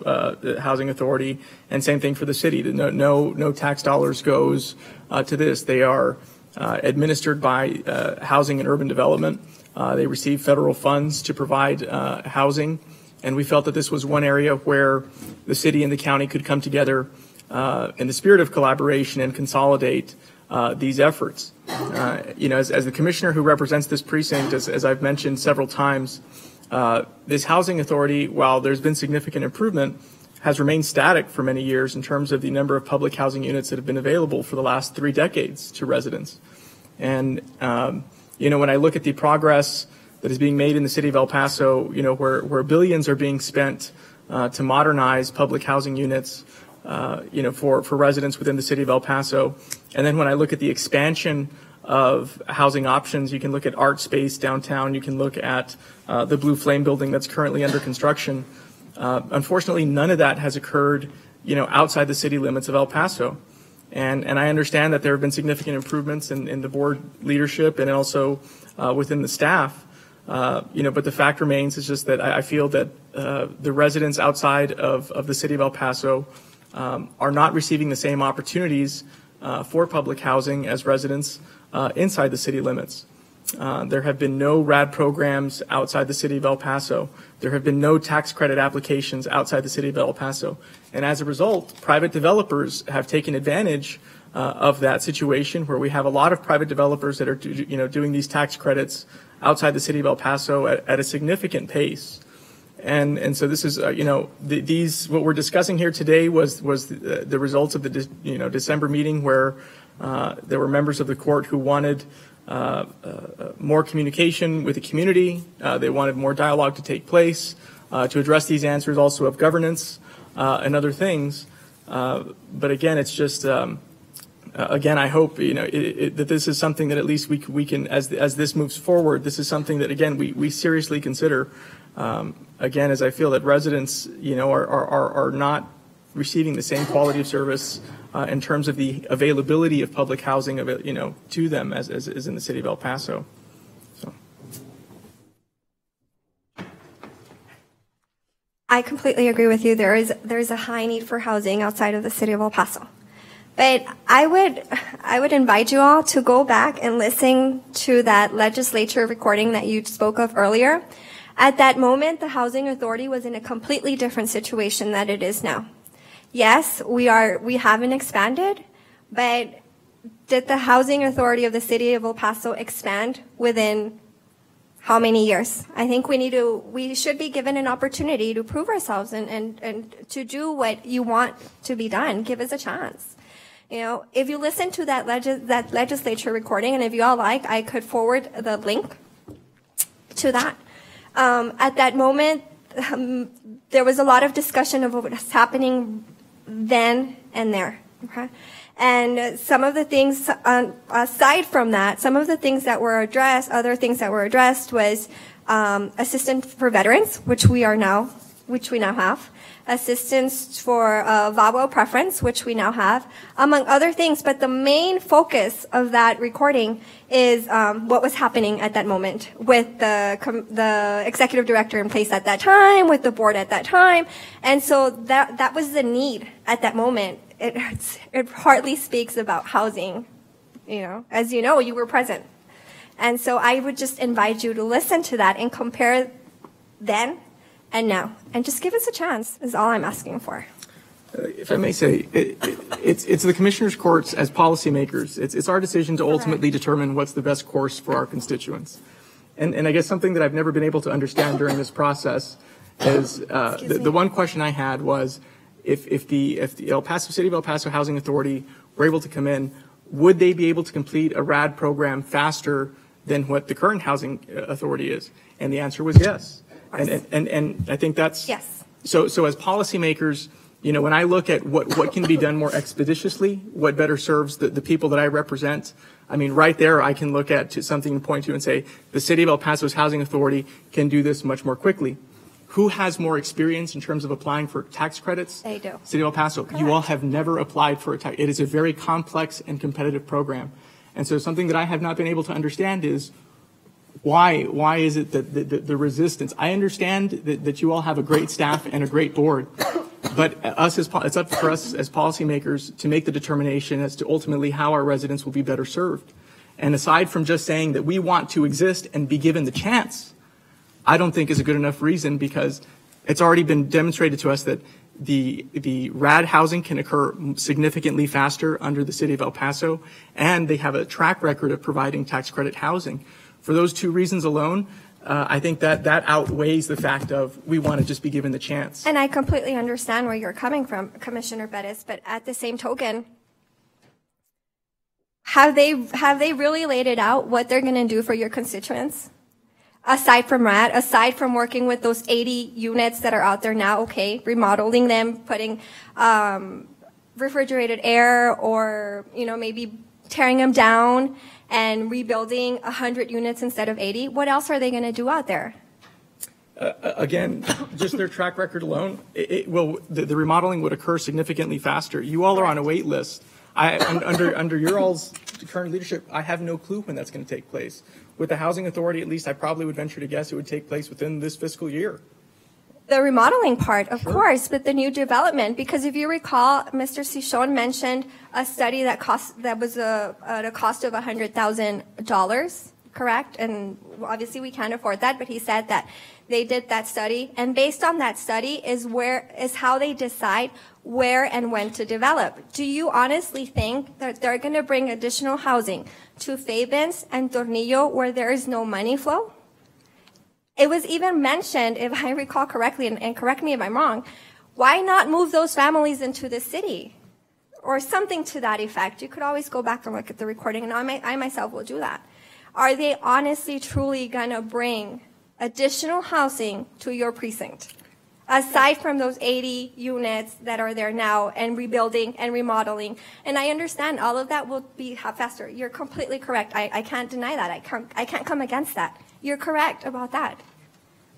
housing authority, and same thing for the city. No tax dollars goes to this. They are administered by Housing and Urban Development. They receive federal funds to provide housing, and we felt that this was one area where the city and the county could come together in the spirit of collaboration and consolidate these efforts. As the commissioner who represents this precinct, as I've mentioned several times, this housing authority, while there's been significant improvement, has remained static for many years in terms of the number of public housing units that have been available for the last 3 decades to residents. And, when I look at the progress that is being made in the city of El Paso, where billions are being spent to modernize public housing units, for residents within the city of El Paso. And then when I look at the expansion of housing options, you can look at Art Space downtown, you can look at the Blue Flame building that's currently under construction. Unfortunately, none of that has occurred, outside the city limits of El Paso. And I understand that there have been significant improvements in the board leadership and also within the staff. But the fact remains is just that I feel that the residents outside of the city of El Paso are not receiving the same opportunities for public housing as residents inside the city limits. There have been no RAD programs outside the city of El Paso. There have been no tax credit applications outside the city of El Paso. And as a result, private developers have taken advantage of that situation where we have a lot of private developers that are doing these tax credits outside the city of El Paso at a significant pace. And so this is, what we're discussing here today was the results of the, December meeting where there were members of the court who wanted more communication with the community. They wanted more dialogue to take place to address these answers also of governance and other things. But again, it's just, I hope, that this is something that at least we can, as this moves forward, this is something that, again, we seriously consider. Again, as I feel that residents, are not receiving the same quality of service in terms of the availability of public housing, to them as is in the city of El Paso. So. I completely agree with you. There is a high need for housing outside of the city of El Paso. But I would invite you all to go back and listen to that legislature recording that you spoke of earlier. At that moment, the housing authority was in a completely different situation than it is now. Yes, we haven't expanded, but did the housing authority of the city of El Paso expand within how many years? I think we should be given an opportunity to prove ourselves and to do what you want to be done. Give us a chance. If you listen to that legislature recording, and if you all like, I could forward the link to that. At that moment, there was a lot of discussion of what was happening then and there. Okay? And some of the things, aside from that, some of the things that were addressed, other things that were addressed was assistance for veterans, which we are now which we now have, assistance for VAWA preference, which we now have, among other things. But the main focus of that recording is what was happening at that moment with the executive director in place at that time, with the board at that time. And so that was the need at that moment. It hardly speaks about housing. As you know, you were present. And so I would just invite you to listen to that and compare then and now. And just give us a chance is all I'm asking for. If I may say, it's the Commissioners' Courts as policymakers. It's our decision to ultimately determine what's the best course for our constituents. And I guess something that I've never been able to understand during this process is the one question I had was if the El Paso City of El Paso Housing Authority were able to come in, would they be able to complete a RAD program faster than what the current housing authority is? And the answer was yes. And I think that's yes. So as policymakers, when I look at what can be done more expeditiously, what better serves the people that I represent, I mean, right there I can look at something to point to and say the City of El Paso's housing authority can do this much more quickly. Who has more experience in terms of applying for tax credits? They do. City of El Paso. Correct. You all have never applied for a tax. It is a very complex and competitive program. And so something that I have not been able to understand is why is it that the resistance? I understand that you all have a great staff and a great board, but it's up for us as policymakers to make the determination as to ultimately how our residents will be better served. And aside from just saying that we want to exist and be given the chance, I don't think is a good enough reason, because it's already been demonstrated to us that the RAD housing can occur significantly faster under the City of El Paso, and they have a track record of providing tax credit housing. For those two reasons alone, I think that outweighs the fact of we want to just be given the chance. And I completely understand where you're coming from, Commissioner Bettis, but at the same token, have they really laid it out what they're going to do for your constituents? Aside from RAD, aside from working with those 80 units that are out there now, okay, remodeling them, putting refrigerated air, or maybe tearing them down and rebuilding 100 units instead of 80. What else are they going to do out there? Again, just their track record alone, the remodeling would occur significantly faster. You all are on a wait list. Under your all's current leadership, I have no clue when that's going to take place. With the Housing Authority, at least, I probably would venture to guess it would take place within this fiscal year. The remodeling part, of course, but the new development, because if you recall, Mr. Cichon mentioned a study that was at a cost of $100,000, correct? And obviously we can't afford that, but he said that they did that study, and based on that study is how they decide where and when to develop. Do you honestly think that they're going to bring additional housing to Fabens and Tornillo where there is no money flow? It was even mentioned, if I recall correctly, and correct me if I'm wrong, why not move those families into the city? Or something to that effect. You could always go back and look at the recording, and I myself will do that. Are they honestly, truly going to bring additional housing to your precinct? Aside from those 80 units that are there now, and rebuilding and remodeling. And I understand all of that will be faster. You're completely correct. I can't deny that. I can't come against that. You're correct about that.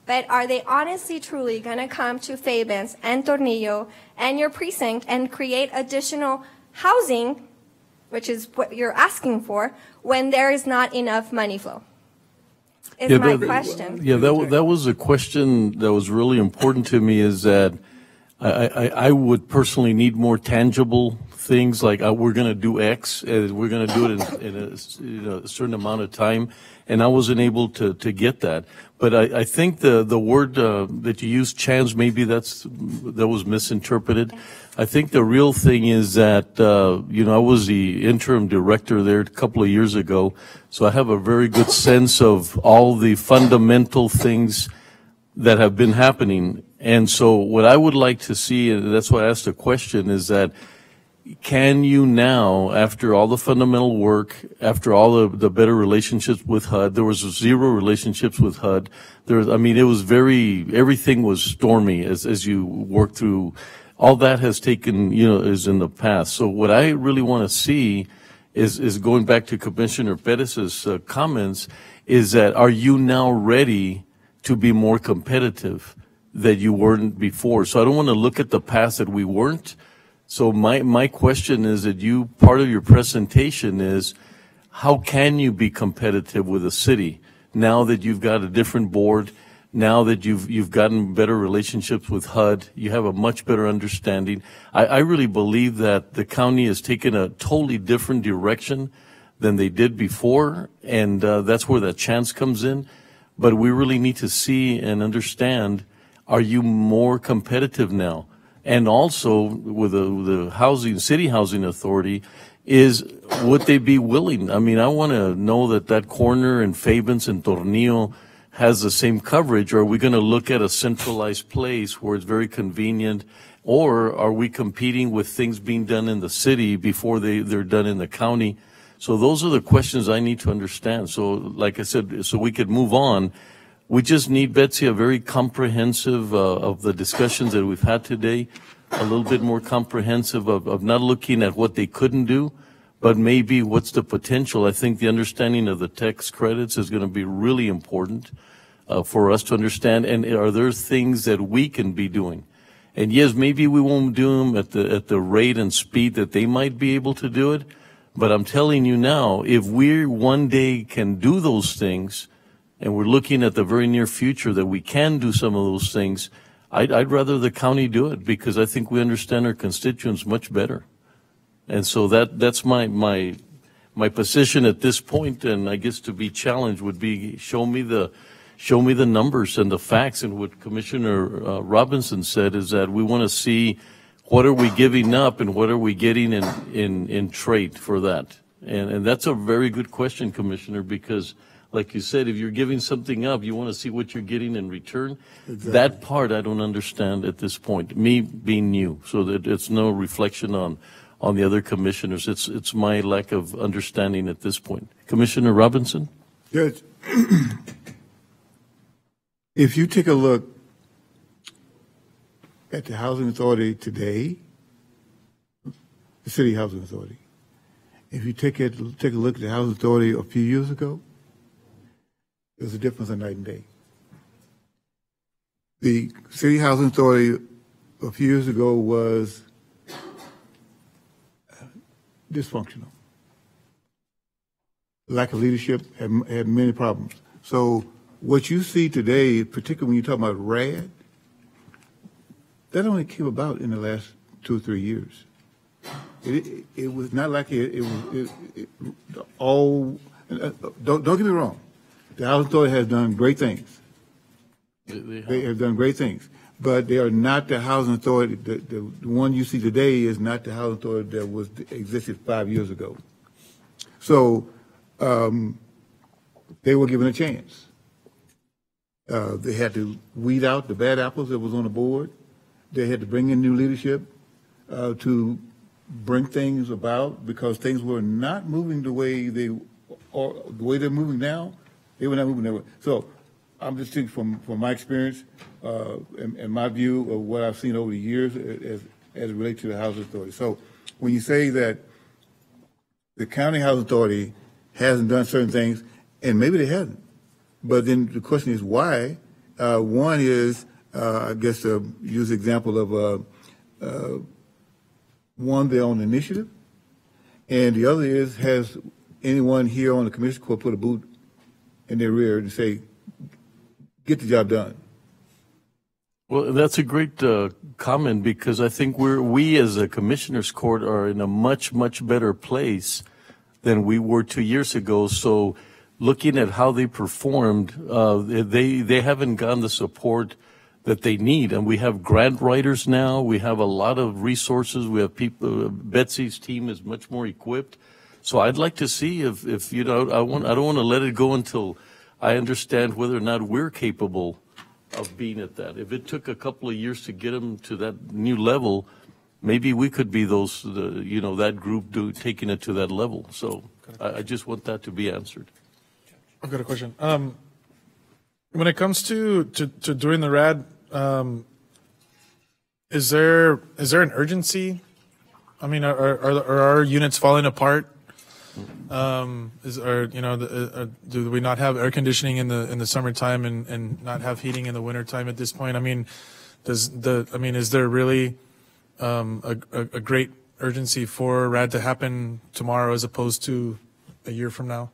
But are they honestly, truly going to come to Fabens and Tornillo and your precinct and create additional housing, which is what you're asking for, when there is not enough money flow? Is my question. Yeah, that was a question that was really important to me, is that I would personally need more tangible things, like we're going to do X, we're going to do it in a certain amount of time, and I wasn't able to get that. But I think the word that you used, chance, maybe that was misinterpreted. I think the real thing is that, I was the interim director there a couple of years ago, so I have a very good sense of all the fundamental things that have been happening. And so what I would like to see, and that's why I asked the question, is that can you now, after all the fundamental work, after all the better relationships with HUD, there was 0 relationships with HUD. It was everything was stormy as you work through. All that has taken, is in the past. So what I really want to see is going back to Commissioner Perez's comments, is that are you now ready to be more competitive? that you weren't before. So I don't want to look at the past that we weren't. So my question is that part of your presentation is, how can you be competitive with a city now that you've got a different board, now that you've gotten better relationships with HUD, you have a much better understanding. I really believe that the county has taken a totally different direction than they did before, and that's where that chance comes in. But we really need to see and understand, are you more competitive now? And also with the city housing authority, would they be willing? I mean, I want to know that corner in Fabens and Tornillo has the same coverage, or are we going to look at a centralized place where it's very convenient, or are we competing with things being done in the city before they're done in the county? So those are the questions I need to understand. So like I said, so we could move on, we just need, Betsy, a very comprehensive of the discussions that we've had today, a little bit more comprehensive of not looking at what they couldn't do, but maybe what's the potential. I think the understanding of the tax credits is going to be really important for us to understand. And are there things that we can be doing? And yes, maybe we won't do them at the rate and speed that they might be able to do it. But I'm telling you now, if we one day can do those things, and we're looking at the very near future that we can do some of those things, I'd rather the county do it, because I think we understand our constituents much better. And so that's my position at this point. And I guess to be challenged would be show me the numbers and the facts. And what Commissioner Robinson said is that we want to see what are we giving up and what are we getting in trade for that. And that's a very good question, Commissioner, because like you said, if you're giving something up, you want to see what you're getting in return. Exactly. That part I don't understand at this point, me being new. So that it's no reflection on the other commissioners. It's my lack of understanding at this point. Commissioner Robinson? Judge, if you take a look at the Housing Authority today, the City Housing Authority, if you take a look at the Housing Authority a few years ago, there's a difference of night and day. The City Housing Authority a few years ago was dysfunctional. Lack of leadership, had many problems. So what you see today, particularly when you talk about RAD, that only came about in the last 2 or 3 years. It was not like it was all. Don't get me wrong. The Housing Authority has done great things. They have done great things, but they are not the Housing Authority. The one you see today is not the Housing Authority that existed 5 years ago. So they were given a chance. They had to weed out the bad apples that was on the board. They had to bring in new leadership to bring things about, because things were not moving the way they're moving now. They were not moving that way. So I'm just thinking from my experience and my view of what I've seen over the years as it relates to the Housing Authority. So when you say that the County Housing Authority hasn't done certain things, and maybe they haven't, but then the question is why? One is, I guess, use the example of one, their own initiative, and the other is, has anyone here on the Commission Court put a boot in their rear to say, get the job done? Well, that's a great comment, because I think we as a Commissioners Court are in a much, much better place than we were 2 years ago. So looking at how they performed, they haven't gotten the support that they need. And we have grant writers now. We have a lot of resources. We have people, Betsy's team is much more equipped. So I'd like to see if you know, I don't want to let it go until I understand whether or not we're capable of being at that. If it took a couple of years to get them to that new level, maybe we could be that group taking it to that level. So I just want that to be answered. I've got a question. When it comes to doing the RAD, is there an urgency? I mean, are our units falling apart? Do we not have air conditioning in the summertime and not have heating in the wintertime at this point? I mean, is there really a great urgency for RAD to happen tomorrow as opposed to a year from now?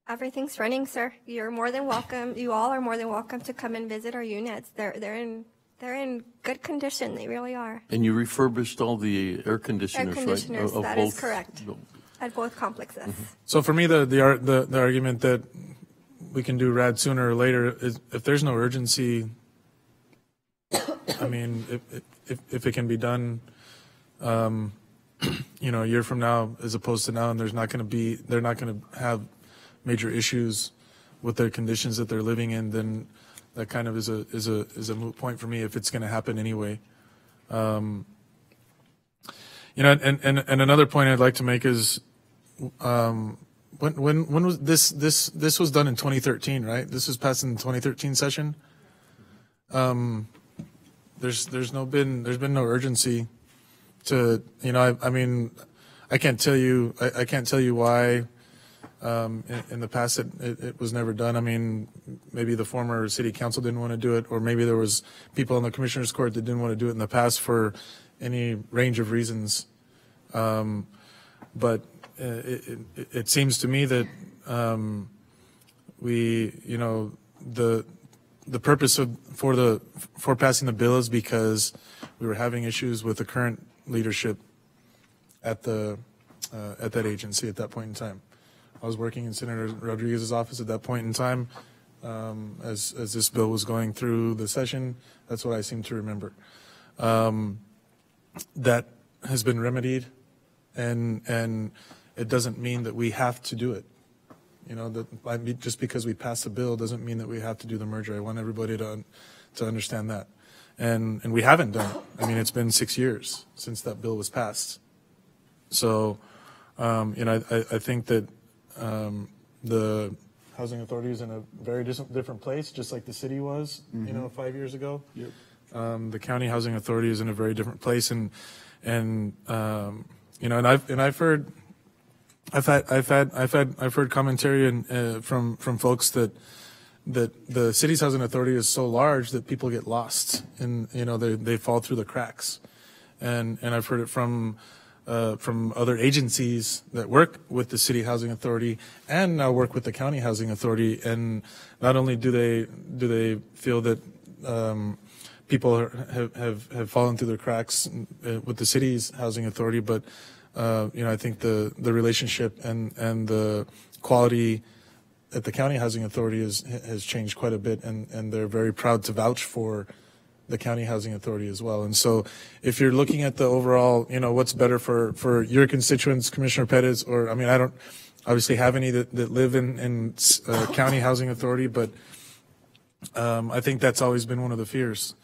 Everything's running, sir. You're more than welcome. You all are more than welcome to come and visit our units. They're in good condition. They really are. And you refurbished all the air conditioners, Air conditioners, right? that is correct. At both complexes. Mm-hmm. So for me, the argument that we can do RAD sooner or later is if there's no urgency. I mean, if it can be done, a year from now as opposed to now, and they're not going to have major issues with their conditions that they're living in, then that kind of is a moot point for me if it's going to happen anyway. And another point I'd like to make is, when was this was done in 2013, right? This was passed in the 2013 session. There's been no urgency to, I mean, I can't tell you why. In the past, it was never done. I mean, maybe the former city council didn't want to do it, or maybe there was people on the commissioners' court that didn't want to do it in the past for any range of reasons. But it seems to me that the purpose for passing the bill is because we were having issues with the current leadership at that agency at that point in time. I was working in Senator Rodriguez's office at that point in time as this bill was going through the session. That's what I seem to remember. That has been remedied, and it doesn't mean that we have to do it. Just because we pass a bill doesn't mean that we have to do the merger. I want everybody to understand that. And we haven't done it. I mean, it's been 6 years since that bill was passed. So, I think that the housing authority is in a very different place, just like the city was, 5 years ago. Yep. The county housing authority is in a very different place, and I've heard commentary from folks that the city's housing authority is so large that people get lost and they fall through the cracks, and I've heard it from other agencies that work with the city housing authority and now work with the county housing authority, and not only do they feel that people have fallen through the cracks with the city's housing authority, but I think the relationship and the quality at the county housing authority has changed quite a bit, and they're very proud to vouch for the county housing authority as well. And so if you're looking at the overall, what's better for your constituents, Commissioner Perez, or, I don't obviously have any that live in county housing authority, but I think that's always been one of the fears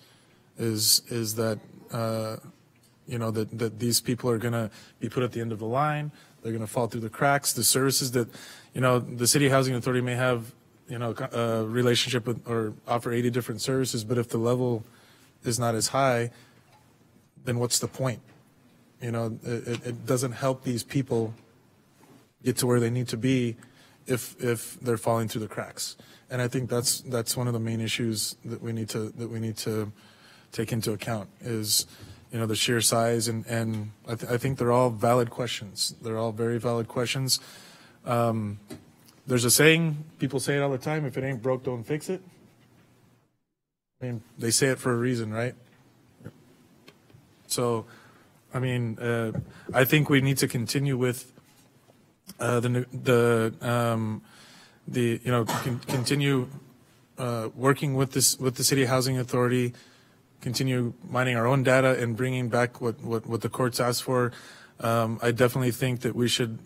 is that, that these people are going to be put at the end of the line. They're going to fall through the cracks. The services that, the city housing authority may have, a relationship with or offer 80 different services, but if the level is not as high, then what's the point? It doesn't help these people get to where they need to be if they're falling through the cracks. And I think that's one of the main issues that we need to take into account is, the sheer size, and I think they're all valid questions. They're all very valid questions. There's a saying, people say it all the time, if it ain't broke, don't fix it. I mean, they say it for a reason, right? So, I think we need to continue with continue working with the city housing authority, continue mining our own data and bringing back what the courts asked for. I definitely think that we should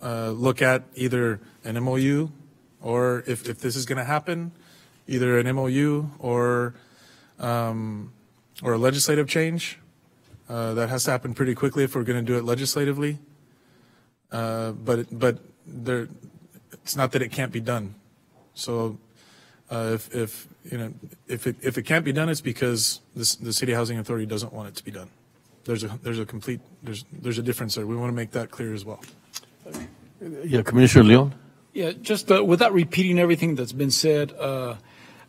look at either an MOU, or if this is going to happen, either an MOU or a legislative change. That has to happen pretty quickly if we're going to do it legislatively. But it's not that it can't be done. So if it can't be done, it's because the city housing authority doesn't want it to be done. There's a difference there. We want to make that clear as well. Yeah, Commissioner Leon. Yeah, just without repeating everything that's been said,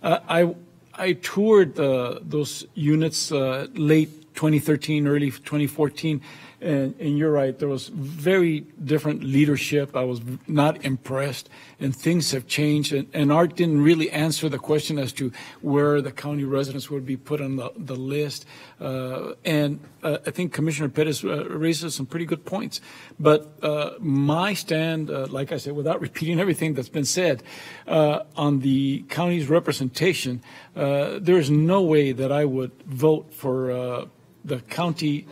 I toured those units late 2013, early 2014, and you're right, there was very different leadership. I was not impressed, and things have changed. And Art didn't really answer the question as to where the county residents would be put on the list. And I think Commissioner Pettis raises some pretty good points. But my stand, like I said, without repeating everything that's been said, on the county's representation, there is no way that I would vote for the county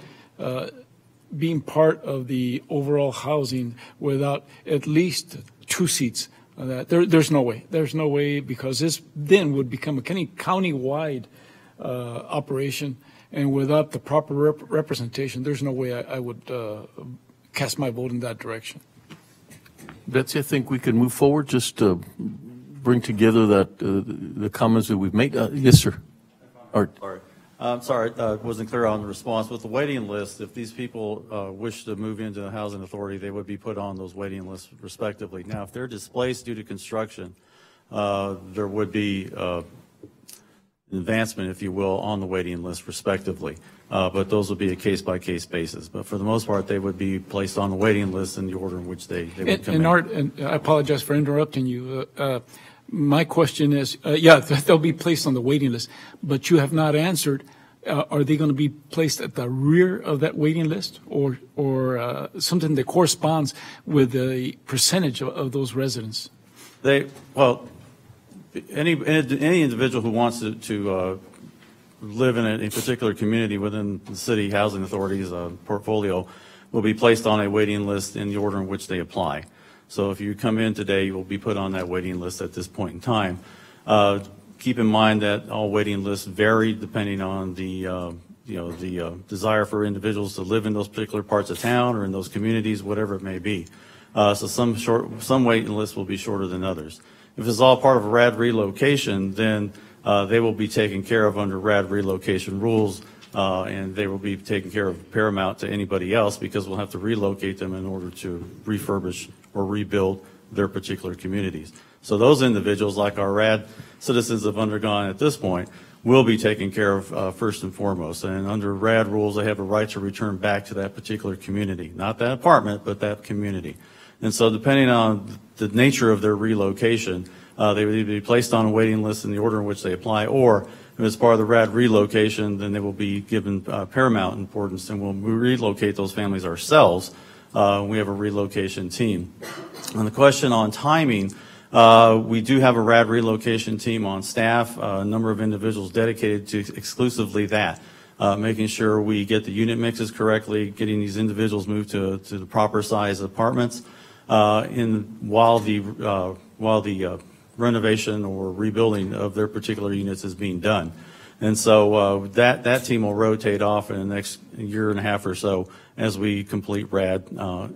being part of the overall housing without at least 2 seats. There's no way. There's no way, because this then would become a county-wide operation, and without the proper representation, there's no way I would cast my vote in that direction. Betsy, I think we can move forward, just to bring together that the comments that we've made. Yes, sir. Art. Sorry. I'm sorry, wasn't clear on the response. With the waiting list, if these people wish to move into the housing authority, they would be put on those waiting lists respectively. Now, if they're displaced due to construction, there would be advancement, if you will, on the waiting list respectively. But those would be a case-by-case basis. But for the most part, they would be placed on the waiting list in the order in which they would come in. Art, and I apologize for interrupting you. My question is, yeah, they'll be placed on the waiting list, but you have not answered, are they going to be placed at the rear of that waiting list, or something that corresponds with the percentage of those residents? Well, any individual who wants to live in a particular community within the city housing authority's portfolio will be placed on a waiting list in the order in which they apply. So if you come in today, you will be put on that waiting list at this point in time. Keep in mind that all waiting lists vary depending on the desire for individuals to live in those particular parts of town or in those communities, whatever it may be. So some waiting lists will be shorter than others. If it's all part of a RAD relocation, then they will be taken care of under RAD relocation rules, and they will be taken care of paramount to anybody else, because we'll have to relocate them in order to refurbish or rebuild their particular communities. So those individuals, like our RAD citizens have undergone at this point, will be taken care of first and foremost. And under RAD rules, they have a right to return back to that particular community, not that apartment, but that community. And so depending on the nature of their relocation, they would either be placed on a waiting list in the order in which they apply, or if it's part of the RAD relocation, then they will be given paramount importance, and we'll relocate those families ourselves. We have a relocation team. On the question on timing, we do have a RAD relocation team on staff, a number of individuals dedicated to exclusively that, making sure we get the unit mixes correctly, getting these individuals moved to the proper size apartments, while the renovation or rebuilding of their particular units is being done. And so that team will rotate off in the next year and a half or so as we complete RAD,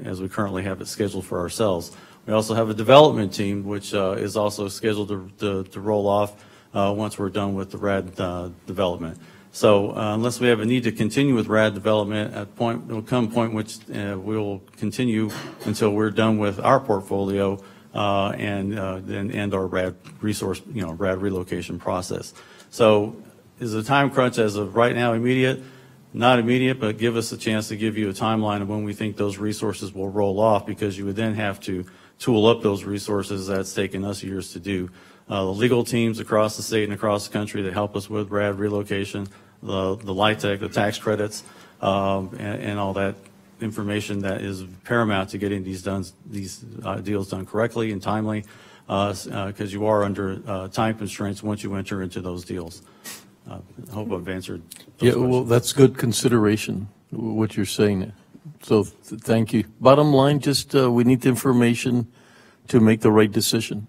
as we currently have it scheduled for ourselves. We also have a development team, which is also scheduled to roll off once we're done with the RAD development. So unless we have a need to continue with RAD development, there will come a point which we will continue until we're done with our portfolio and end our RAD resource, RAD relocation process. So is the time crunch as of right now immediate? Not immediate, but give us a chance to give you a timeline of when we think those resources will roll off, because you would then have to tool up those resources. That's taken us years to do. The legal teams across the state and across the country that help us with RAD relocation, the LIHTC, the tax credits, and all that information that is paramount to getting these deals done correctly and timely, because you are under time constraints once you enter into those deals. I hope I've answered those questions. Well, that's good consideration, what you're saying. So thank you. Bottom line, just we need the information to make the right decision.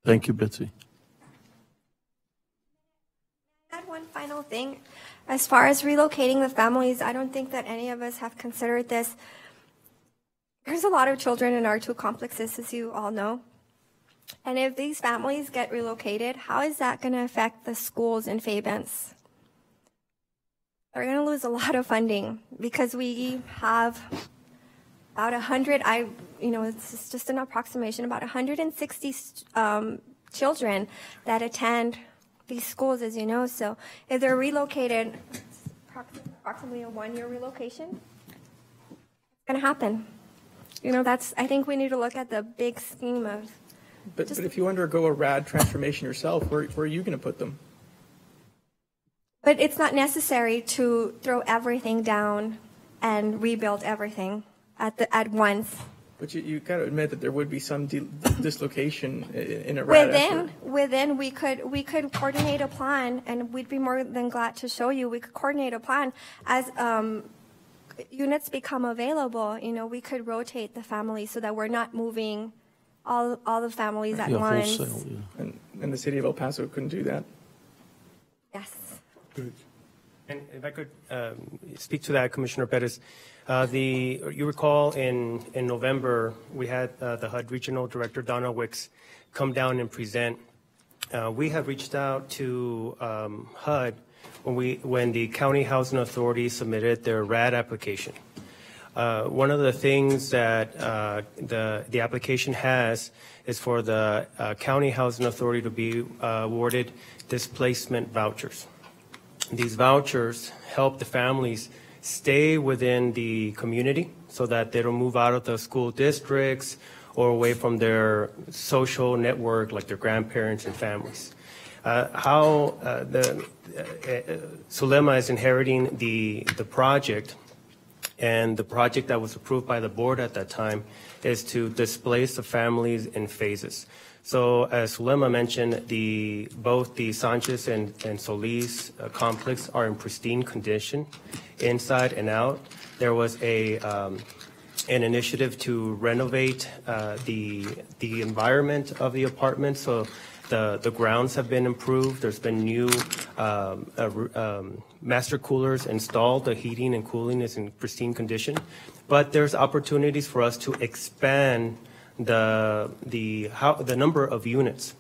Thank you, Betsy. Add one final thing. As far as relocating the families, I don't think that any of us have considered this. There's a lot of children in our two complexes, as you all know. And if these families get relocated, how is that going to affect the schools in Fabens? They're going to lose a lot of funding, because we have about 100, it's just an approximation, about 160 children that attend these schools, as you know. So if they're relocated, approximately a 1-year relocation, it's going to happen. I think we need to look at the big scheme of. But if you undergo a RAD transformation yourself, where are you going to put them? But it's not necessary to throw everything down and rebuild everything at once. But you got to admit that there would be some dislocation in a RAD effort. Within, we could coordinate a plan, and we'd be more than glad to show you. We could coordinate a plan as units become available. We could rotate the families so that we're not moving all the families at once. Wholesale, yeah. And the city of El Paso couldn't do that. Yes. Good. And if I could speak to that, Commissioner Perez, you recall in November we had the HUD Regional Director Donna Wicks come down and present. We have reached out to HUD when the County Housing Authority submitted their RAD application. One of the things that the application has is for the County Housing Authority to be awarded displacement vouchers. These vouchers help the families stay within the community so that they don't move out of the school districts or away from their social network like their grandparents and families. Sulema is inheriting the project, and the project that was approved by the board at that time is to displace the families in phases. So as Sulema mentioned, both the Sanchez and Solis complex are in pristine condition, inside and out. There was an initiative to renovate the environment of the apartment. So the grounds have been improved. There's been new master coolers installed. The heating and cooling is in pristine condition. But there's opportunities for us to expand the number of units.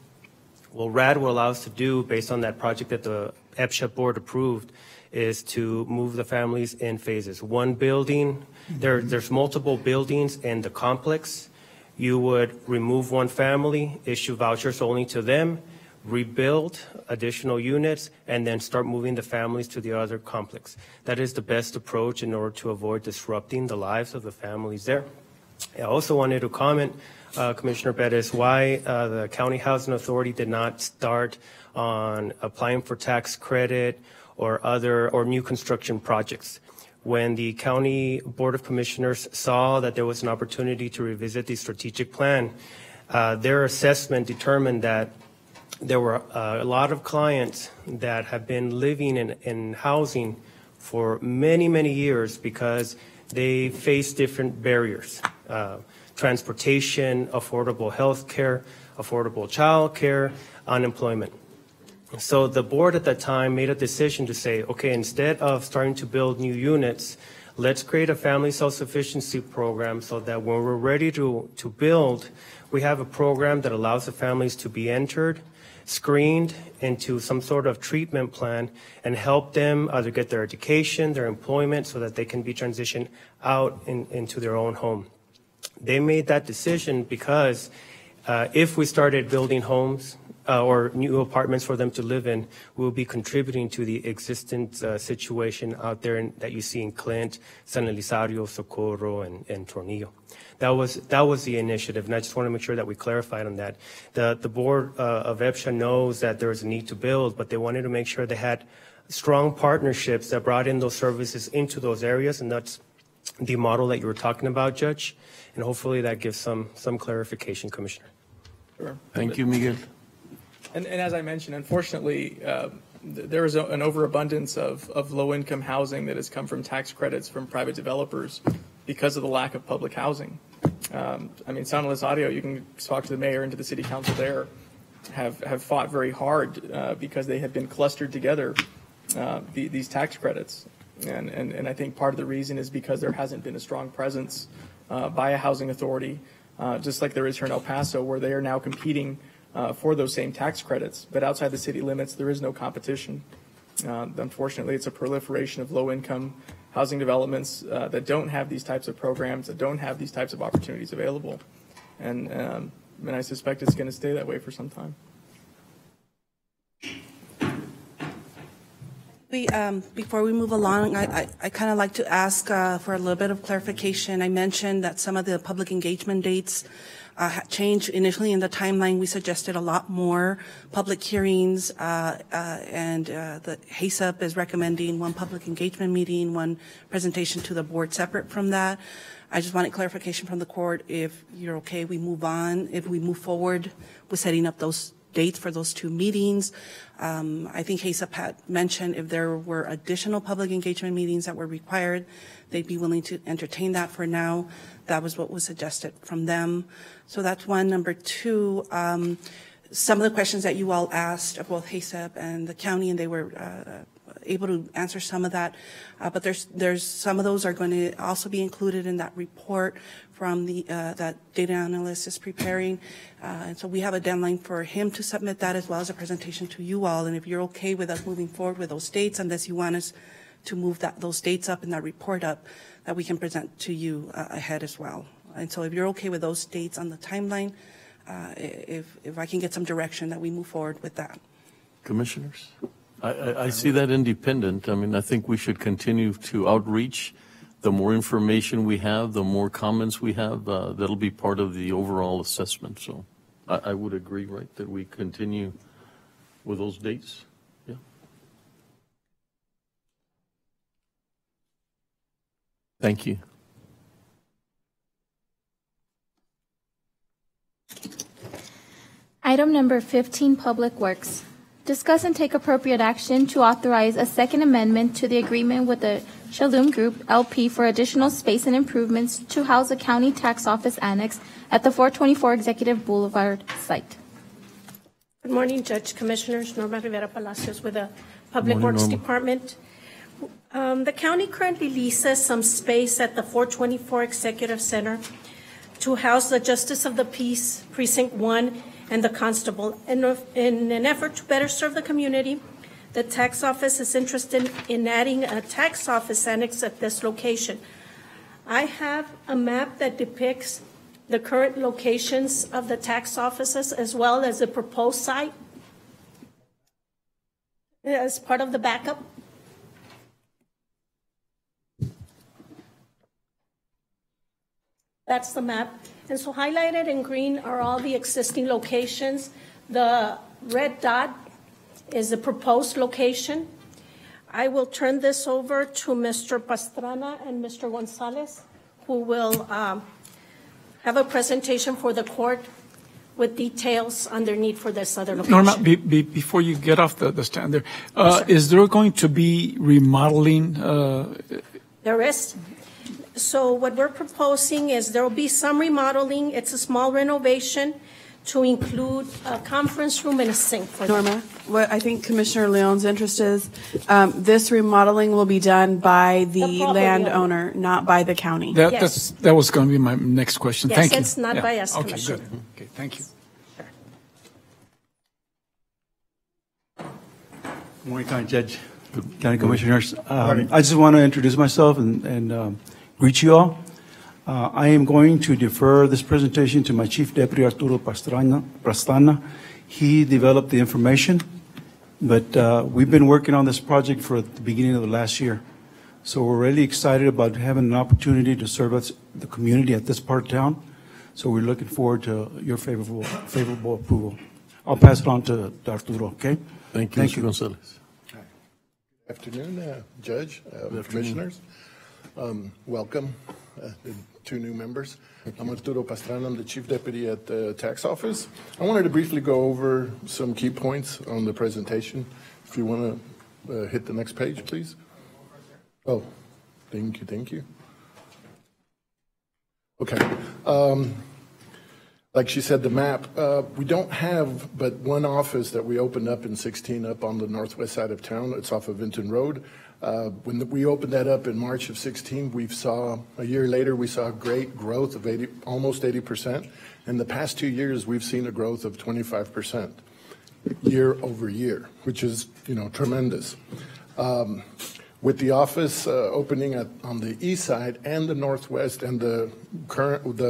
Well, RAD will allow us to do, based on that project that the EPSHA board approved, is to move the families in phases. One building, there's multiple buildings in the complex. You would remove one family, issue vouchers only to them, rebuild additional units, and then start moving the families to the other complex. That is the best approach in order to avoid disrupting the lives of the families there. I also wanted to comment, Commissioner Perez, why the County Housing Authority did not start on applying for tax credit or new construction projects. When the County Board of Commissioners saw that there was an opportunity to revisit the strategic plan, their assessment determined that there were a lot of clients that have been living in housing for many, many years because they face different barriers. Transportation, affordable health care, affordable child care, unemployment. So the board at that time made a decision to say, okay, instead of starting to build new units, let's create a family self-sufficiency program so that when we're ready to build, we have a program that allows the families to be entered, screened into some sort of treatment plan, and help them either get their education, their employment, so that they can be transitioned out into their own home. They made that decision because if we started building homes or new apartments for them to live in, we'll be contributing to the existing situation out there that you see in Clint, San Elizario, Socorro, and Tornillo. That was the initiative, and I just want to make sure that we clarified on that. The board of EPSHA knows that there is a need to build, but they wanted to make sure they had strong partnerships that brought in those services into those areas, and that's the model that you were talking about, Judge, and hopefully that gives some clarification, Commissioner. Sure. Thank you, Miguel. And as I mentioned, unfortunately, there is an overabundance of low-income housing that has come from tax credits from private developers because of the lack of public housing. I mean, San Elizario, you can talk to the mayor and to the city council there, have fought very hard because they have been clustered together, these tax credits. And I think part of the reason is because there hasn't been a strong presence by a housing authority, just like there is here in El Paso, where they are now competing for those same tax credits. But outside the city limits, there is no competition. Unfortunately, it's a proliferation of low-income housing developments that don't have these types of programs, that don't have these types of opportunities available. And I suspect it's going to stay that way for some time. Before we move along, I kind of like to ask for a little bit of clarification. I mentioned that some of the public engagement dates changed. Initially in the timeline, we suggested a lot more public hearings, and the HACEP is recommending one public engagement meeting, one presentation to the board separate from that. I just wanted clarification from the court if you're okay, we move on, if we move forward with setting up those dates for those two meetings. I think HACEP had mentioned if there were additional public engagement meetings that were required, they'd be willing to entertain that for now. That was what was suggested from them. So that's one. Number two, some of the questions that you all asked of both HACEP and the county, and they were able to answer some of that. But there's some of those are going to also be included in that report from the that data analyst is preparing. And so we have a deadline for him to submit that as well as a presentation to you all. And if you're okay with us moving forward with those dates, unless you want us to move those dates up and that report up, that we can present to you ahead as well. And so if you're okay with those dates on the timeline, if I can get some direction that we move forward with that. Commissioners? I see that independent. I mean, I think we should continue to outreach. The more information we have, the more comments we have, that'll be part of the overall assessment. So I would agree, right, that we continue with those dates. Yeah. Thank you. Item number 15, Public Works. Discuss and take appropriate action to authorize a second amendment to the agreement with the Shalom Group, LP, for additional space and improvements to house a county tax office annex at the 424 Executive Boulevard site. Good morning, Judge, Commissioners. Norma Rivera Palacios with the Public Works Department. The county currently leases some space at the 424 Executive Center to house the Justice of the Peace, Precinct 1, and the Constable. In an effort to better serve the community, the tax office is interested in adding a tax office annex at this location. I have a map that depicts the current locations of the tax offices as well as the proposed site as part of the backup. That's the map. And so highlighted in green are all the existing locations. The red dot is the proposed location. I will turn this over to Mr. Pastrana and Mr. Gonzalez, who will have a presentation for the court with details on their need for this other location. Norma, before you get off the stand there, is there going to be remodeling? There is. So what we're proposing is there will be some remodeling. It's a small renovation to include a conference room and a sink for them. Norma, what I think Commissioner Leon's interest is, this remodeling will be done by the landowner, not by the county. That was going to be my next question. Yes, Thank you. it's not by us, Okay, Commissioner. good. Okay, thank you. Good morning, County Judge, County Commissioners. I just want to introduce myself and greet you all. I am going to defer this presentation to my Chief Deputy Arturo Pastrana. He developed the information, but we've been working on this project for the beginning of the last year. So we're really excited about having an opportunity to serve the community at this part of town. So we're looking forward to your favorable approval. I'll pass it on to Arturo, okay? Thank you, Mr. Gonzalez. Good afternoon, Judge, Commissioners. Welcome, the two new members. I'm Arturo Pastrana. I'm the Chief Deputy at the Tax Office. I wanted to briefly go over some key points on the presentation. If you want to hit the next page, please. Oh, thank you. Okay. Like she said, the map, we don't have but one office that we opened up in 16 up on the northwest side of town. It's off of Vinton Road. When we opened that up in March of 16, a year later, we saw great growth of almost 80%. In the past 2 years, we've seen a growth of 25% year over year, which is, tremendous. With the office opening on the east side and the northwest, and the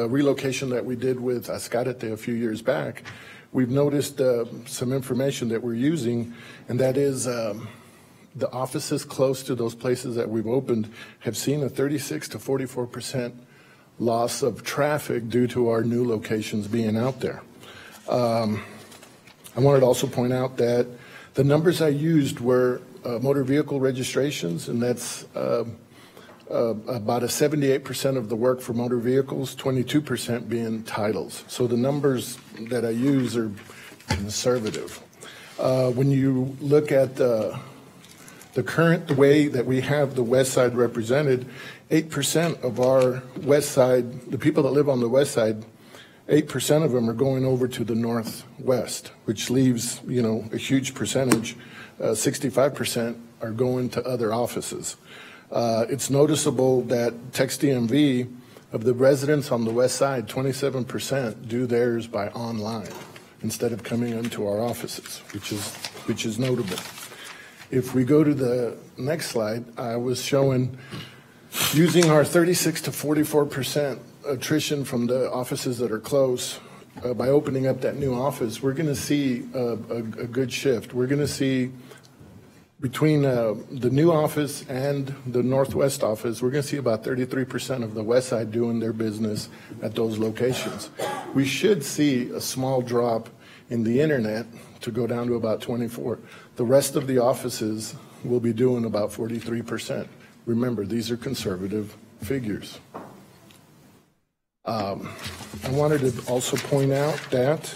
relocation that we did with Ascarate a few years back, we've noticed some information that we're using, and that is the offices close to those places that we've opened have seen a 36 to 44% loss of traffic due to our new locations being out there. I wanted to also point out that the numbers I used were motor vehicle registrations, and that's about 78% of the work for motor vehicles, 22% being titles. So the numbers that I use are conservative. When you look at the current way that we have the west side represented, 8% of our west side, the people that live on the west side, 8% of them are going over to the northwest, which leaves, a huge percentage. 65% are going to other offices. It's noticeable that Text DMV, of the residents on the west side, 27% do theirs by online instead of coming into our offices, which is notable. If we go to the next slide, I was showing using our 36 to 44% attrition from the offices that are close. By opening up that new office, we're going to see a good shift. We're going to see between the new office and the northwest office, we're going to see about 33% of the west side doing their business at those locations. We should see a small drop in the internet to go down to about 24. The rest of the offices will be doing about 43%. Remember, these are conservative figures. I wanted to also point out that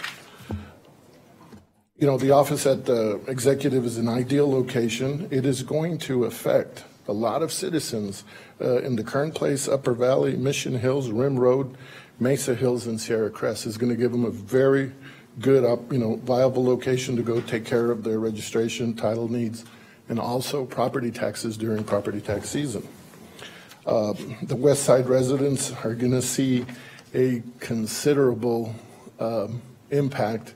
the office at the executive is an ideal location. It is going to affect a lot of citizens in the current place, Upper Valley, Mission Hills, Rim Road, Mesa Hills, and Sierra Crest. Is going to give them a very good, viable location to go take care of their registration, title needs, and also property taxes during property tax season. The west side residents are going to see a considerable impact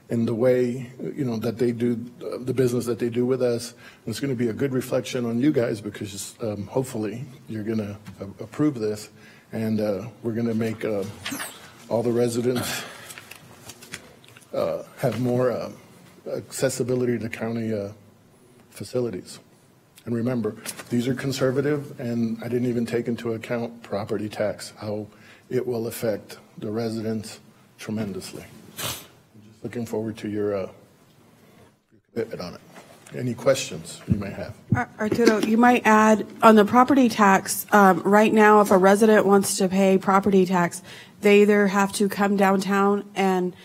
in the way, that they do the business that they do with us. And it's going to be a good reflection on you guys because hopefully you're going to approve this, and we're going to make all the residents have more accessibility to county facilities. And remember, these are conservative, and I didn't even take into account property tax, how it will affect the residents tremendously. Looking forward to your commitment on it. Any questions you may have? Arturo, you might add on the property tax, right now, if a resident wants to pay property tax, they either have to come downtown and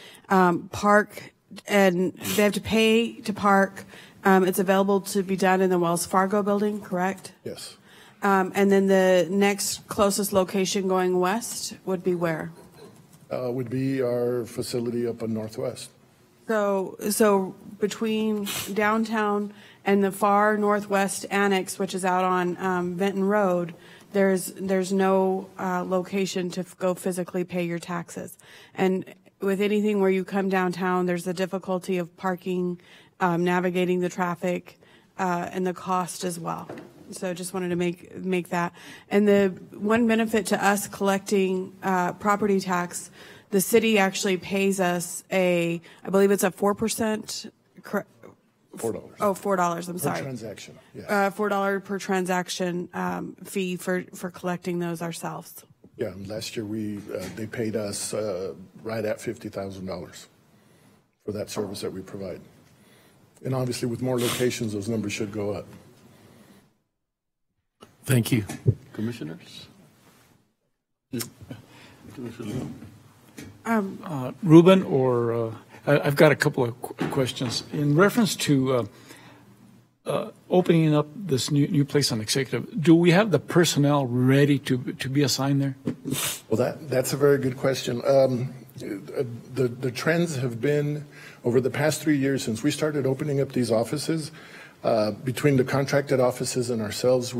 park, and they have to pay to park. It's available to be done in the Wells Fargo building, correct? Yes. And then the next closest location going west would be where? Would be our facility up in Northwest. So between downtown and the far northwest annex, which is out on Benton Road, there's no location to go physically pay your taxes. And with anything where you come downtown, there's the difficulty of parking, navigating the traffic, and the cost as well. So just wanted to make that. And the one benefit to us collecting property tax, the city actually pays us I believe it's a 4%. $4. Oh, $4. I'm sorry. Per transaction. Yes. $4 per transaction fee for collecting those ourselves. Yeah, last year they paid us right at $50,000 for that service that we provide. And obviously, with more locations, those numbers should go up. Thank you. Commissioners? Ruben, or I've got a couple of questions. In reference to opening up this new place on Executive, do we have the personnel ready to be assigned there? Well, that's a very good question. The trends have been, over the past 3 years since we started opening up these offices, between the contracted offices and ourselves,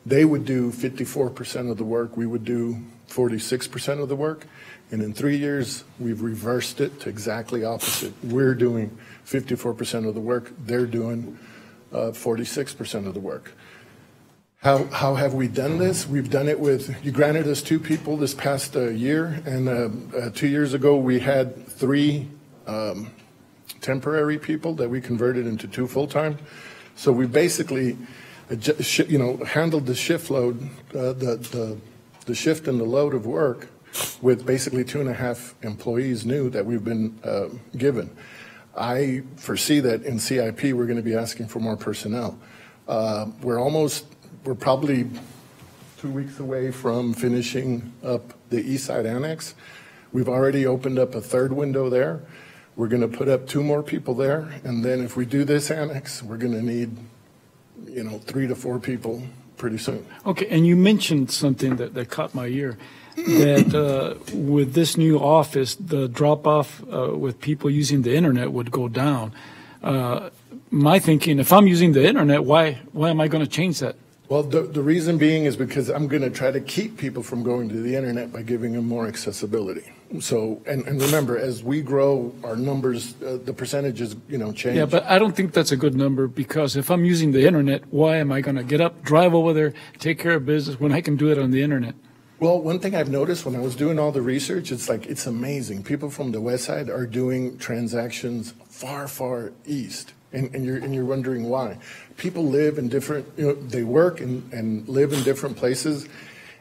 they would do 54% of the work, we would do 46% of the work, and in 3 years, we've reversed it to exactly opposite. We're doing 54% of the work, they're doing 46% of the work. How have we done this? We've done it with, you granted us 2 people this past year, and 2 years ago we had 3 temporary people that we converted into 2 full-time. So we basically, handled the shift load, the shift and the load of work with basically 2.5 employees new that we've been given. I foresee that in CIP we're going to be asking for more personnel. We're probably 2 weeks away from finishing up the East Side Annex. We've already opened up a 3rd window there. We're going to put up 2 more people there, and then if we do this annex, we're going to need, 3 to 4 people pretty soon. Okay, and you mentioned something that caught my ear, that with this new office, the drop-off with people using the internet would go down. My thinking, if I'm using the internet, why am I going to change that? Well, the reason being is because I'm going to try to keep people from going to the internet by giving them more accessibility. So, and remember, as we grow, our numbers, the percentages, change. Yeah, but I don't think that's a good number, because if I'm using the internet, why am I going to get up, drive over there, take care of business when I can do it on the internet? Well, one thing I've noticed when I was doing all the research, it's amazing. People from the West Side are doing transactions far, far east. And you're wondering why. People live in different, they work and live in different places.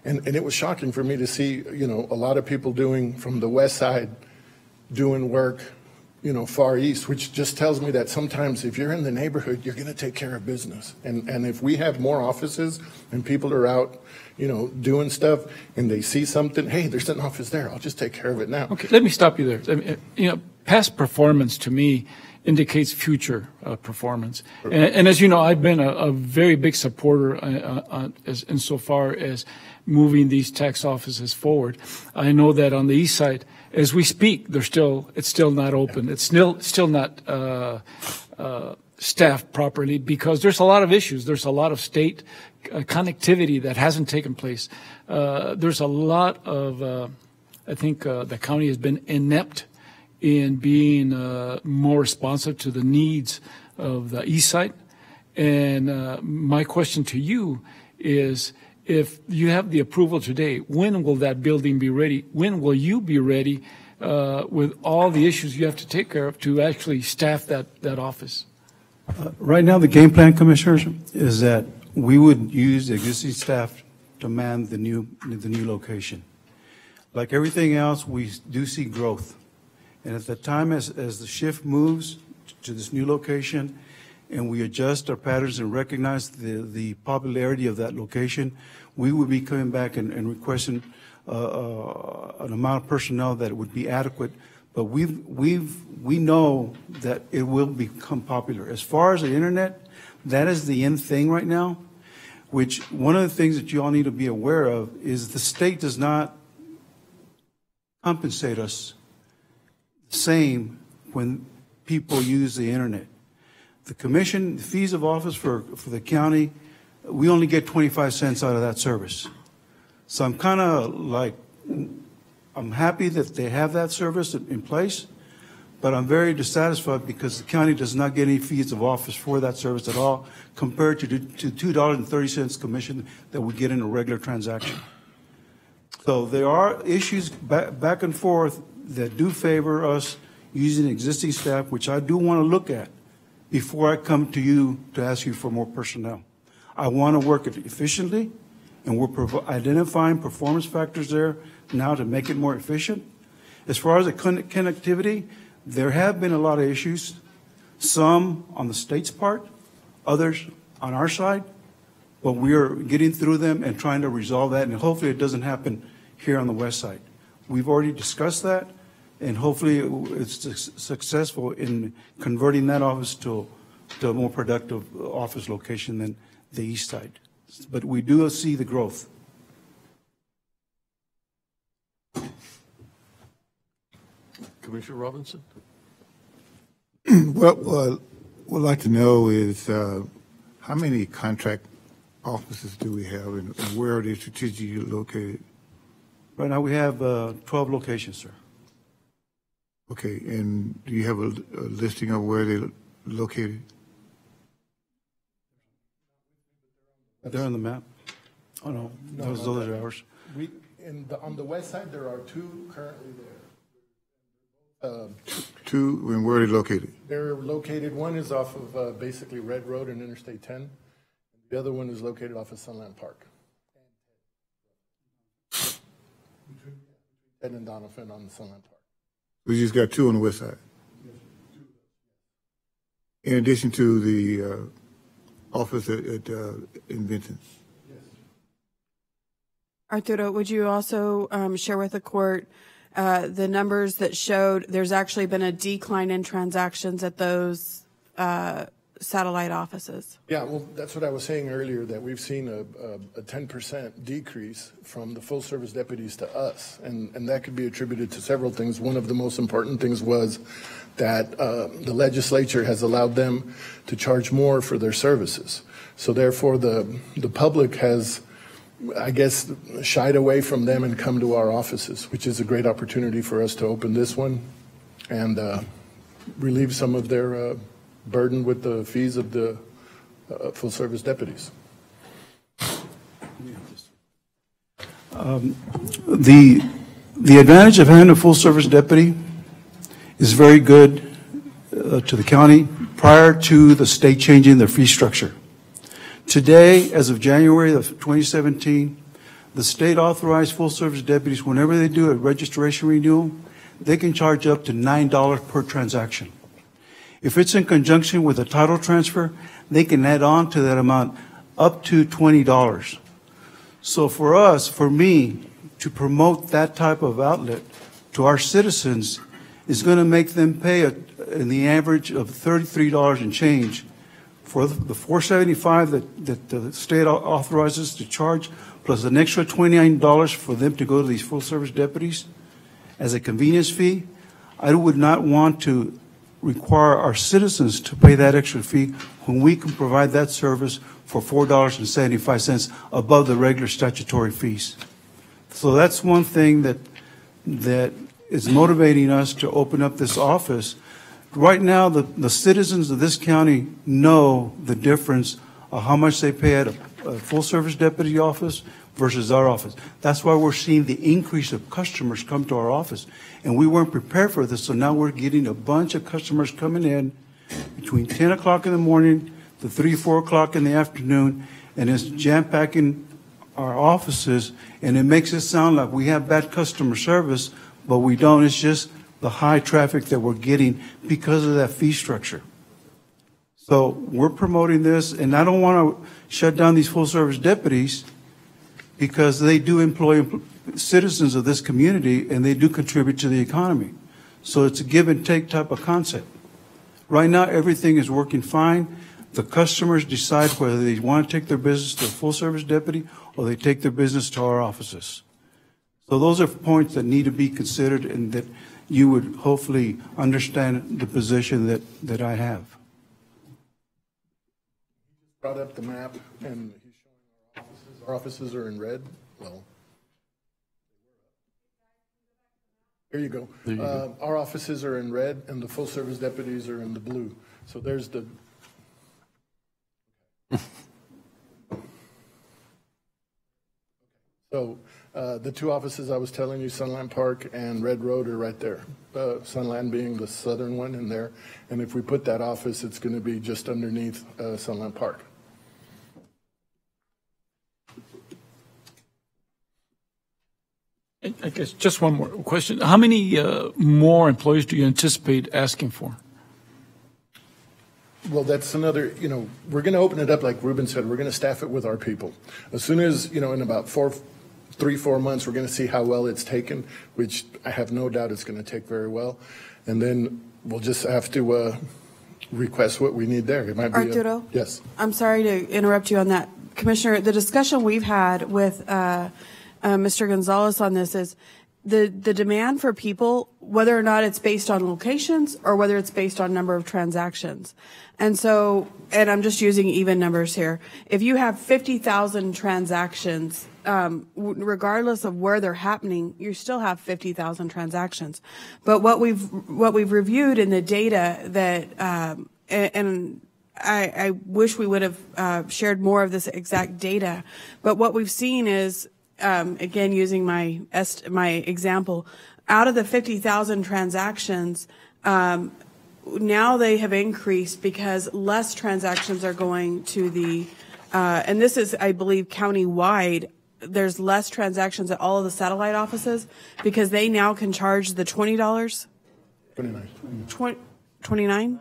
And it was shocking for me to see, a lot of people from the West Side doing work, far east, which just tells me that sometimes if you're in the neighborhood, you're going to take care of business. And if we have more offices and people are out, doing stuff and they see something, hey, there's an office there, I'll just take care of it now. Okay, let me stop you there. Past performance to me indicates future performance. And as you know, I've been a very big supporter insofar as moving these tax offices forward. I know that on the east side, as we speak, it's still not open. It's still not staffed properly, because there's a lot of issues. There's a lot of state connectivity that hasn't taken place. There's a lot of, I think the county has been inept in being more responsive to the needs of the east side. And my question to you is, if you have the approval today, when will that building be ready? When will you be ready with all the issues you have to take care of to actually staff that office? Right now, the game plan, Commissioners, is that we would use the existing staff to man the new location. Like everything else, we do see growth. And at the time, as the shift moves to this new location and we adjust our patterns and recognize the popularity of that location, we would be coming back and requesting an amount of personnel that would be adequate. But we know that it will become popular. As far as the internet, that is the in thing right now, which one of the things that you all need to be aware of is the state does not compensate us same when people use the internet. The commission, the fees of office for the county, we only get 25 cents out of that service. So I'm kind of like, I'm happy that they have that service in place, but I'm very dissatisfied because the county does not get any fees of office for that service at all, compared to $2.30 commission that we get in a regular transaction. So there are issues back and forth that do favor us using existing staff, which I do want to look at before I come to you to ask you for more personnel. I want to work it efficiently, and we're identifying performance factors there now to make it more efficient. As far as the connectivity, there have been a lot of issues, some on the state's part, others on our side, but we are getting through them and trying to resolve that, and hopefully it doesn't happen here on the west side. We've already discussed that, and hopefully it's successful in converting that office to a more productive office location than the east side. But we do see the growth. Commissioner Robinson? What we'd like to know is how many contract offices do we have, and where are they strategically located? Right now we have 12 locations, sir. Okay, and do you have a listing of where they're located? They're on the map. Oh, no, those are ours. On the west side, there are two currently there. Two, and where are they located? They're located, one is off of basically Red Road and Interstate 10. And the other one is located off of Sunland Park. Ted and Donovan on the Sunland Park. We just got two on the west side. In addition to the office in Vinton. Arturo, would you also share with the court the numbers that showed there's actually been a decline in transactions at those satellite offices? Yeah, well, that's what I was saying earlier, that we've seen a 10% decrease from the full-service deputies to us, and that could be attributed to several things. One of the most important things was that the legislature has allowed them to charge more for their services. So therefore, the public has, I guess, shied away from them and come to our offices, which is a great opportunity for us to open this one and relieve some of their burden with the fees of the full-service deputies. The advantage of having a full-service deputy is very good to the county prior to the state changing their fee structure. Today, as of January of 2017, the state authorized full-service deputies, whenever they do a registration renewal, they can charge up to $9 per transaction. If it's in conjunction with a title transfer, they can add on to that amount up to $20. So for us, for me, to promote that type of outlet to our citizens is going to make them pay in the average of $33 and change for the $475 that the state authorizes to charge, plus an extra $29 for them to go to these full-service deputies as a convenience fee. I would not want to require our citizens to pay that extra fee when we can provide that service for $4.75 above the regular statutory fees. So that's one thing that is motivating us to open up this office. Right now, the citizens of this county know the difference of how much they pay at a full-service deputy office versus our office. That's why we're seeing the increase of customers come to our office. And we weren't prepared for this, so now we're getting a bunch of customers coming in between 10 o'clock in the morning to 3, 4 o'clock in the afternoon, and it's jam-packing our offices, and it makes it sound like we have bad customer service, but we don't. It's just the high traffic that we're getting because of that fee structure. So we're promoting this, and I don't want to shut down these full-service deputies because they do employ citizens of this community, and they do contribute to the economy. So it's a give and take type of concept. Right now, everything is working fine. The customers decide whether they want to take their business to a full-service deputy or they take their business to our offices. So those are points that need to be considered, and that you would hopefully understand the position that I have. Brought up the map, and he's showing our offices. Our offices are in red. Well, here you go. Our offices are in red, and the full-service deputies are in the blue. So there's the... So the two offices I was telling you, Sunland Park and Red Road, are right there. Sunland being the southern one in there. And if we put that office, it's going to be just underneath Sunland Park. I guess just one more question. How many more employees do you anticipate asking for? Well, that's another, we're going to open it up like Ruben said. We're going to staff it with our people. As soon as, in about 3-4 months, we're going to see how well it's taken, which I have no doubt it's going to take very well. And then we'll just have to request what we need there. It might be Arturo? Yes. I'm sorry to interrupt you on that. Commissioner, the discussion we've had with Mr. Gonzalez on this is the demand for people, whether or not it's based on locations or whether it's based on number of transactions. And so, and I'm just using even numbers here. If you have 50,000 transactions, regardless of where they're happening, you still have 50,000 transactions. But what we've reviewed in the data that, and I wish we would have shared more of this exact data. But what we've seen is, again, using my example, out of the 50,000 transactions, now they have increased because less transactions are going to the, and this is, I believe, county-wide. There's less transactions at all of the satellite offices because they now can charge the $20. 29?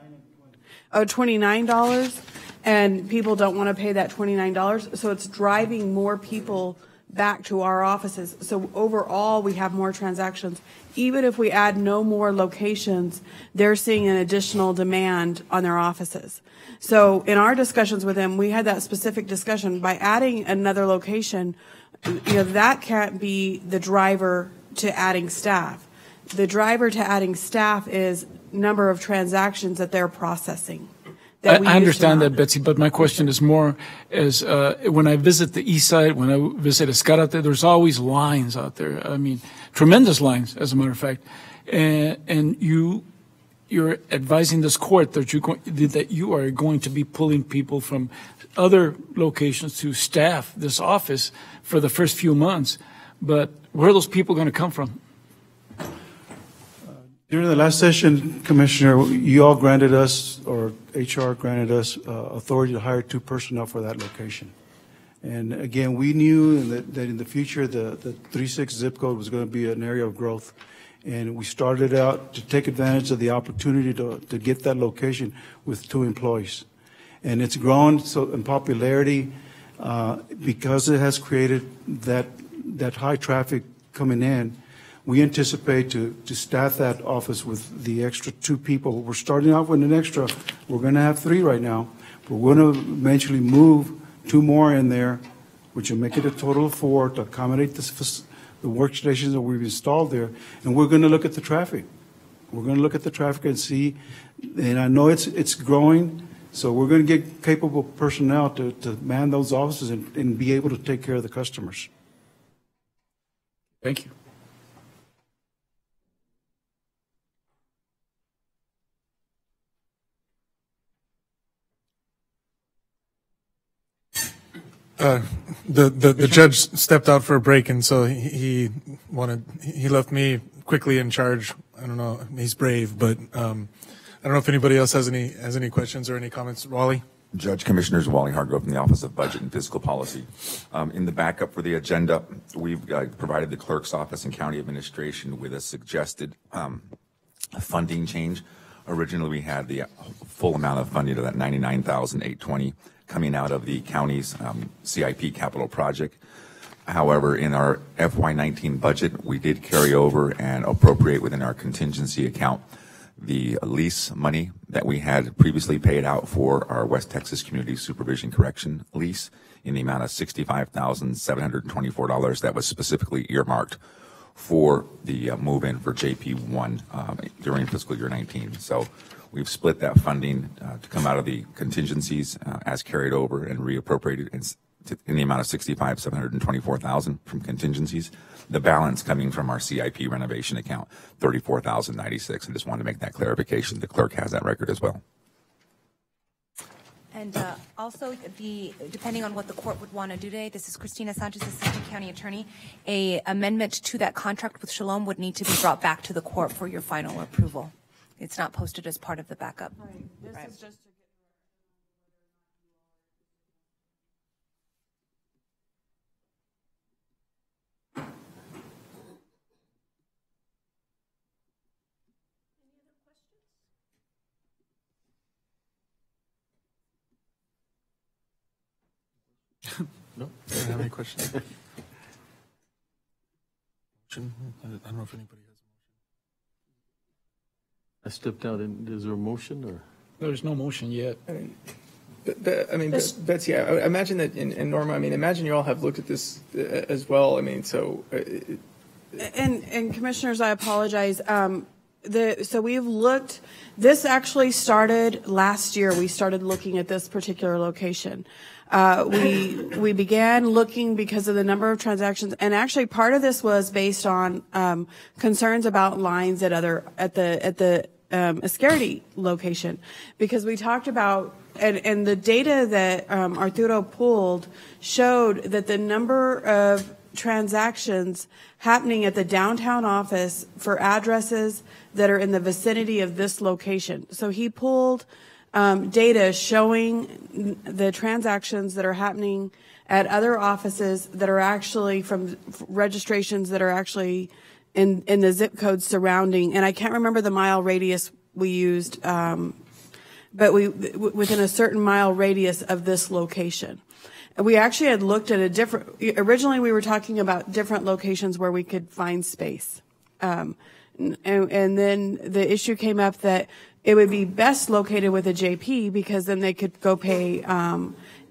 Oh, $29, and people don't want to pay that $29, so it's driving more people back to our offices. So overall, we have more transactions. Even if we add no more locations, they're seeing an additional demand on their offices. So in our discussions with them, we had that specific discussion. By adding another location, that can't be the driver to adding staff. The driver to adding staff is number of transactions that they're processing. I understand that, Betsy, but my question is more as when I visit the east side, when I visit Escarate, there's always lines out there. I mean, tremendous lines, as a matter of fact. And you're advising this court that you are going to be pulling people from other locations to staff this office for the first few months. But where are those people going to come from? During the last session, Commissioner, you all granted us, or HR granted us, authority to hire 2 personnel for that location. And again, we knew that in the future, the 36 zip code was going to be an area of growth. And we started out to take advantage of the opportunity to get that location with 2 employees. And it's grown so in popularity because it has created that high traffic coming in. We anticipate to staff that office with the extra 2 people. We're starting off with an extra. We're going to have 3 right now. But we're going to eventually move 2 more in there, which will make it a total of 4 to accommodate the workstations that we've installed there. And we're going to look at the traffic. We're going to look at the traffic and see. And I know it's growing, so we're going to get capable personnel to man those offices and be able to take care of the customers. Thank you. The judge stepped out for a break, and so he left me quickly in charge. I don't know, he's brave, but I don't know if anybody else has any questions or any comments. Wally? Judge, Commissioners, Wally Hargrove from the Office of Budget and Fiscal Policy. In the backup for the agenda, we've provided the clerk's office and county administration with a suggested funding change. Originally, we had the full amount of funding of that $99,820 coming out of the county's CIP capital project. However, in our FY19 budget, we did carry over and appropriate within our contingency account the lease money that we had previously paid out for our West Texas Community Supervision Correction lease in the amount of $65,724 that was specifically earmarked for the move-in for JP1 during fiscal year 19. So we've split that funding to come out of the contingencies as carried over and reappropriated in the amount of $65,724,000 from contingencies. The balance coming from our CIP renovation account, $34,096. I just wanted to make that clarification. The clerk has that record as well. And also, depending on what the court would want to do today, this is Christina Sanchez, Assistant County Attorney. A amendment to that contract with Shalom would need to be brought back to the court for your final approval. It's not posted as part of the backup. Right. This is just to No, I don't have any questions. I don't know if anybody has. I stepped out. Is there a motion or? There's no motion yet. Betsy, I imagine that, and Norma, imagine you all have looked at this as well. So. And commissioners, I apologize. So we've looked. This actually started last year. We started looking at this particular location. We began looking because of the number of transactions, and actually part of this was based on concerns about lines at the a security location, because we talked about, and the data that Arturo pulled showed that the number of transactions happening at the downtown office for addresses that are in the vicinity of this location. So he pulled data showing the transactions that are happening at other offices that are actually from registrations that are actually in the zip codes surrounding, and I can't remember the mile radius we used, but within a certain mile radius of this location. We actually had looked at originally we were talking about different locations where we could find space. And then the issue came up that it would be best located with a JP, because then they could go pay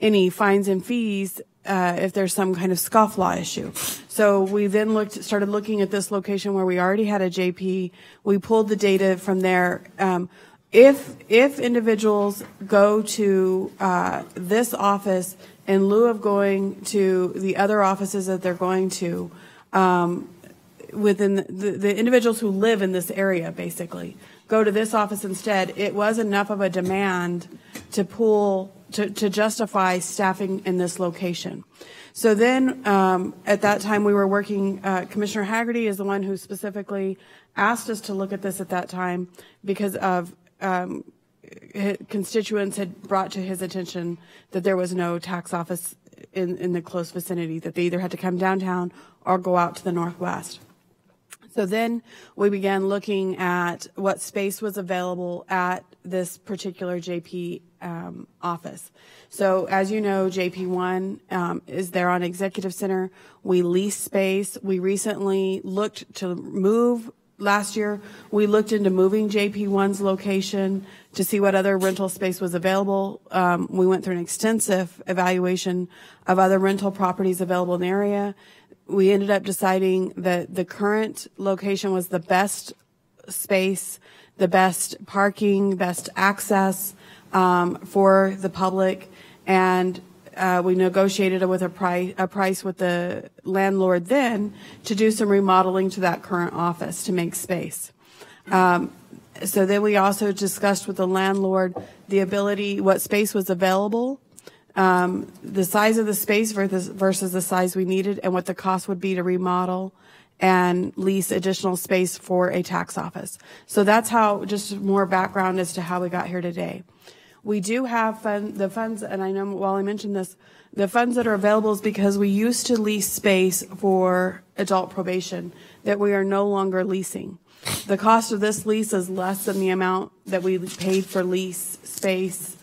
any fines and fees if there's some kind of scofflaw issue. So we then started looking at this location where we already had a JP. We pulled the data from there. If individuals go to this office in lieu of going to the other offices that they're going to, within the individuals who live in this area, basically, go to this office instead, it was enough of a demand to justify staffing in this location. So then, at that time, we were working, Commissioner Haggerty is the one who specifically asked us to look at this at that time because of constituents had brought to his attention that there was no tax office in the close vicinity, that they either had to come downtown or go out to the northwest. So then we began looking at what space was available at this particular JP office. So as you know, JP1 is there on Executive Center. We lease space. We recently looked to move. Last year, we looked into moving JP1's location to see what other rental space was available. We went through an extensive evaluation of other rental properties available in the area. We ended up deciding that the current location was the best space, the best parking, best access for the public, and we negotiated with a price with the landlord then to do some remodeling to that current office to make space. So then we also discussed with the landlord the ability, what space was available, the size of the space versus the size we needed, and what the cost would be to remodel and lease additional space for a tax office. So that's how, just more background as to how we got here today. We do have the funds, and I know Wally mentioned this, the funds that are available is because we used to lease space for adult probation that we are no longer leasing. The cost of this lease is less than the amount that we paid for lease space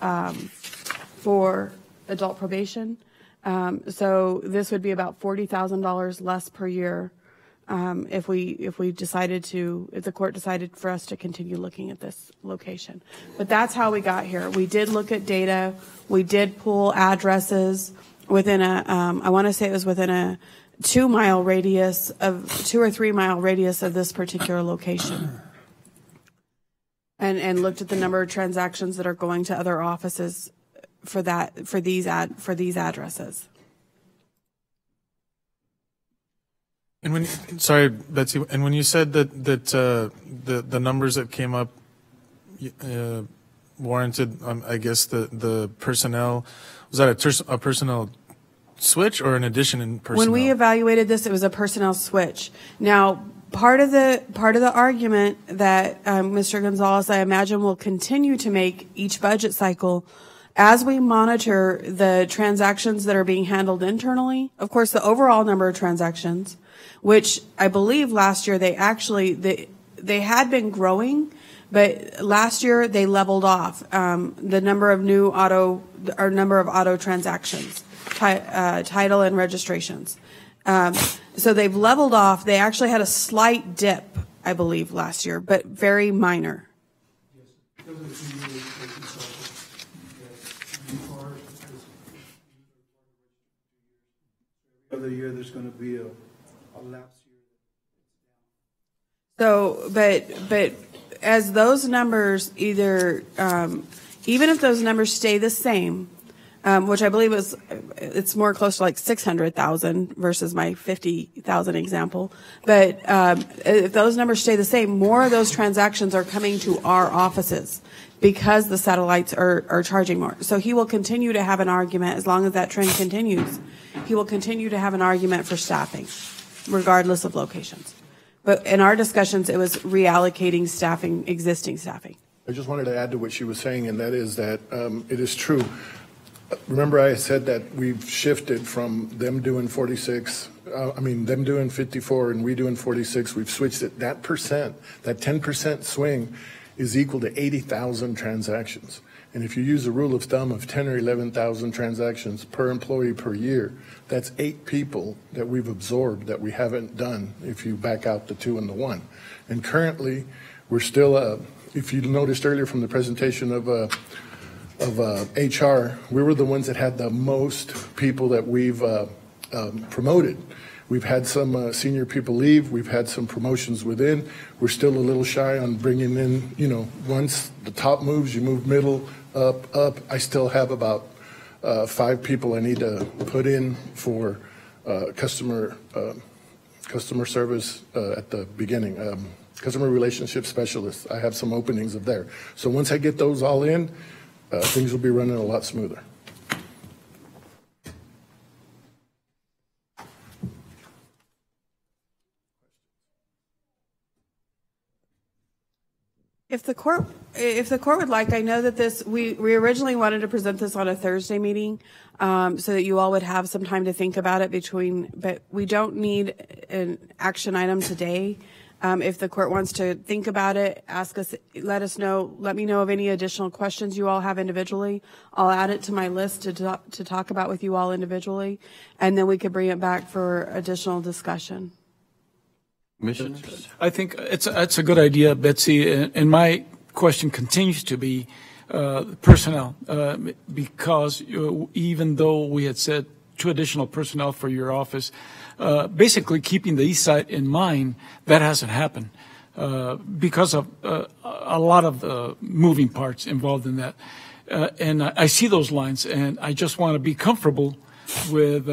for adult probation. So this would be about $40,000 less per year if the court decided for us to continue looking at this location. But that's how we got here. We did look at data. We did pull addresses within I want to say it was within a 2 or 3 mile radius of this particular location. And looked at the number of transactions that are going to other offices for these addresses. And sorry, Betsy, and when you said that the numbers that came up warranted, I guess the personnel, was that a personnel switch or an addition in personnel? When we evaluated this, it was a personnel switch. Now, part of the argument that Mr. Gonzalez, I imagine, will continue to make each budget cycle as we monitor the transactions that are being handled internally. Of course, the overall number of transactions, which I believe last year they had been growing, but last year they leveled off. The number of number of auto transactions, title and registrations. So they've leveled off. They actually had a slight dip, I believe, last year, but very minor. Other year there's going to be a lapse year. So, but as those numbers either, even if those numbers stay the same, which I believe it's more close to like 600,000 versus my 50,000 example. But if those numbers stay the same, more of those transactions are coming to our offices because the satellites are charging more. So he will continue to have an argument as long as that trend continues. He will continue to have an argument for staffing, regardless of locations. But in our discussions, it was reallocating staffing, existing staffing. I just wanted to add to what she was saying, and that is that it is true. Remember I said that we've shifted from them doing 46, them doing 54 and we doing 46. We've switched it. That percent, that 10% swing is equal to 80,000 transactions. And if you use a rule of thumb of 10 or 11,000 transactions per employee per year, that's 8 people that we've absorbed that we haven't done if you back out the 2 and the 1. And currently, we're still, if you noticed earlier from the presentation of HR, we were the ones that had the most people that we've promoted. We've had some senior people leave. We've had some promotions within. We're still a little shy on bringing in, once the top moves, you move middle, up. I still have about 5 people I need to put in for customer service at the beginning. Customer relationship specialists. I have some openings of there. So once I get those all in, things will be running a lot smoother. If the court would like, I know that we originally wanted to present this on a Thursday meeting, so that you all would have some time to think about it but we don't need an action item today. If the court wants to think about it, let me know of any additional questions you all have individually. I'll add it to my list to talk about with you all individually, and then we could bring it back for additional discussion. Commissioners? I think it's a good idea, Betsy, and my question continues to be personnel, because even though we had said 2 additional personnel for your office, basically keeping the east side in mind, that hasn't happened because of a lot of moving parts involved in that. And I see those lines, and I just want to be comfortable with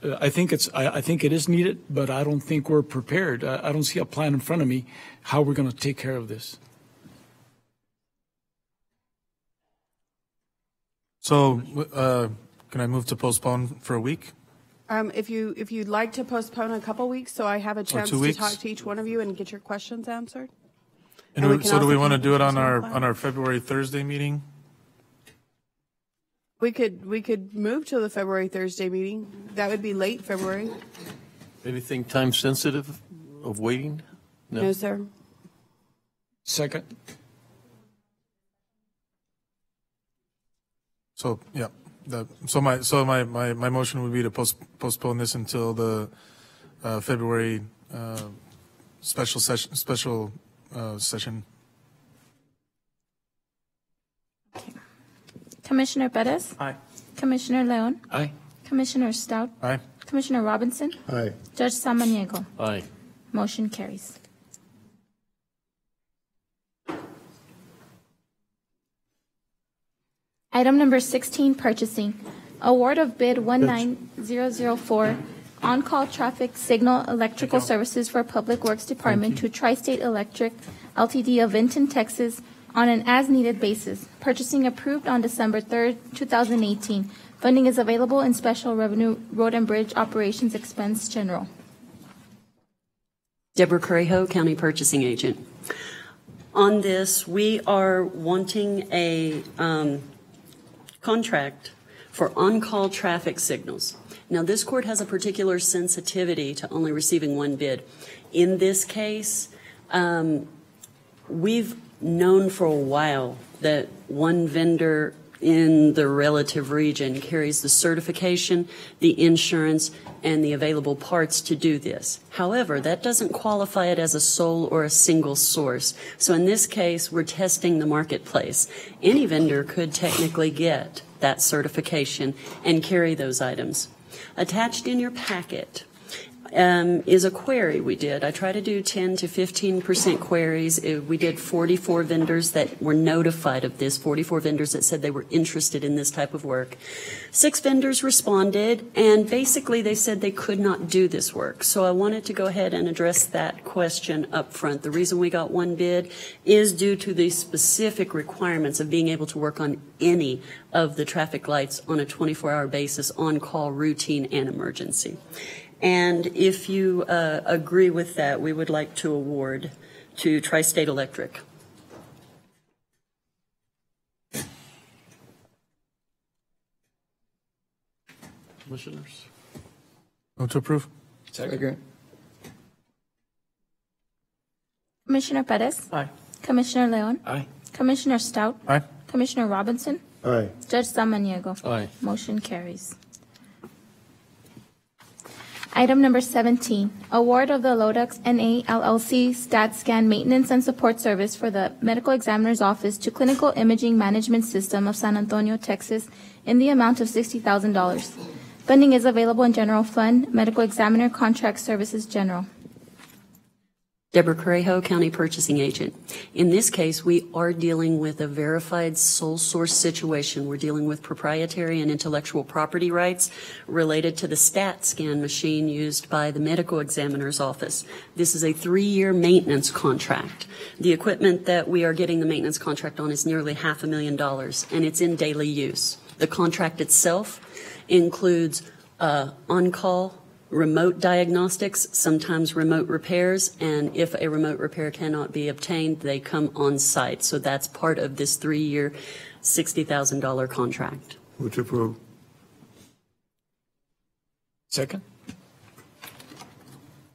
I think it is needed, but I don't think we're prepared. I don't see a plan in front of me how we're going to take care of this. So, can I move to postpone for a week? If you'd like to postpone a couple weeks, so I have a chance to talk to each one of you and get your questions answered. And so, do we want to do it on our February Thursday meeting? We could move to the February Thursday meeting. That would be late February. Anything time sensitive of waiting? No, sir. Second. So yeah, my motion would be to postpone this until the February special session. Okay. Commissioner Perez? Aye. Commissioner Leon? Aye. Commissioner Stout? Aye. Commissioner Robinson? Aye. Judge Samaniego? Aye. Motion carries. Item number 16, purchasing. Award of bid 19004, on-call traffic signal electrical services for Public Works Department to Tri-State Electric Ltd. of Vinton, Texas, on an as-needed basis. Purchasing approved on December 3rd, 2018. Funding is available in Special Revenue Road and Bridge Operations Expense General. Deborah Correjo, County Purchasing Agent. On this, we are wanting a contract for on-call traffic signals. Now, this court has a particular sensitivity to only receiving 1 bid. In this case, we've known for a while that one vendor in the relative region carries the certification, the insurance, and the available parts to do this. However, that doesn't qualify it as a sole or a single source. So in this case, we're testing the marketplace. Any vendor could technically get that certification and carry those items. Attached in your packet is a query we did. I try to do 10 to 15% queries. We did 44 vendors that were notified of this, 44 vendors that said they were interested in this type of work. 6 vendors responded, and basically they said they could not do this work. So I wanted to go ahead and address that question up front. The reason we got 1 bid is due to the specific requirements of being able to work on any of the traffic lights on a 24-hour basis, on-call, routine, and emergency. And if you agree with that, we would like to award to Tri-State Electric. Commissioners? Move to approve. Second. Commissioner Perez? Aye. Commissioner Leon? Aye. Commissioner Stout? Aye. Commissioner Robinson? Aye. Judge Samaniego? Aye. Motion carries. Item number 17, award of the Lodex NA LLC Stat Scan Maintenance and Support Service for the Medical Examiner's Office to Clinical Imaging Management System of San Antonio, Texas, in the amount of $60,000. Funding is available in General Fund, Medical Examiner Contract Services General. Deborah Correjo, County Purchasing Agent. In this case, we are dealing with a verified sole source situation. We're dealing with proprietary and intellectual property rights related to the stat scan machine used by the medical examiner's office. This is a 3-year maintenance contract. The equipment that we are getting the maintenance contract on is nearly $500,000, and it's in daily use. The contract itself includes on-call, remote diagnostics, sometimes remote repairs, and if a remote repair cannot be obtained, they come on site. So that's part of this 3-year, $60,000 contract. Move to approve. Second.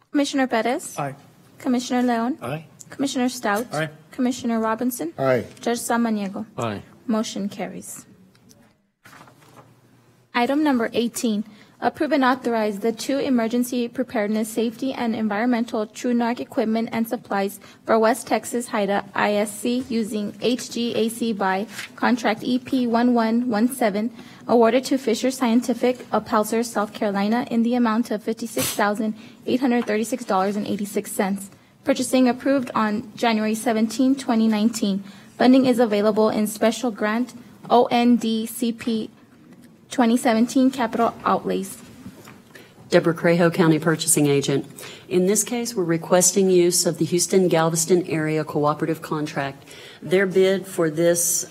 Commissioner Perez? Aye. Commissioner Leon? Aye. Commissioner Stout? Aye. Commissioner Robinson? Aye. Judge Samaniego? Aye. Motion carries. Item number 18, approve and authorize the 2 emergency preparedness, safety, and environmental TrueNarc equipment and supplies for West Texas HIDA ISC using HGAC by contract EP1117 awarded to Fisher Scientific of Pelzer, South Carolina in the amount of $56,836.86. Purchasing approved on January 17, 2019. Funding is available in special grant ONDCP 2017 capital outlays. Deborah Correjo, County Purchasing Agent. In this case, we're requesting use of the Houston-Galveston Area Cooperative Contract. Their bid for this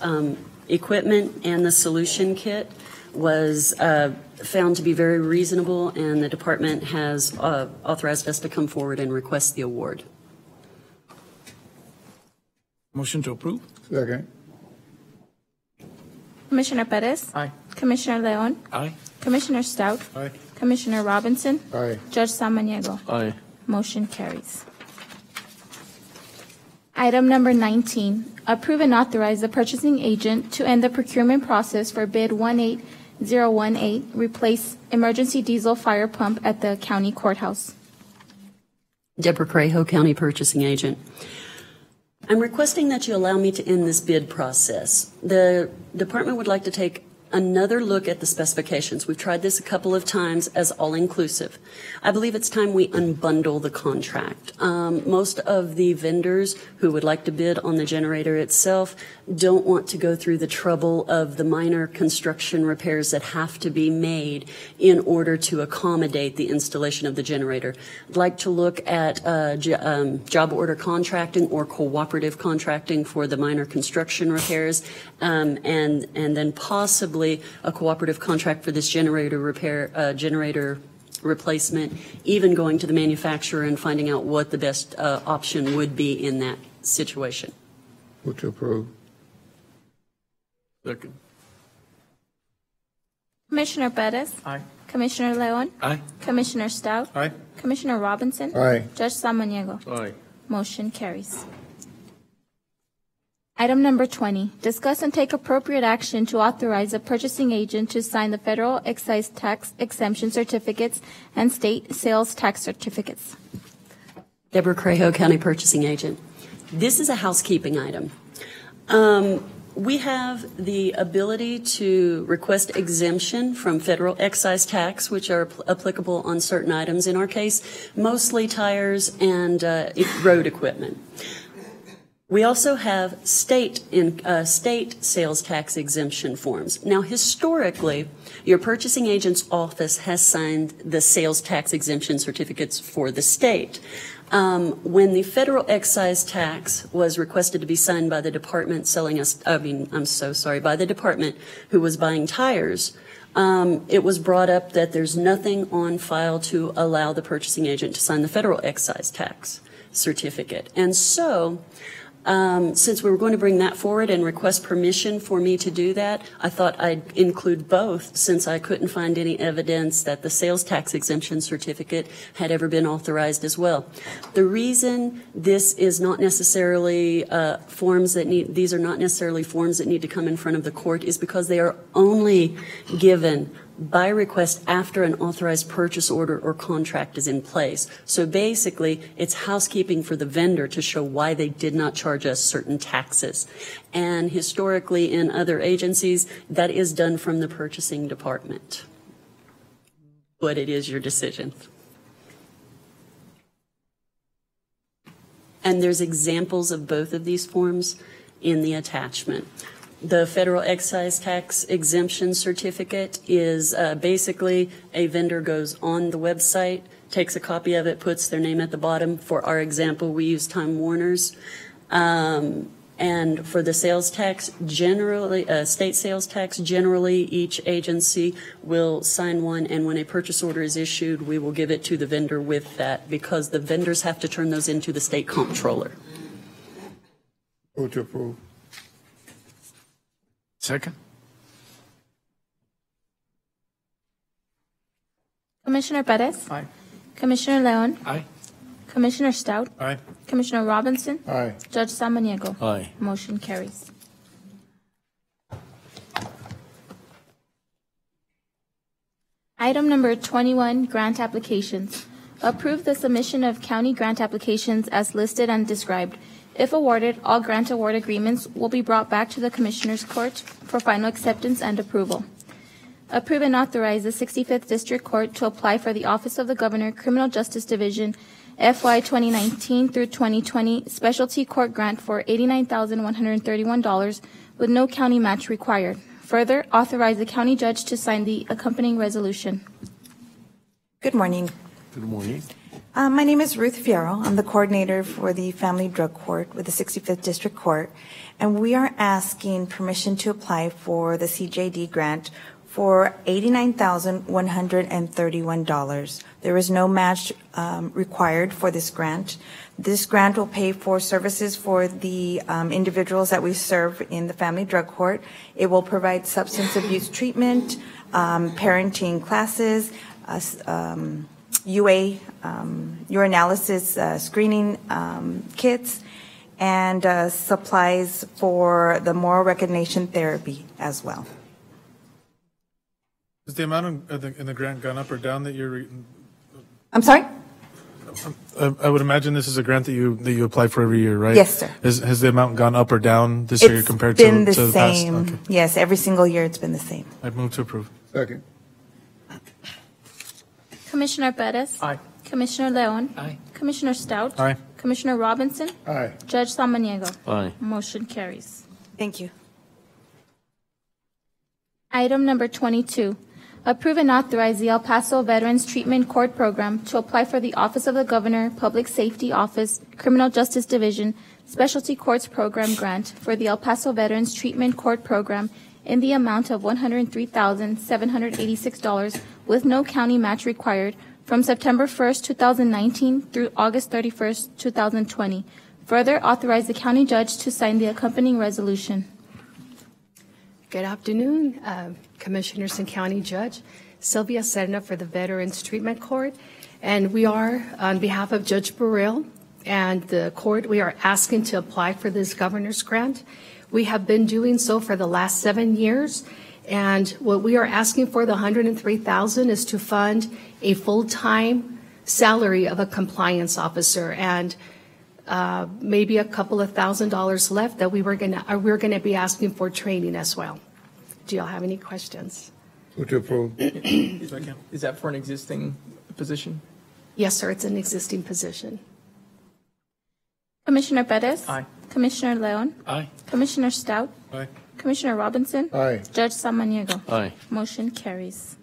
equipment and the solution kit was found to be very reasonable, and the department has authorized us to come forward and request the award. Motion to approve. Second. Commissioner Perez? Aye. Commissioner Leon? Aye. Commissioner Stout? Aye. Commissioner Robinson? Aye. Judge Samaniego? Aye. Motion carries. Item number 19, approve and authorize the purchasing agent to end the procurement process for bid 18018, replace emergency diesel fire pump at the county courthouse. Deborah Correjo, County Purchasing Agent. I'm requesting that you allow me to end this bid process. The department would like to take another look at the specifications. We've tried this a couple of times as all-inclusive. I believe it's time we unbundle the contract. Most of the vendors who would like to bid on the generator itself don't want to go through the trouble of the minor construction repairs that have to be made in order to accommodate the installation of the generator. I'd like to look at job order contracting or cooperative contracting for the minor construction repairs, and then possibly a cooperative contract for this generator repair, generator replacement, even going to the manufacturer and finding out what the best option would be in that situation. Move to approve. Second. Commissioner Perez? Aye. Commissioner Leon? Aye. Commissioner Stout? Aye. Commissioner Robinson? Aye. Judge Samaniego? Aye. Motion carries. Item number 20, discuss and take appropriate action to authorize a purchasing agent to sign the federal excise tax exemption certificates and state sales tax certificates. Deborah Correjo, County Purchasing Agent. This is a housekeeping item. We have the ability to request exemption from federal excise tax, which are applicable on certain items, in our case, mostly tires and road equipment. We also have state sales tax exemption forms. Now, historically, your purchasing agent's office has signed the sales tax exemption certificates for the state. When the federal excise tax was requested to be signed by the department by the department who was buying tires, it was brought up that there's nothing on file to allow the purchasing agent to sign the federal excise tax certificate. And so, since we were going to bring that forward and request permission for me to do that, I thought I'd include both, since I couldn't find any evidence that the sales tax exemption certificate had ever been authorized as well. The reason this is not necessarily these are not necessarily forms that need to come in front of the court is because they are only given by request after an authorized purchase order or contract is in place. So basically, it's housekeeping for the vendor to show why they did not charge us certain taxes. And historically, in other agencies, that is done from the purchasing department. But it is your decision. And there's examples of both of these forms in the attachment. The federal excise tax exemption certificate is basically a vendor goes on the website, takes a copy of it, puts their name at the bottom. For our example, we use Time Warner's. And for the sales tax, generally, state sales tax, generally each agency will sign one, and when a purchase order is issued, we will give it to the vendor with that, because the vendors have to turn those into the state comptroller. Vote to approve. Second. Commissioner Perez? Aye. Commissioner Leon? Aye. Commissioner Stout? Aye. Commissioner Robinson? Aye. Judge Samaniego? Aye. Motion carries. Item number 21, grant applications. Approve the submission of county grant applications as listed and described. If awarded, all grant award agreements will be brought back to the Commissioners Court for final acceptance and approval. Approve and authorize the 65th District Court to apply for the Office of the Governor Criminal Justice Division FY 2019 through 2020 Specialty Court Grant for $89,131 with no county match required. Further, authorize the county judge to sign the accompanying resolution. Good morning. Good morning. My name is Ruth Fierro. I'm the coordinator for the Family Drug Court with the 65th District Court, and we are asking permission to apply for the CJD grant for $89,131. There is no match required for this grant. This grant will pay for services for the individuals that we serve in the Family Drug Court. It will provide substance abuse treatment, parenting classes, UA, urinalysis screening kits, and supplies for the moral recognition therapy as well. Has the amount in the grant gone up or down that you're? I'm sorry? I would imagine this is a grant that you apply for every year, right? Yes, sir. Has the amount gone up or down this year compared to the past? It's been the same. Okay. Yes, every single year it's been the same. I'd move to approve. Second. Commissioner Perez? Aye. Commissioner Leon? Aye. Commissioner Stout? Aye. Commissioner Robinson? Aye. Judge Samaniego? Aye. Motion carries. Thank you. Item number 22, approve and authorize the El Paso Veterans Treatment Court Program to apply for the Office of the Governor, Public Safety Office, Criminal Justice Division, Specialty Courts Program Grant for the El Paso Veterans Treatment Court Program in the amount of $103,786 with no county match required from September 1st, 2019 through August 31st, 2020. Further, authorize the county judge to sign the accompanying resolution. Good afternoon, Commissioners and County Judge. Sylvia Serna for the Veterans Treatment Court. And we are, on behalf of Judge Burrell and the court, we are asking to apply for this governor's grant. We have been doing so for the last 7 years. And what we are asking for, the $103,000, is to fund a full-time salary of a compliance officer. And maybe a couple of $1,000s left that we're gonna be asking for training as well. Do y'all have any questions? Move to approve. Is that for an existing position? Yes, sir, it's an existing position. Commissioner Perez? Aye. Commissioner Leon? Aye. Commissioner Stout? Aye. Commissioner Robinson? Aye. Judge Samaniego? Aye. Motion carries.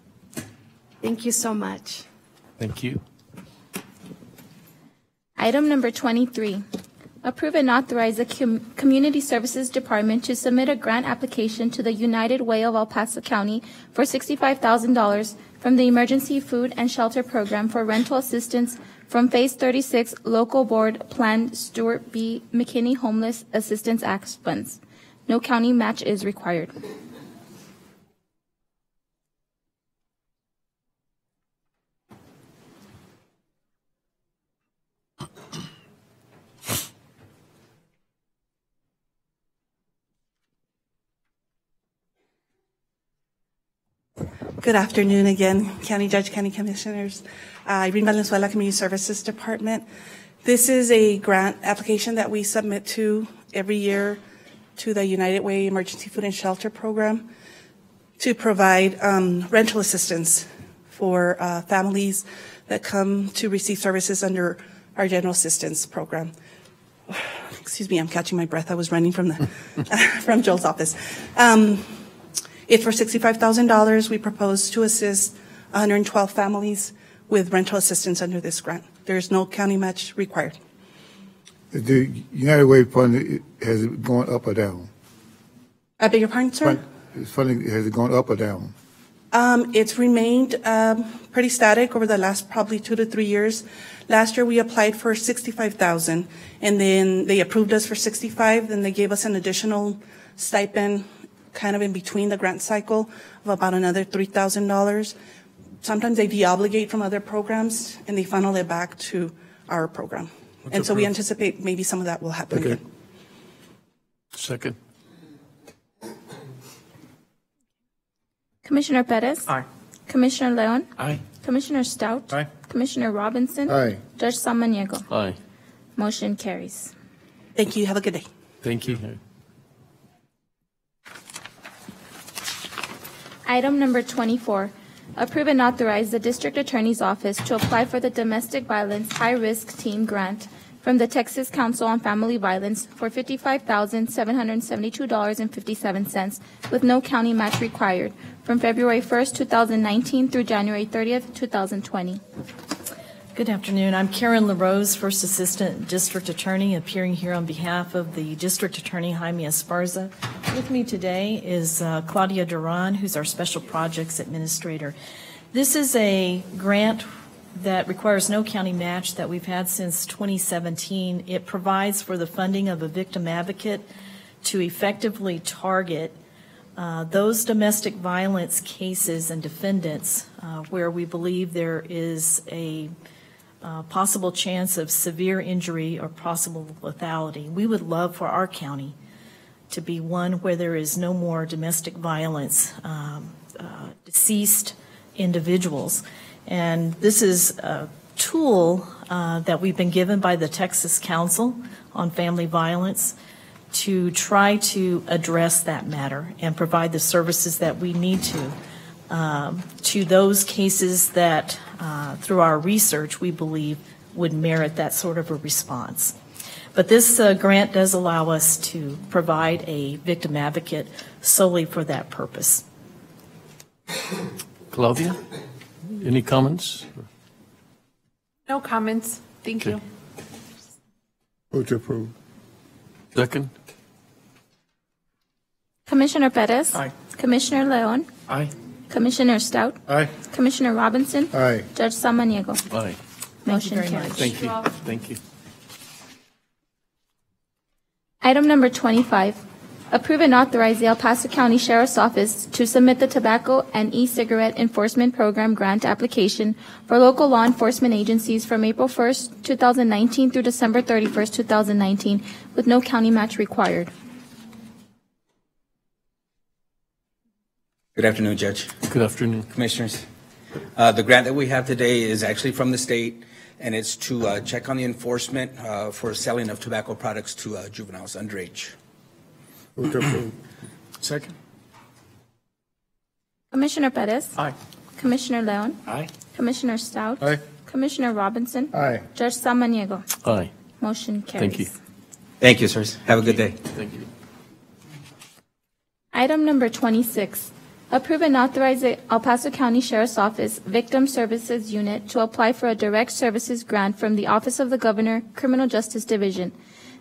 Thank you so much. Thank you. Item number 23, approve and authorize the Community Services Department to submit a grant application to the United Way of El Paso County for $65,000 from the Emergency Food and Shelter Program for rental assistance from Phase 36 Local Board Plan Stuart B. McKinney Homeless Assistance Act funds. No county match is required. Good afternoon again, County Judge, County Commissioners. Irene Valenzuela, Community Services Department. This is a grant application that we submit to every year to the United Way Emergency Food and Shelter Program to provide rental assistance for families that come to receive services under our General Assistance Program. Excuse me, I'm catching my breath. I was running from the from Joel's office. It's for $65,000. We propose to assist 112 families with rental assistance under this grant. There is no county match required. The United Way fund, has it gone up or down? I beg your pardon, sir? Funding, has it gone up or down? It's remained pretty static over the last probably 2 to 3 years. Last year we applied for $65,000, and then they approved us for $65,000. Then they gave us an additional stipend, kind of in between the grant cycle, of about another $3,000. Sometimes they deobligate from other programs and they funnel it back to our program. And so we anticipate maybe some of that will happen again. Second. Commissioner Perez? Aye. Commissioner Leon? Aye. Commissioner Stout? Aye. Commissioner Robinson? Aye. Judge Samaniego? Aye. Motion carries. Thank you. Have a good day. Thank you. Item number 24, approve and authorize the District Attorney's Office to apply for the Domestic Violence High-Risk Team Grant from the Texas Council on Family Violence for $55,772.57 with no county match required from February 1st, 2019 through January 30th, 2020. Good afternoon. I'm Karen LaRose, First Assistant District Attorney, appearing here on behalf of the District Attorney, Jaime Esparza. With me today is Claudia Duran, who's our Special Projects Administrator. This is a grant that requires no county match that we've had since 2017. It provides for the funding of a victim advocate to effectively target those domestic violence cases and defendants where we believe there is a possible chance of severe injury or possible lethality. We would love for our county to be one where there is no more domestic violence, deceased individuals. And this is a tool that we've been given by the Texas Council on Family Violence to try to address that matter and provide the services that we need to those cases that, through our research, we believe would merit that sort of a response. But this grant does allow us to provide a victim advocate solely for that purpose. Claudia, any comments? No comments. Thank you. Move to approve. Second? Commissioner Perez? Aye. Commissioner Leon? Aye. Commissioner Stout? Aye. Commissioner Robinson? Aye. Judge Samaniego? Aye. Motion very carries. much. Thank you. Thank you. Item number 25, approve and authorize the El Paso County Sheriff's Office to submit the Tobacco and E-Cigarette Enforcement Program grant application for local law enforcement agencies from April 1st, 2019 through December 31st, 2019, with no county match required. Good afternoon, Judge. Good afternoon. Commissioners. The grant that we have today is actually from the state. and it's to check on the enforcement for selling of tobacco products to juveniles underage. Move to approve. Second. Commissioner Perez? Aye. Commissioner Leon? Aye. Commissioner Stout? Aye. Commissioner Robinson? Aye. Judge Samaniego? Aye. Motion carries. Thank you. Thank you, sirs. Have a good day. Thank you. Item number 26, approve and authorize the El Paso County Sheriff's Office Victim Services Unit to apply for a direct services grant from the Office of the Governor, Criminal Justice Division.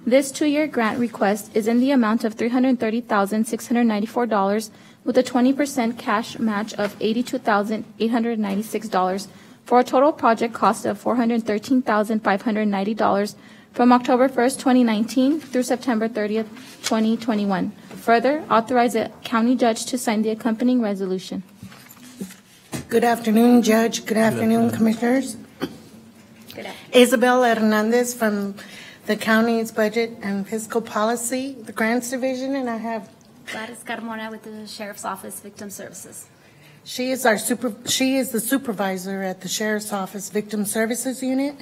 This 2-year grant request is in the amount of $330,694 with a 20% cash match of $82,896 for a total project cost of $413,590 from October 1st, 2019 through September 30th, 2021. Further, authorize the county judge to sign the accompanying resolution. Good afternoon, Judge. Good afternoon, Commissioners. Good afternoon. Isabel Hernandez from the county's Budget and Fiscal Policy, the Grants Division, and I have Gladys Carmona with the Sheriff's Office Victim Services. She is the supervisor at the Sheriff's Office Victim Services Unit.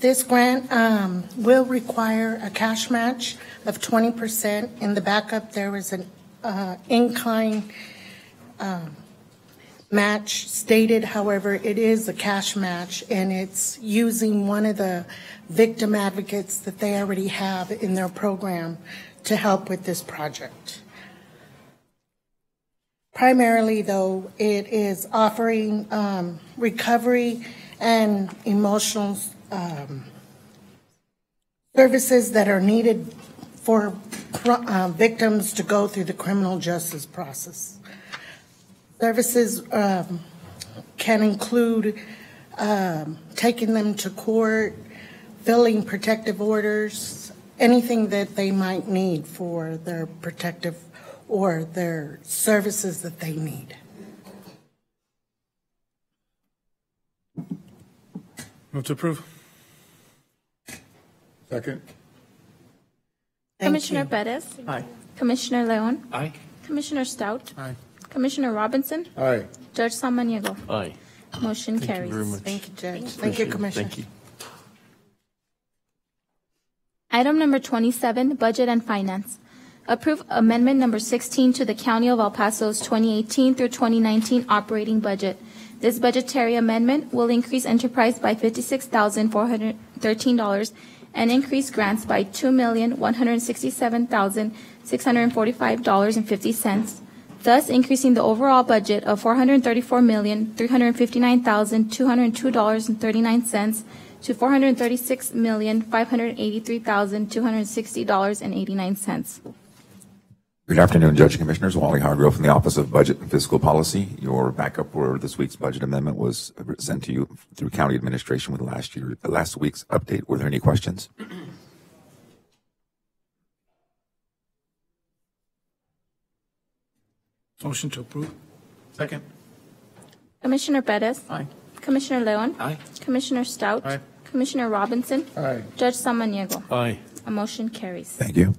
This grant will require a cash match of 20%. In the backup, there was an in-kind match stated. However, it is a cash match, and it's using one of the victim advocates that they already have in their program to help with this project. Primarily, though, it is offering recovery and emotional services that are needed for victims to go through the criminal justice process. Services can include taking them to court, filling protective orders, anything that they might need for their protective or their services that they need. Move to approve. Second. Commissioner Perez? Aye. Commissioner Leon? Aye. Commissioner Stout? Aye. Commissioner Robinson? Aye. Judge Samaniego? Aye. Motion Thank carries. you very much. Thank you, Judge. Thank Appreciate you, it. Commissioner. Thank you. Item number 27, Budget and Finance. Approve Amendment number 16 to the County of El Paso's 2018 through 2019 operating budget. This budgetary amendment will increase enterprise by $56,413 and increase grants by $2,167,645.50, thus increasing the overall budget of $434,359,202.39 to $436,583,260.89. Good afternoon, Judge and Commissioners. Wally Hargrove from the Office of Budget and Fiscal Policy. Your backup for this week's budget amendment was sent to you through county administration with last week's update. Were there any questions? Motion to approve. Second. Commissioner Perez? Aye. Commissioner Leon? Aye. Commissioner Stout? Aye. Commissioner Robinson? Aye. Judge Samaniego? Aye. A motion carries. Thank you.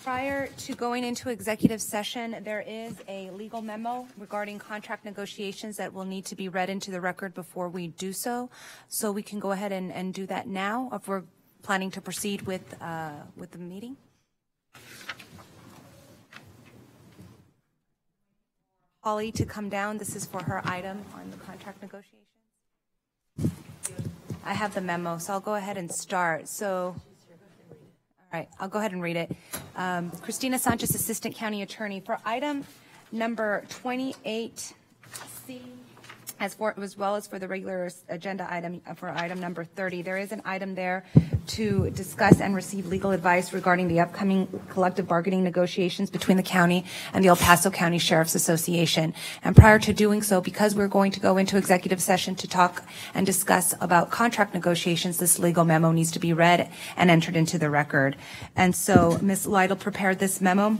Prior to going into executive session, there is a legal memo regarding contract negotiations that will need to be read into the record before we do so. So we can go ahead and do that now if we're planning to proceed with the meeting. Holly to come down. This is for her item on the contract negotiations. I have the memo, so I'll go ahead and start. So, all right, I'll go ahead and read it. Christina Sanchez, Assistant County Attorney. For item number 28C, as well as for the regular agenda item for item number 30, there is an item there to discuss and receive legal advice regarding the upcoming collective bargaining negotiations between the county and the El Paso County Sheriff's Association. And prior to doing so, because we're going to go into executive session to talk and discuss about contract negotiations, this legal memo needs to be read and entered into the record. And so Ms. Lytle prepared this memo,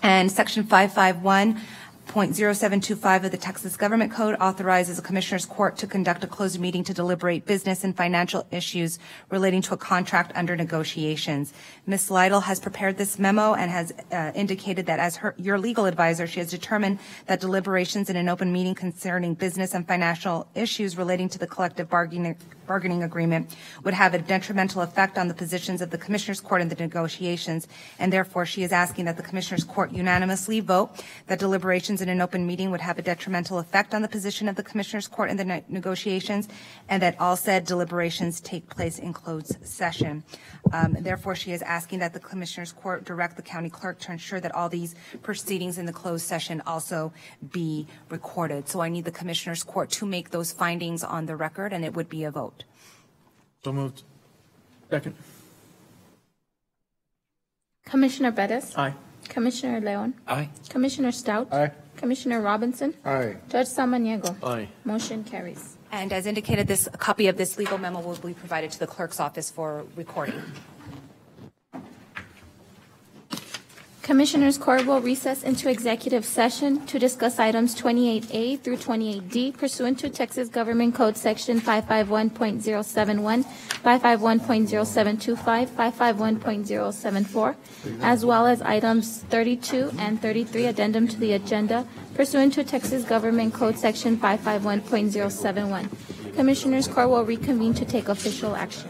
and Section 551 .0725 of the Texas Government Code authorizes the Commissioners Court to conduct a closed meeting to deliberate business and financial issues relating to a contract under negotiations. Ms. Lytle has prepared this memo and has indicated that as your legal advisor, she has determined that deliberations in an open meeting concerning business and financial issues relating to the collective bargaining agreement would have a detrimental effect on the positions of the Commissioners Court in the negotiations, and therefore she is asking that the Commissioners Court unanimously vote that deliberations in an open meeting would have a detrimental effect on the position of the Commissioners Court in the negotiations, and that all said deliberations take place in closed session. Therefore, she is asking that the Commissioners Court direct the county clerk to ensure that all these proceedings in the closed session also be recorded. So I need the Commissioners Court to make those findings on the record, and it would be a vote. So moved. Second. Commissioner Bettis? Aye. Commissioner Leon? Aye. Commissioner Stout? Aye. Commissioner Robinson? Aye. Judge Samaniego? Aye. Motion carries. And as indicated, a copy of this legal memo will be provided to the clerk's office for recording. Commissioners Court will recess into executive session to discuss items 28A through 28D pursuant to Texas Government Code Section 551.071, 551.0725, 551.074, as well as items 32 and 33, addendum to the agenda pursuant to Texas Government Code Section 551.071. Commissioners Court will reconvene to take official action.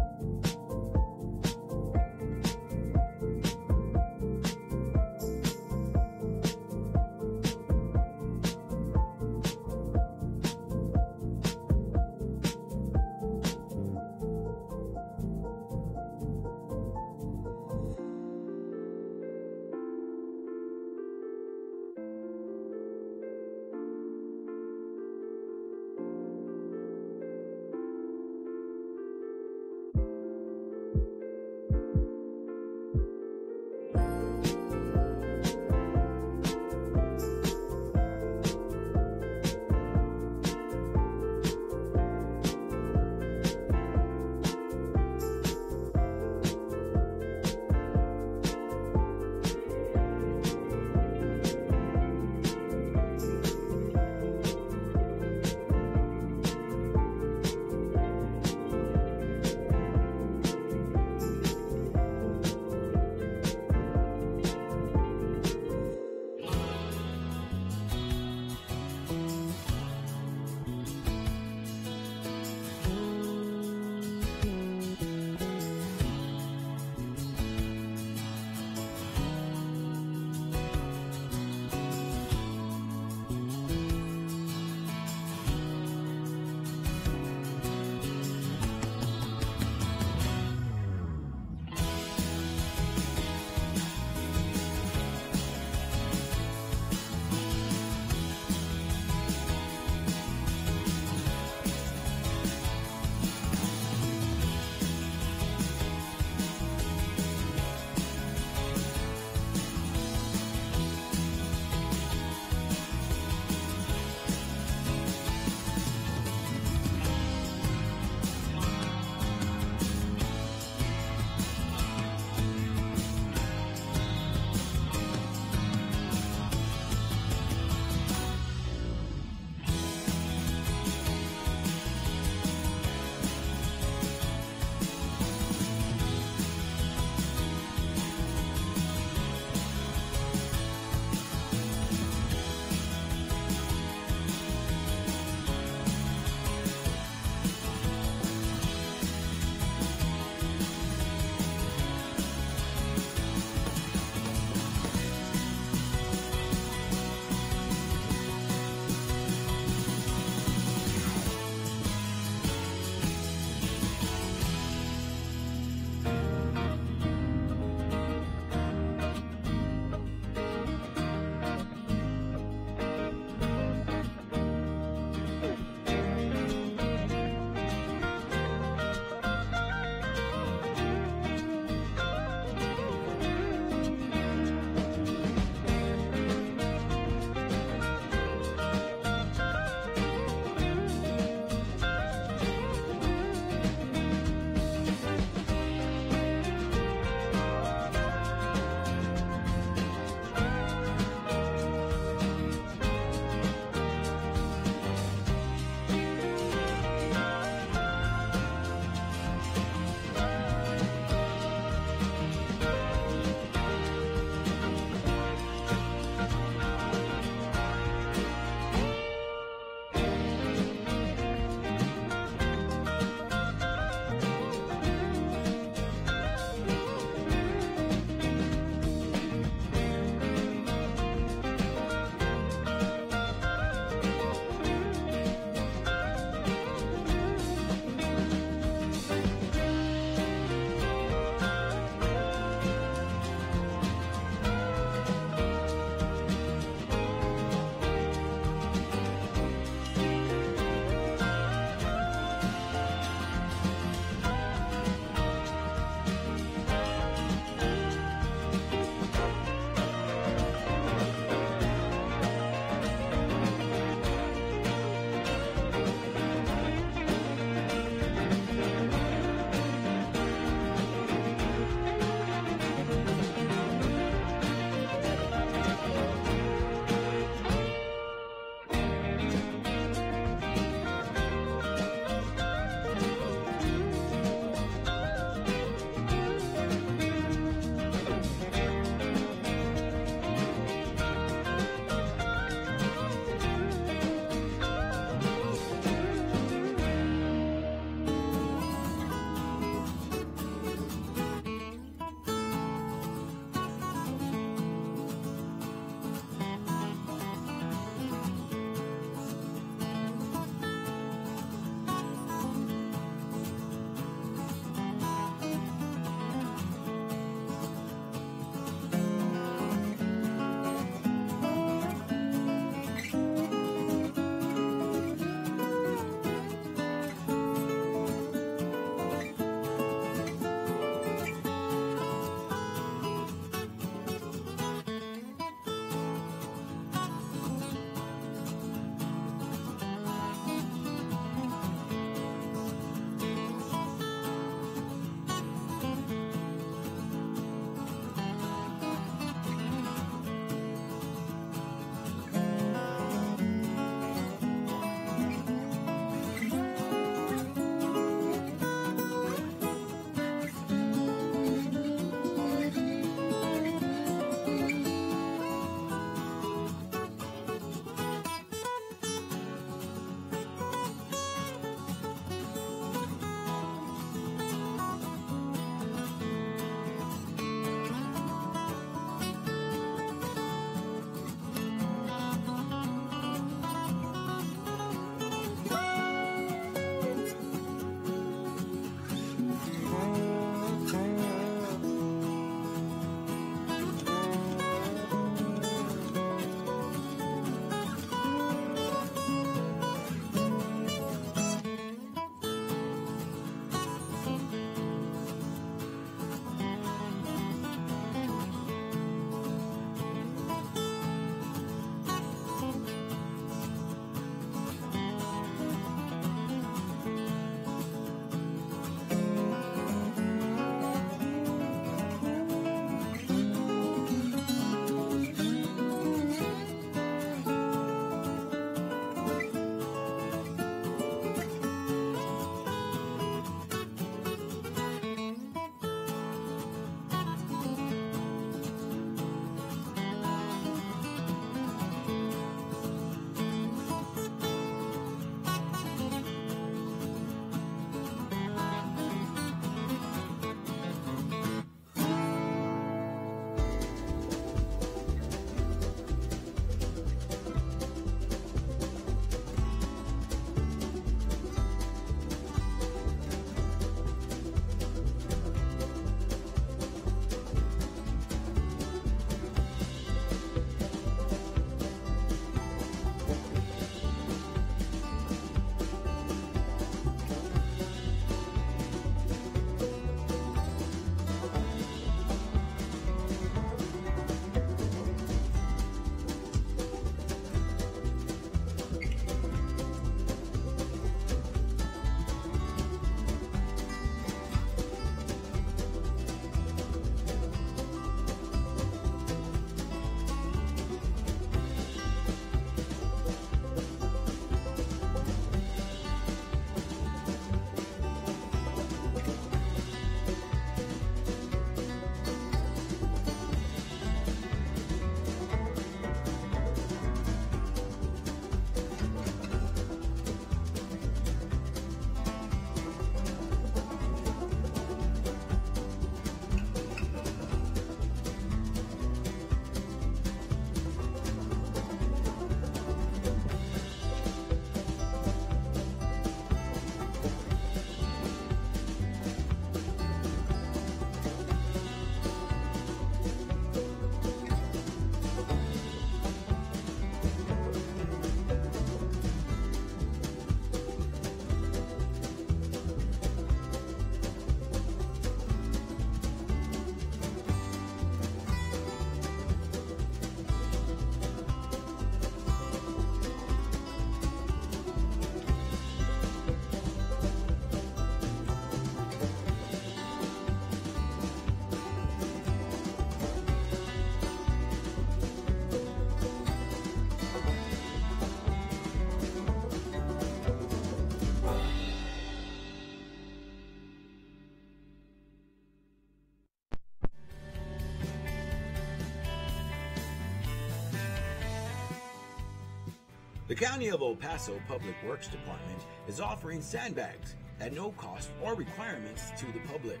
The County of El Paso Public Works Department is offering sandbags at no cost or requirements to the public.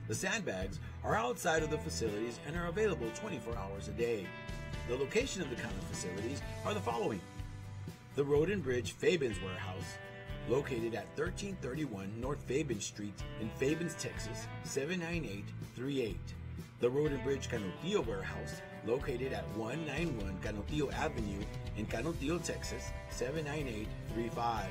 The sandbags are outside of the facilities and are available 24 hours a day. The location of the county facilities are the following: the Road and Bridge Fabens Warehouse, located at 1331 North Fabens Street in Fabens, Texas, 79838. The Road and Bridge Canutillo Warehouse, located at 191 Canutillo Avenue in Canutillo, Texas, 79835.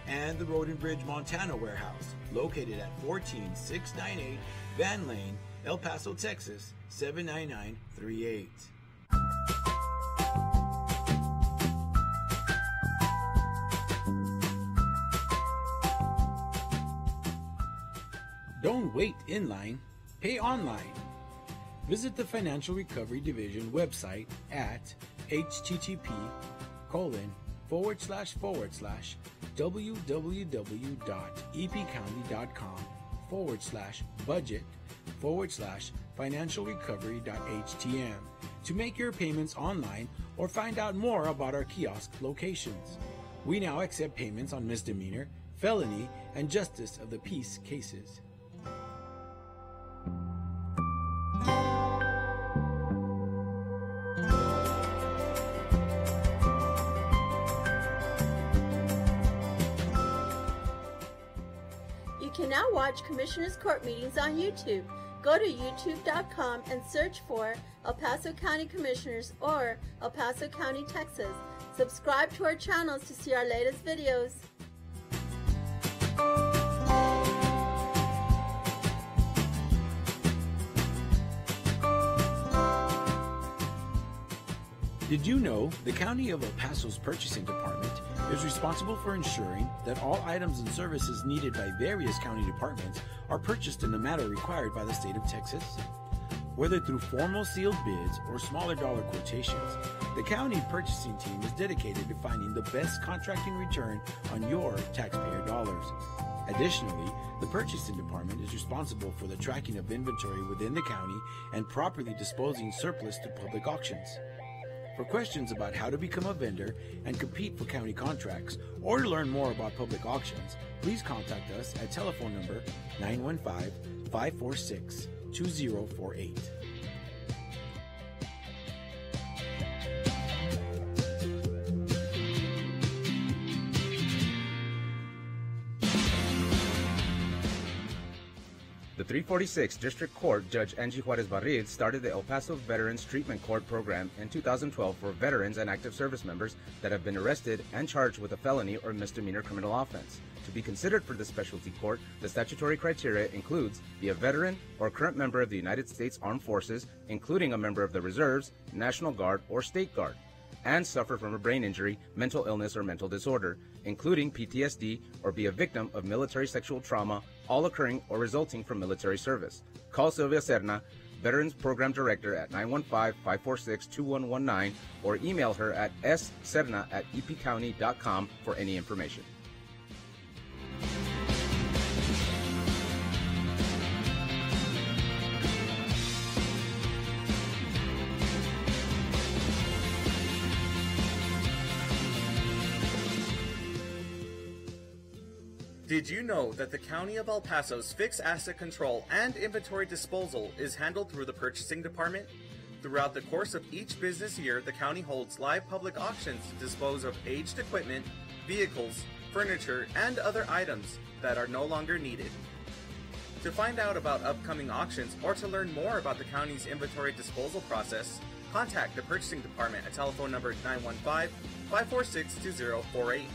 And the Road and Bridge Montana Warehouse, located at 14698 Van Lane, El Paso, Texas, 79938. Don't wait in line, pay online. Visit the Financial Recovery Division website at http://www.epcounty.com/budget/financialrecovery.htm to make your payments online or find out more about our kiosk locations. We now accept payments on misdemeanor, felony, and justice of the peace cases. You can now watch Commissioners Court meetings on YouTube. Go to youtube.com and search for El Paso County Commissioners or El Paso County, Texas. Subscribe to our channels to see our latest videos. Did you know the County of El Paso's Purchasing Department is responsible for ensuring that all items and services needed by various county departments are purchased in the manner required by the state of Texas? Whether through formal sealed bids or smaller dollar quotations, the county purchasing team is dedicated to finding the best contracting return on your taxpayer dollars. Additionally, the Purchasing Department is responsible for the tracking of inventory within the county and properly disposing surplus to public auctions. For questions about how to become a vendor and compete for county contracts or to learn more about public auctions, please contact us at telephone number 915-546-2048. The 346th District Court Judge Angie Juarez Barril started the El Paso Veterans Treatment Court program in 2012 for veterans and active service members that have been arrested and charged with a felony or misdemeanor criminal offense. To be considered for this specialty court, the statutory criteria includes be a veteran or current member of the United States Armed Forces, including a member of the Reserves, National Guard, or State Guard, and suffer from a brain injury, mental illness, or mental disorder, including PTSD, or be a victim of military sexual trauma, all occurring or resulting from military service. Call Sylvia Serna, Veterans Program Director, at 915-546-2119, or email her at sserna@epcounty.com for any information. Did you know that the County of El Paso's fixed asset control and inventory disposal is handled through the Purchasing Department? Throughout the course of each business year, the county holds live public auctions to dispose of aged equipment, vehicles, furniture, and other items that are no longer needed. To find out about upcoming auctions or to learn more about the county's inventory disposal process, contact the Purchasing Department at telephone number 915-546-2048.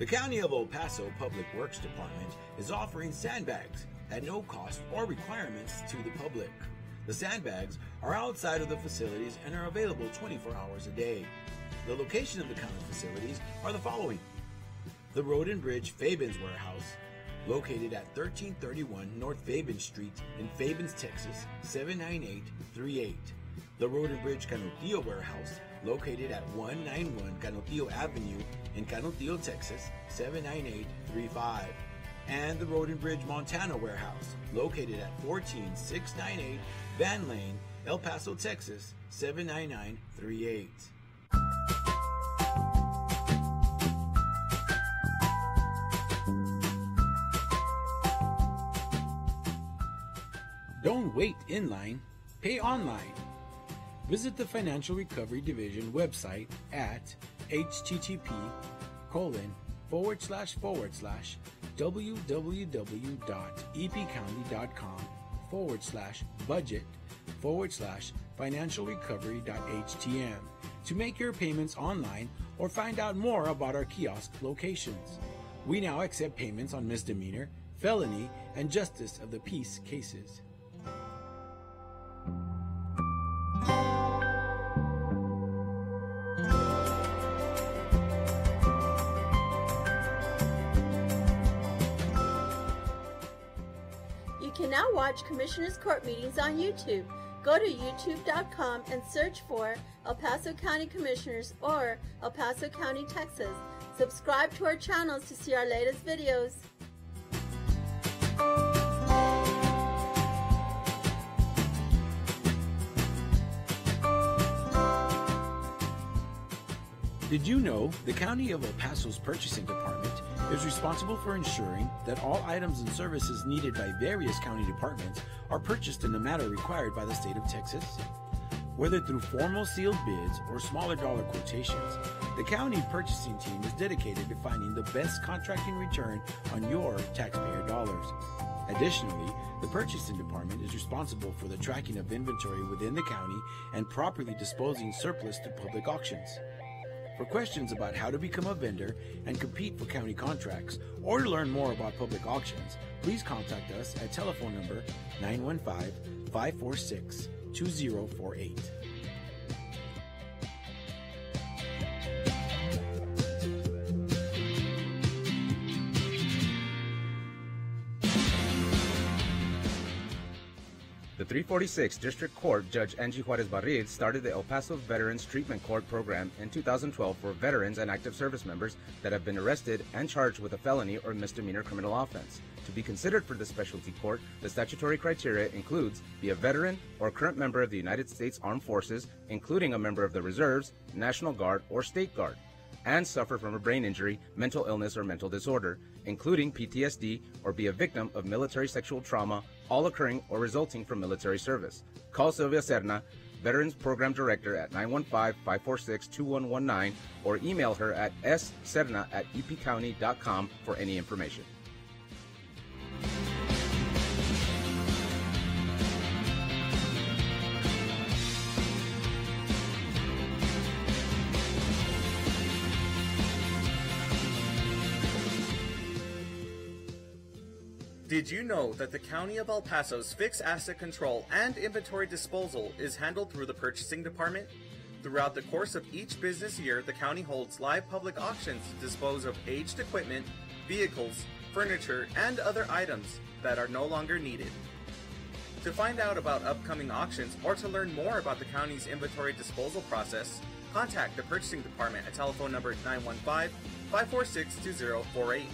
The County of El Paso Public Works Department is offering sandbags at no cost or requirements to the public. The sandbags are outside of the facilities and are available 24 hours a day. The location of the county facilities are the following: the Road and Bridge Fabens Warehouse, located at 1331 North Fabens Street in Fabens, Texas, 79838. The Road and Bridge Canutillo Warehouse, located at 191 Canutillo Avenue in Canutillo, Texas, 79835. And the Road and Bridge Montana Warehouse, located at 14698 Van Lane, El Paso, Texas, 79938. Don't wait in line, pay online. Visit the Financial Recovery Division website at http://www.epcounty.com/budget/financialrecovery.htm to make your payments online or find out more about our kiosk locations. We now accept payments on misdemeanor, felony, and justice of the peace cases. You can now watch Commissioners Court meetings on YouTube. Go to youtube.com and search for El Paso County Commissioners or El Paso County, Texas. Subscribe to our channels to see our latest videos. Did you know the County of El Paso's Purchasing Department is responsible for ensuring that all items and services needed by various county departments are purchased in the manner required by the state of Texas? Whether through formal sealed bids or smaller dollar quotations, the county purchasing team is dedicated to finding the best contracting return on your taxpayer dollars. Additionally, the purchasing department is responsible for the tracking of inventory within the county and properly disposing surplus to public auctions. For questions about how to become a vendor and compete for county contracts, or to learn more about public auctions, please contact us at telephone number 915-546-2048. The 346th District Court Judge Angie Juarez Barril started the El Paso Veterans Treatment Court program in 2012 for veterans and active service members that have been arrested and charged with a felony or misdemeanor criminal offense. To be considered for this specialty court, the statutory criteria includes be a veteran or current member of the United States Armed Forces, including a member of the Reserves, National Guard, or State Guard, and suffer from a brain injury, mental illness, or mental disorder, including PTSD, or be a victim of military sexual trauma, all occurring or resulting from military service. Call Sylvia Serna, Veterans Program Director, at 915-546-2119, or email her at sserna@epcounty.com for any information. Did you know that the County of El Paso's fixed asset control and inventory disposal is handled through the Purchasing Department? Throughout the course of each business year, the county holds live public auctions to dispose of aged equipment, vehicles, furniture, and other items that are no longer needed. To find out about upcoming auctions or to learn more about the county's inventory disposal process, contact the Purchasing Department at telephone number 915-546-2048.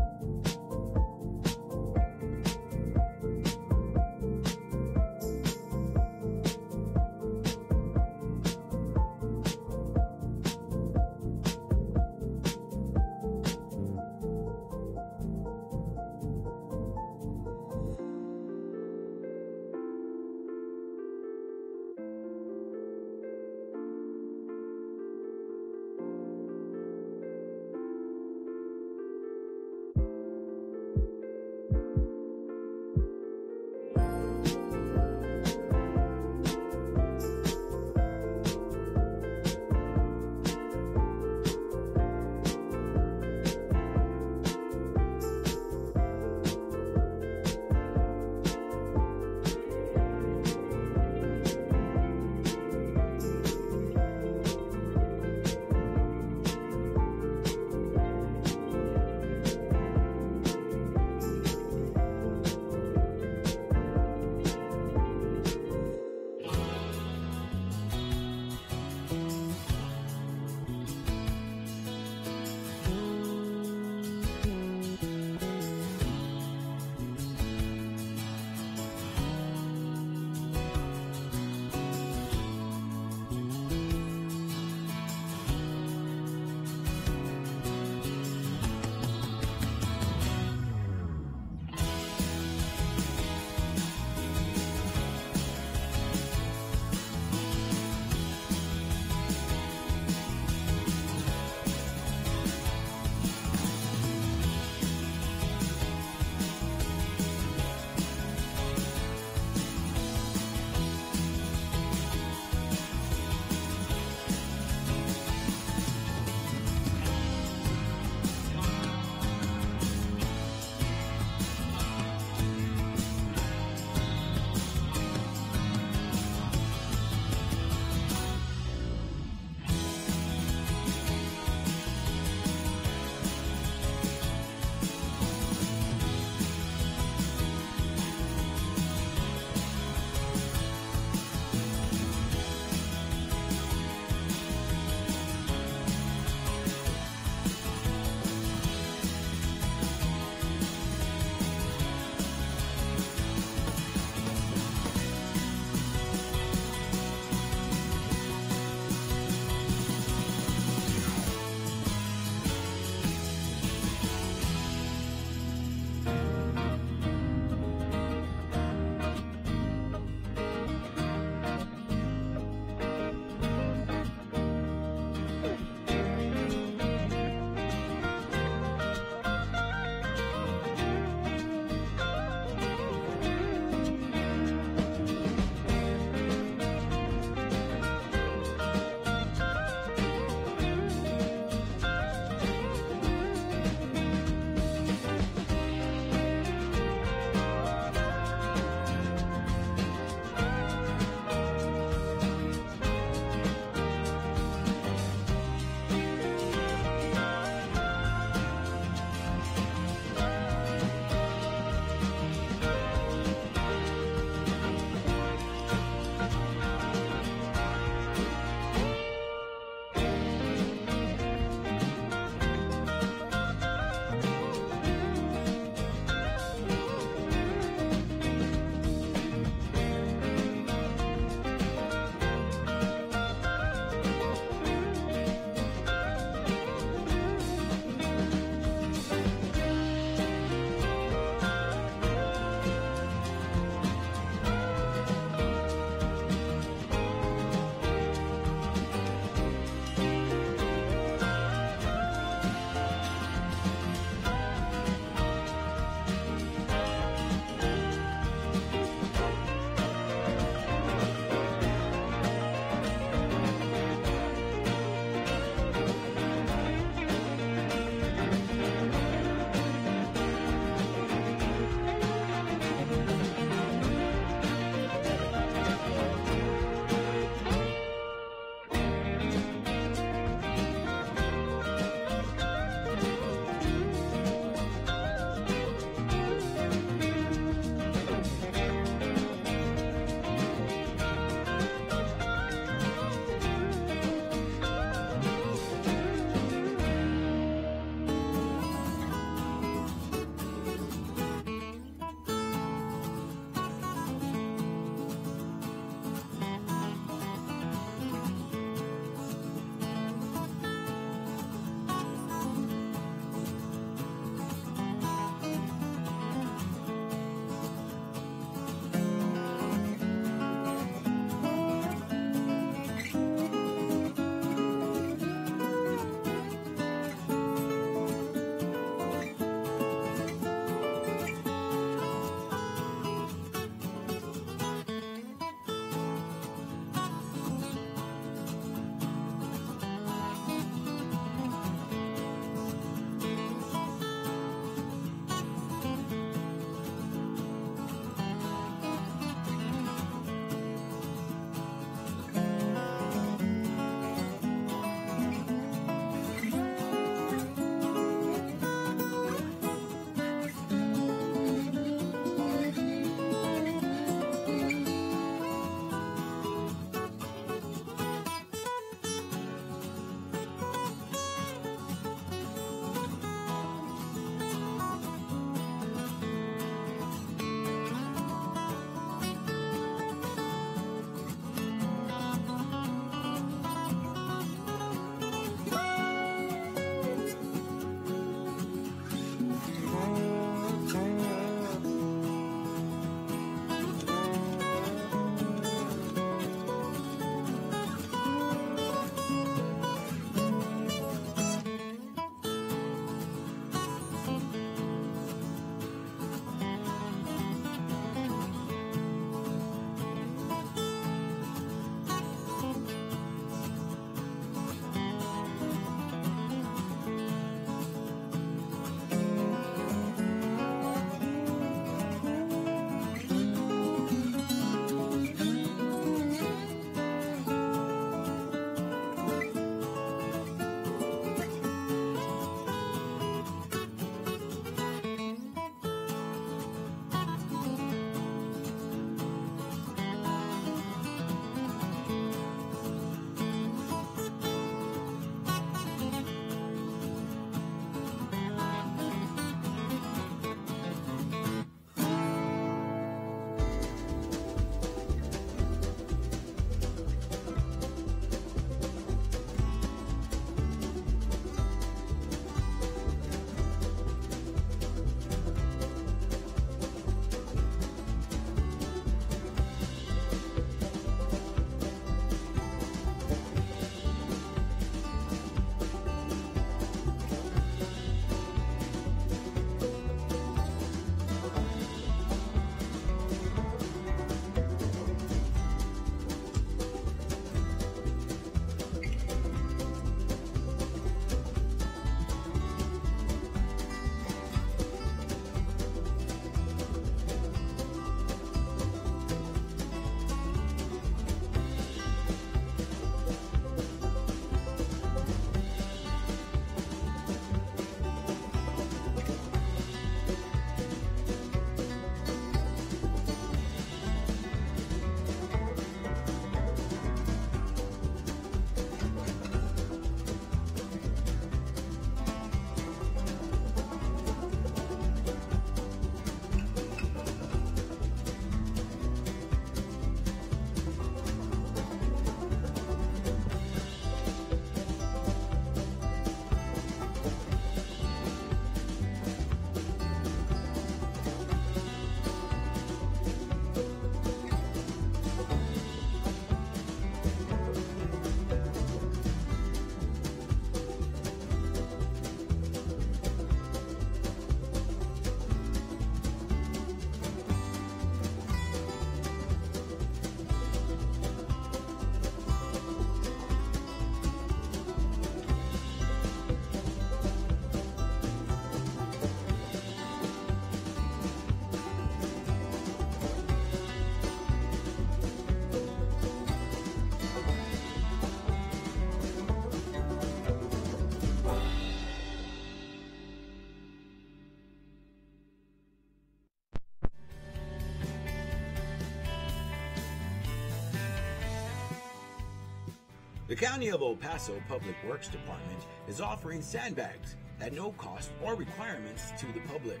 The County of El Paso Public Works Department is offering sandbags at no cost or requirements to the public.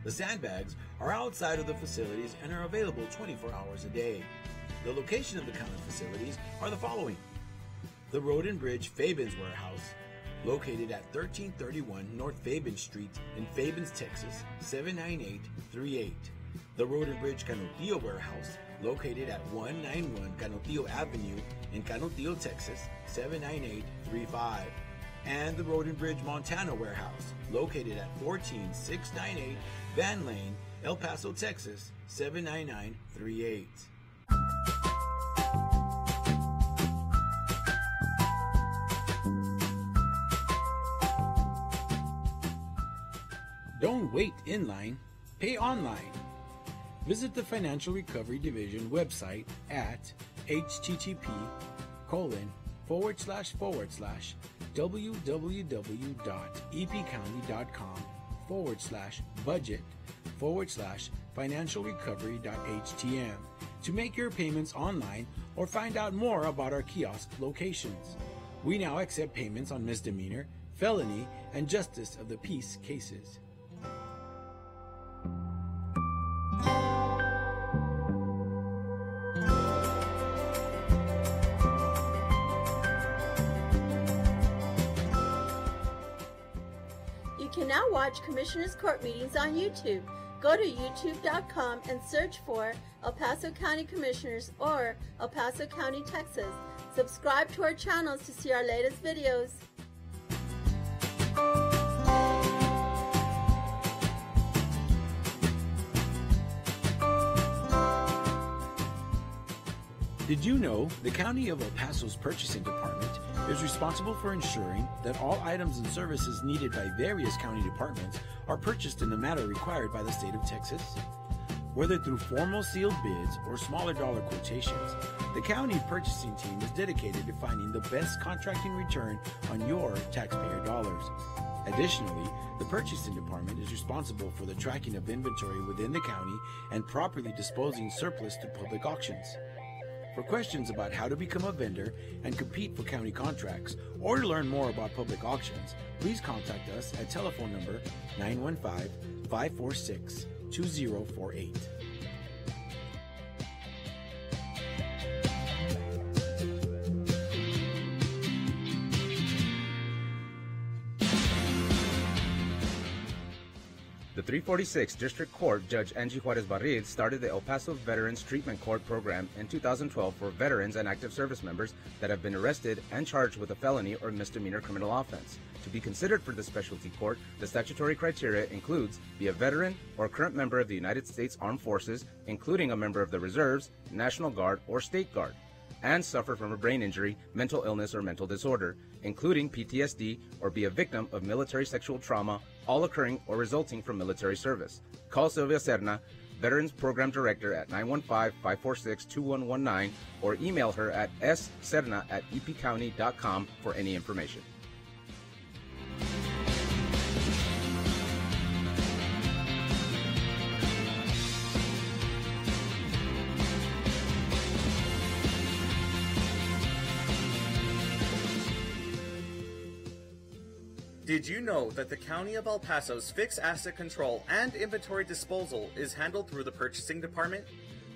The sandbags are outside of the facilities and are available 24 hours a day. The location of the county facilities are the following: the Road and Bridge Fabens Warehouse, located at 1331 North Fabens Street in Fabens, Texas, 79838. The Road and Bridge Canutillo Warehouse, located at 191 Canutillo Avenue in Canutillo, Texas, 79835. And the Road and Bridge Montana Warehouse, located at 14698 Van Lane, El Paso, Texas, 79938. Don't wait in line, pay online. Visit the Financial Recovery Division website at http://www.epcounty.com/budget/financialrecovery.htm to make your payments online or find out more about our kiosk locations. We now accept payments on misdemeanor, felony, and justice of the peace cases. You can now watch Commissioners Court meetings on YouTube. Go to youtube.com and search for El Paso County Commissioners or El Paso County, Texas. Subscribe to our channels to see our latest videos. Did you know the County of El Paso's Purchasing Department is responsible for ensuring that all items and services needed by various county departments are purchased in the manner required by the state of Texas? Whether through formal sealed bids or smaller dollar quotations, the county purchasing team is dedicated to finding the best contracting return on your taxpayer dollars. Additionally, the purchasing department is responsible for the tracking of inventory within the county and properly disposing surplus to public auctions. For questions about how to become a vendor and compete for county contracts, or to learn more about public auctions, please contact us at telephone number 915-546-2048. The 346th District Court Judge Angie Juarez Barril started the El Paso Veterans Treatment Court program in 2012 for veterans and active service members that have been arrested and charged with a felony or misdemeanor criminal offense. To be considered for the specialty court, the statutory criteria includes be a veteran or current member of the United States Armed Forces, including a member of the Reserves, National Guard, or State Guard, and suffer from a brain injury, mental illness, or mental disorder, including PTSD, or be a victim of military sexual trauma, all occurring or resulting from military service. Call Sylvia Serna, Veterans Program Director, at 915-546-2119, or email her at sserna@epcounty.com for any information. Did you know that the County of El Paso's fixed asset control and inventory disposal is handled through the Purchasing Department?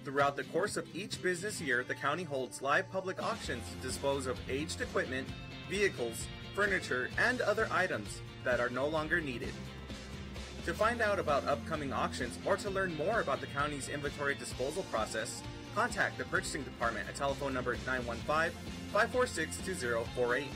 Throughout the course of each business year, the county holds live public auctions to dispose of aged equipment, vehicles, furniture, and other items that are no longer needed. To find out about upcoming auctions or to learn more about the county's inventory disposal process, contact the Purchasing Department at telephone number 915-546-2048.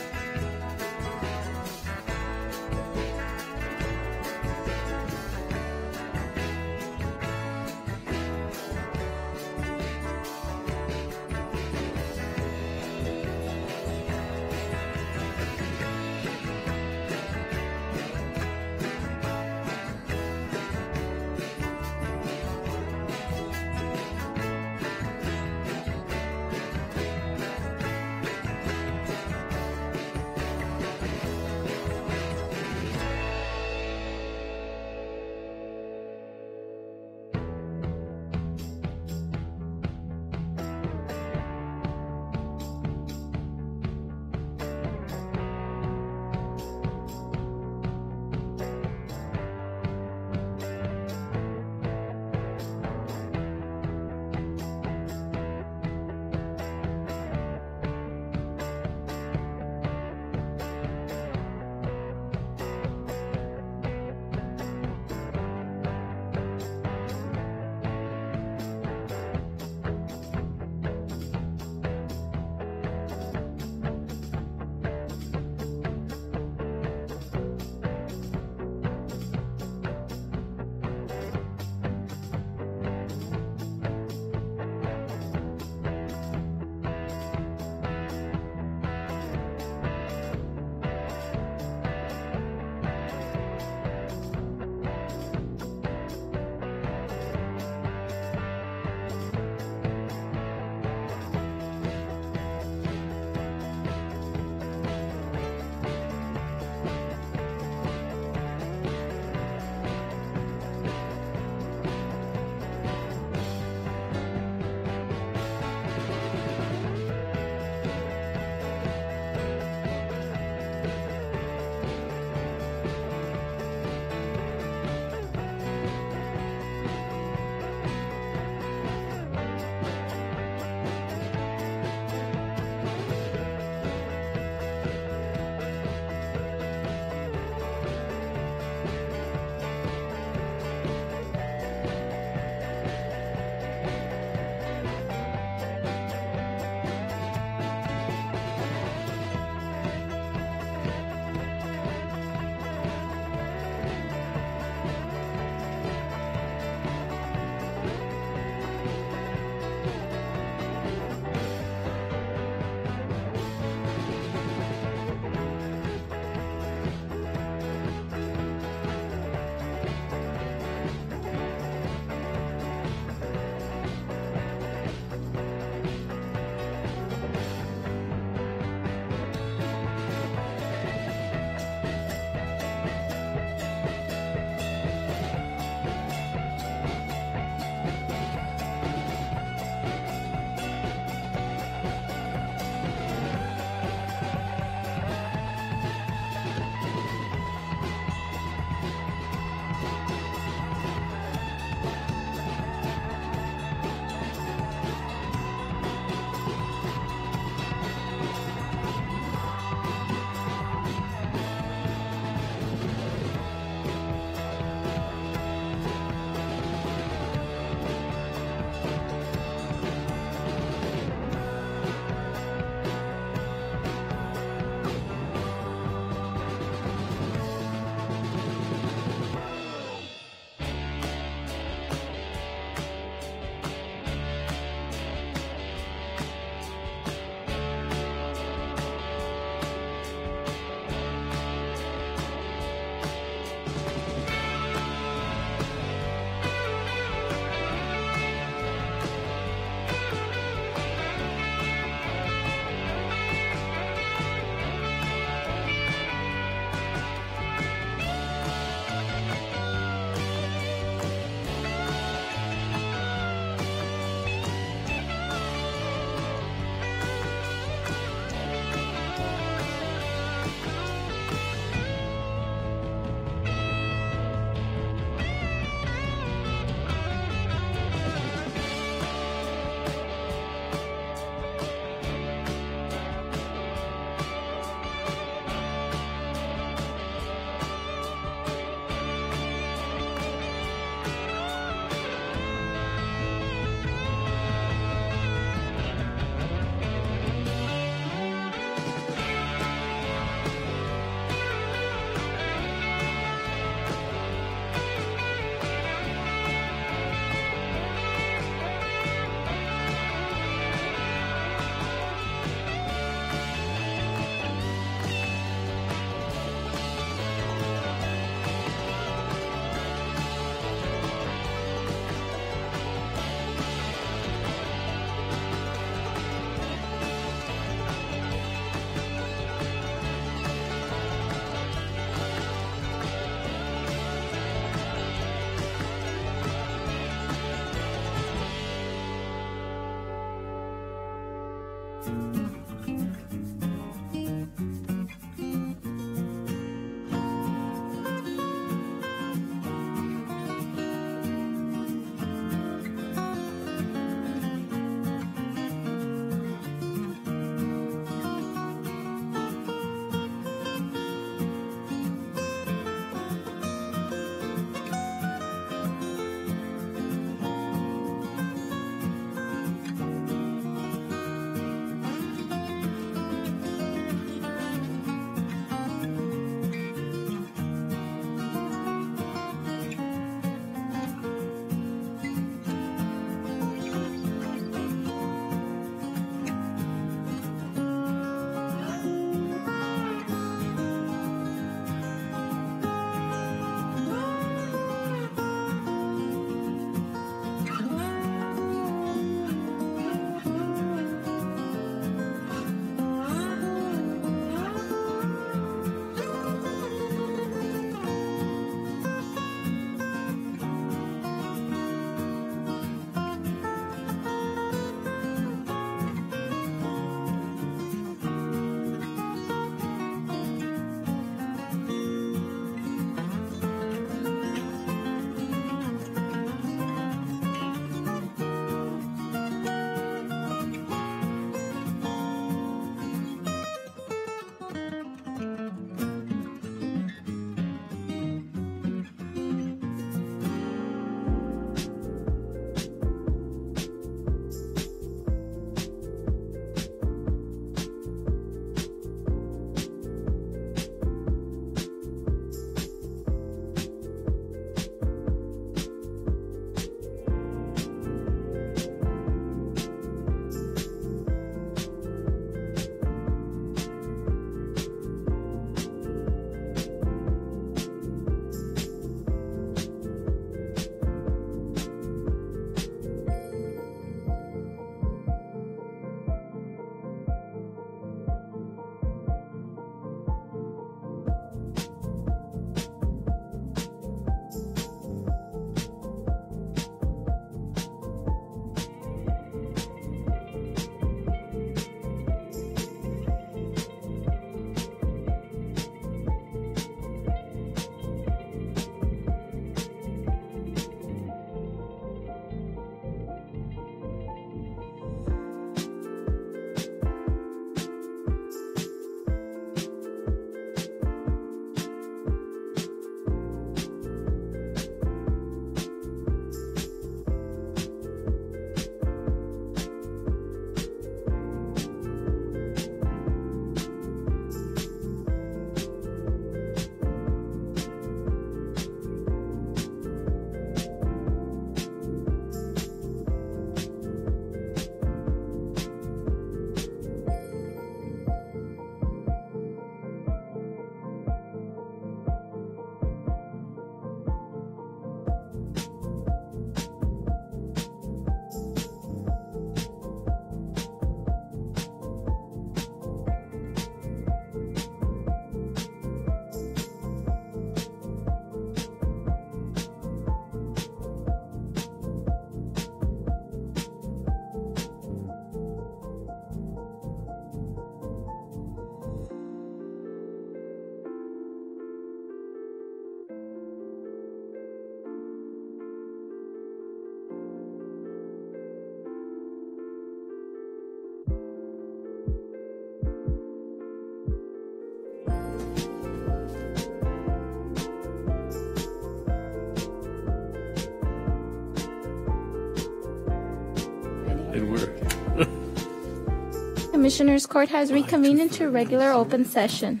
Commissioners, Court has reconvened into regular open session.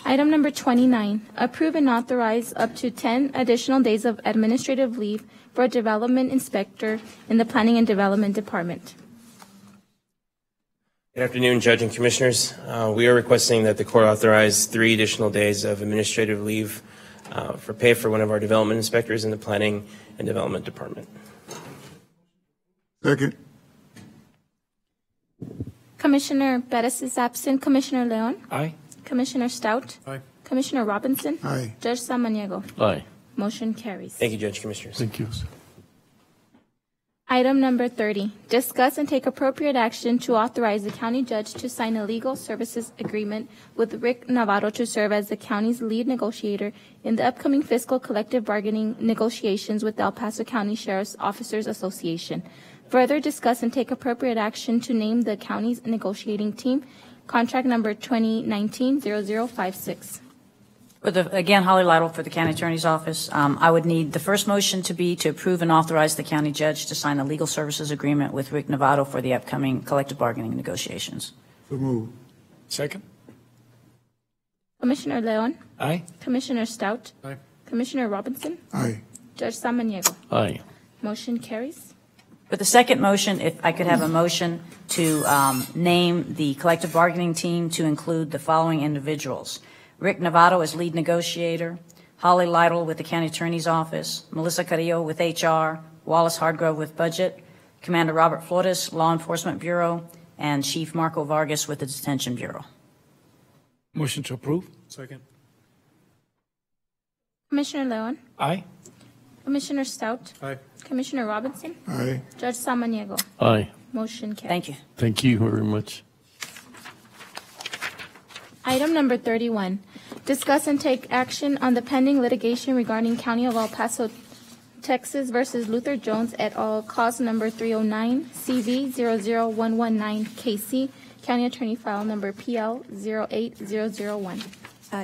Item number 29, approve and authorize up to 10 additional days of administrative leave for a development inspector in the Planning and Development Department. Good afternoon, Judge and Commissioners. We are requesting that the court authorize 3 additional days of administrative leave for pay for one of our development inspectors in the Planning and Development Department. Second. Commissioner Bettis is absent. Commissioner Leon? Aye. Commissioner Stout? Aye. Commissioner Robinson? Aye. Judge Samaniego? Aye. Motion carries. Thank you, Judge, Commissioners. Thank you. Item number 30, discuss and take appropriate action to authorize the county judge to sign a legal services agreement with Rick Navarro to serve as the county's lead negotiator in the upcoming fiscal collective bargaining negotiations with the El Paso County Sheriff's Officers Association. Further, discuss and take appropriate action to name the county's negotiating team, contract number 2019-0056. Again, Holly Lytle for the County Attorney's Office. I would need the first motion to be to approve and authorize the county judge to sign a legal services agreement with Rick Navarro for the upcoming collective bargaining negotiations. So move. Second. Commissioner Leon? Aye. Commissioner Stout? Aye. Commissioner Robinson? Aye. Judge Samaniego? Aye. Motion carries. For the second motion, if I could have a motion to name the collective bargaining team to include the following individuals. Rick Navarro as lead negotiator, Holly Lytle with the County Attorney's Office, Melissa Carrillo with HR, Wallace Hardgrove with Budget, Commander Robert Flores, Law Enforcement Bureau, and Chief Marco Vargas with the Detention Bureau. Motion to approve. Second. Commissioner Leon? Aye. Commissioner Stout? Aye. Commissioner Robinson? Aye. Judge Samaniego? Aye. Motion carries. Thank you. Thank you very much. Item number 31, discuss and take action on the pending litigation regarding County of El Paso, Texas versus Luther Jones et al., cause number 309 CV 00119KC, County Attorney file number PL 08001.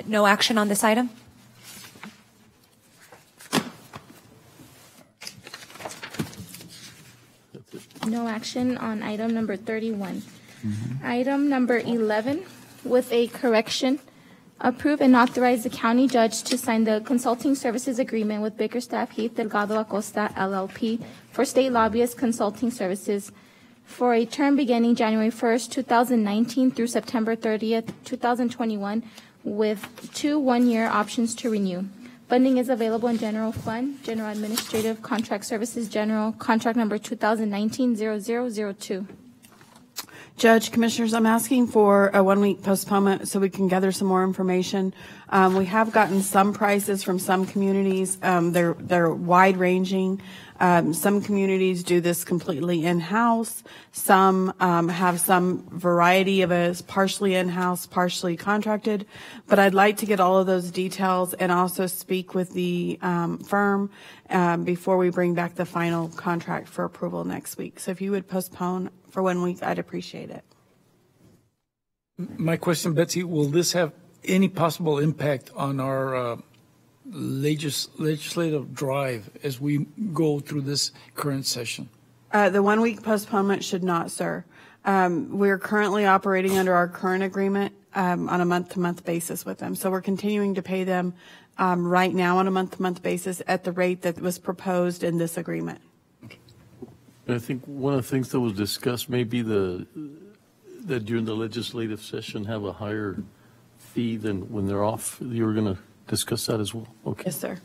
No action on this item? No action on item number 31. Item number 11, with a correction, approve and authorize the county judge to sign the consulting services agreement with Bickerstaff Heath Delgado Acosta LLP for state lobbyist consulting services for a term beginning January 1st, 2019 through September 30th, 2021, with 2 one-year options to renew. Funding is available in General Fund, General Administrative Contract Services General, contract number 2019-0002. Judge, Commissioners, I'm asking for a 1-week postponement so we can gather some more information. We have gotten some prices from some communities. They're wide-ranging. Some communities do this completely in-house. Some have some variety of it, partially in-house, partially contracted. But I'd like to get all of those details and also speak with the firm before we bring back the final contract for approval next week. So if you would postpone for 1 week, I'd appreciate it. My question, Betsy, will this have any possible impact on our legislative drive as we go through this current session? The 1 week postponement should not, sir. We're currently operating under our current agreement on a month-to-month basis with them. So we're continuing to pay them right now on a month-to-month basis at the rate that was proposed in this agreement. I think one of the things that was discussed may be that during the legislative session have a higher fee than when they're off. You were going to discuss that as well. Okay. Yes, sir.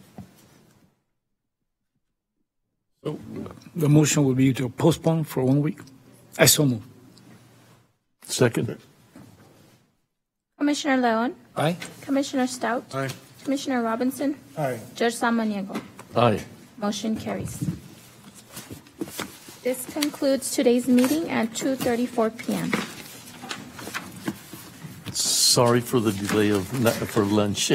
So the motion will be to postpone for 1 week. I so move. Second. Commissioner Leon? Aye. Commissioner Stout? Aye. Commissioner Robinson? Aye. Judge Samaniego? Aye. Motion carries. This concludes today's meeting at 2:34 p.m. Sorry for the delay for lunch.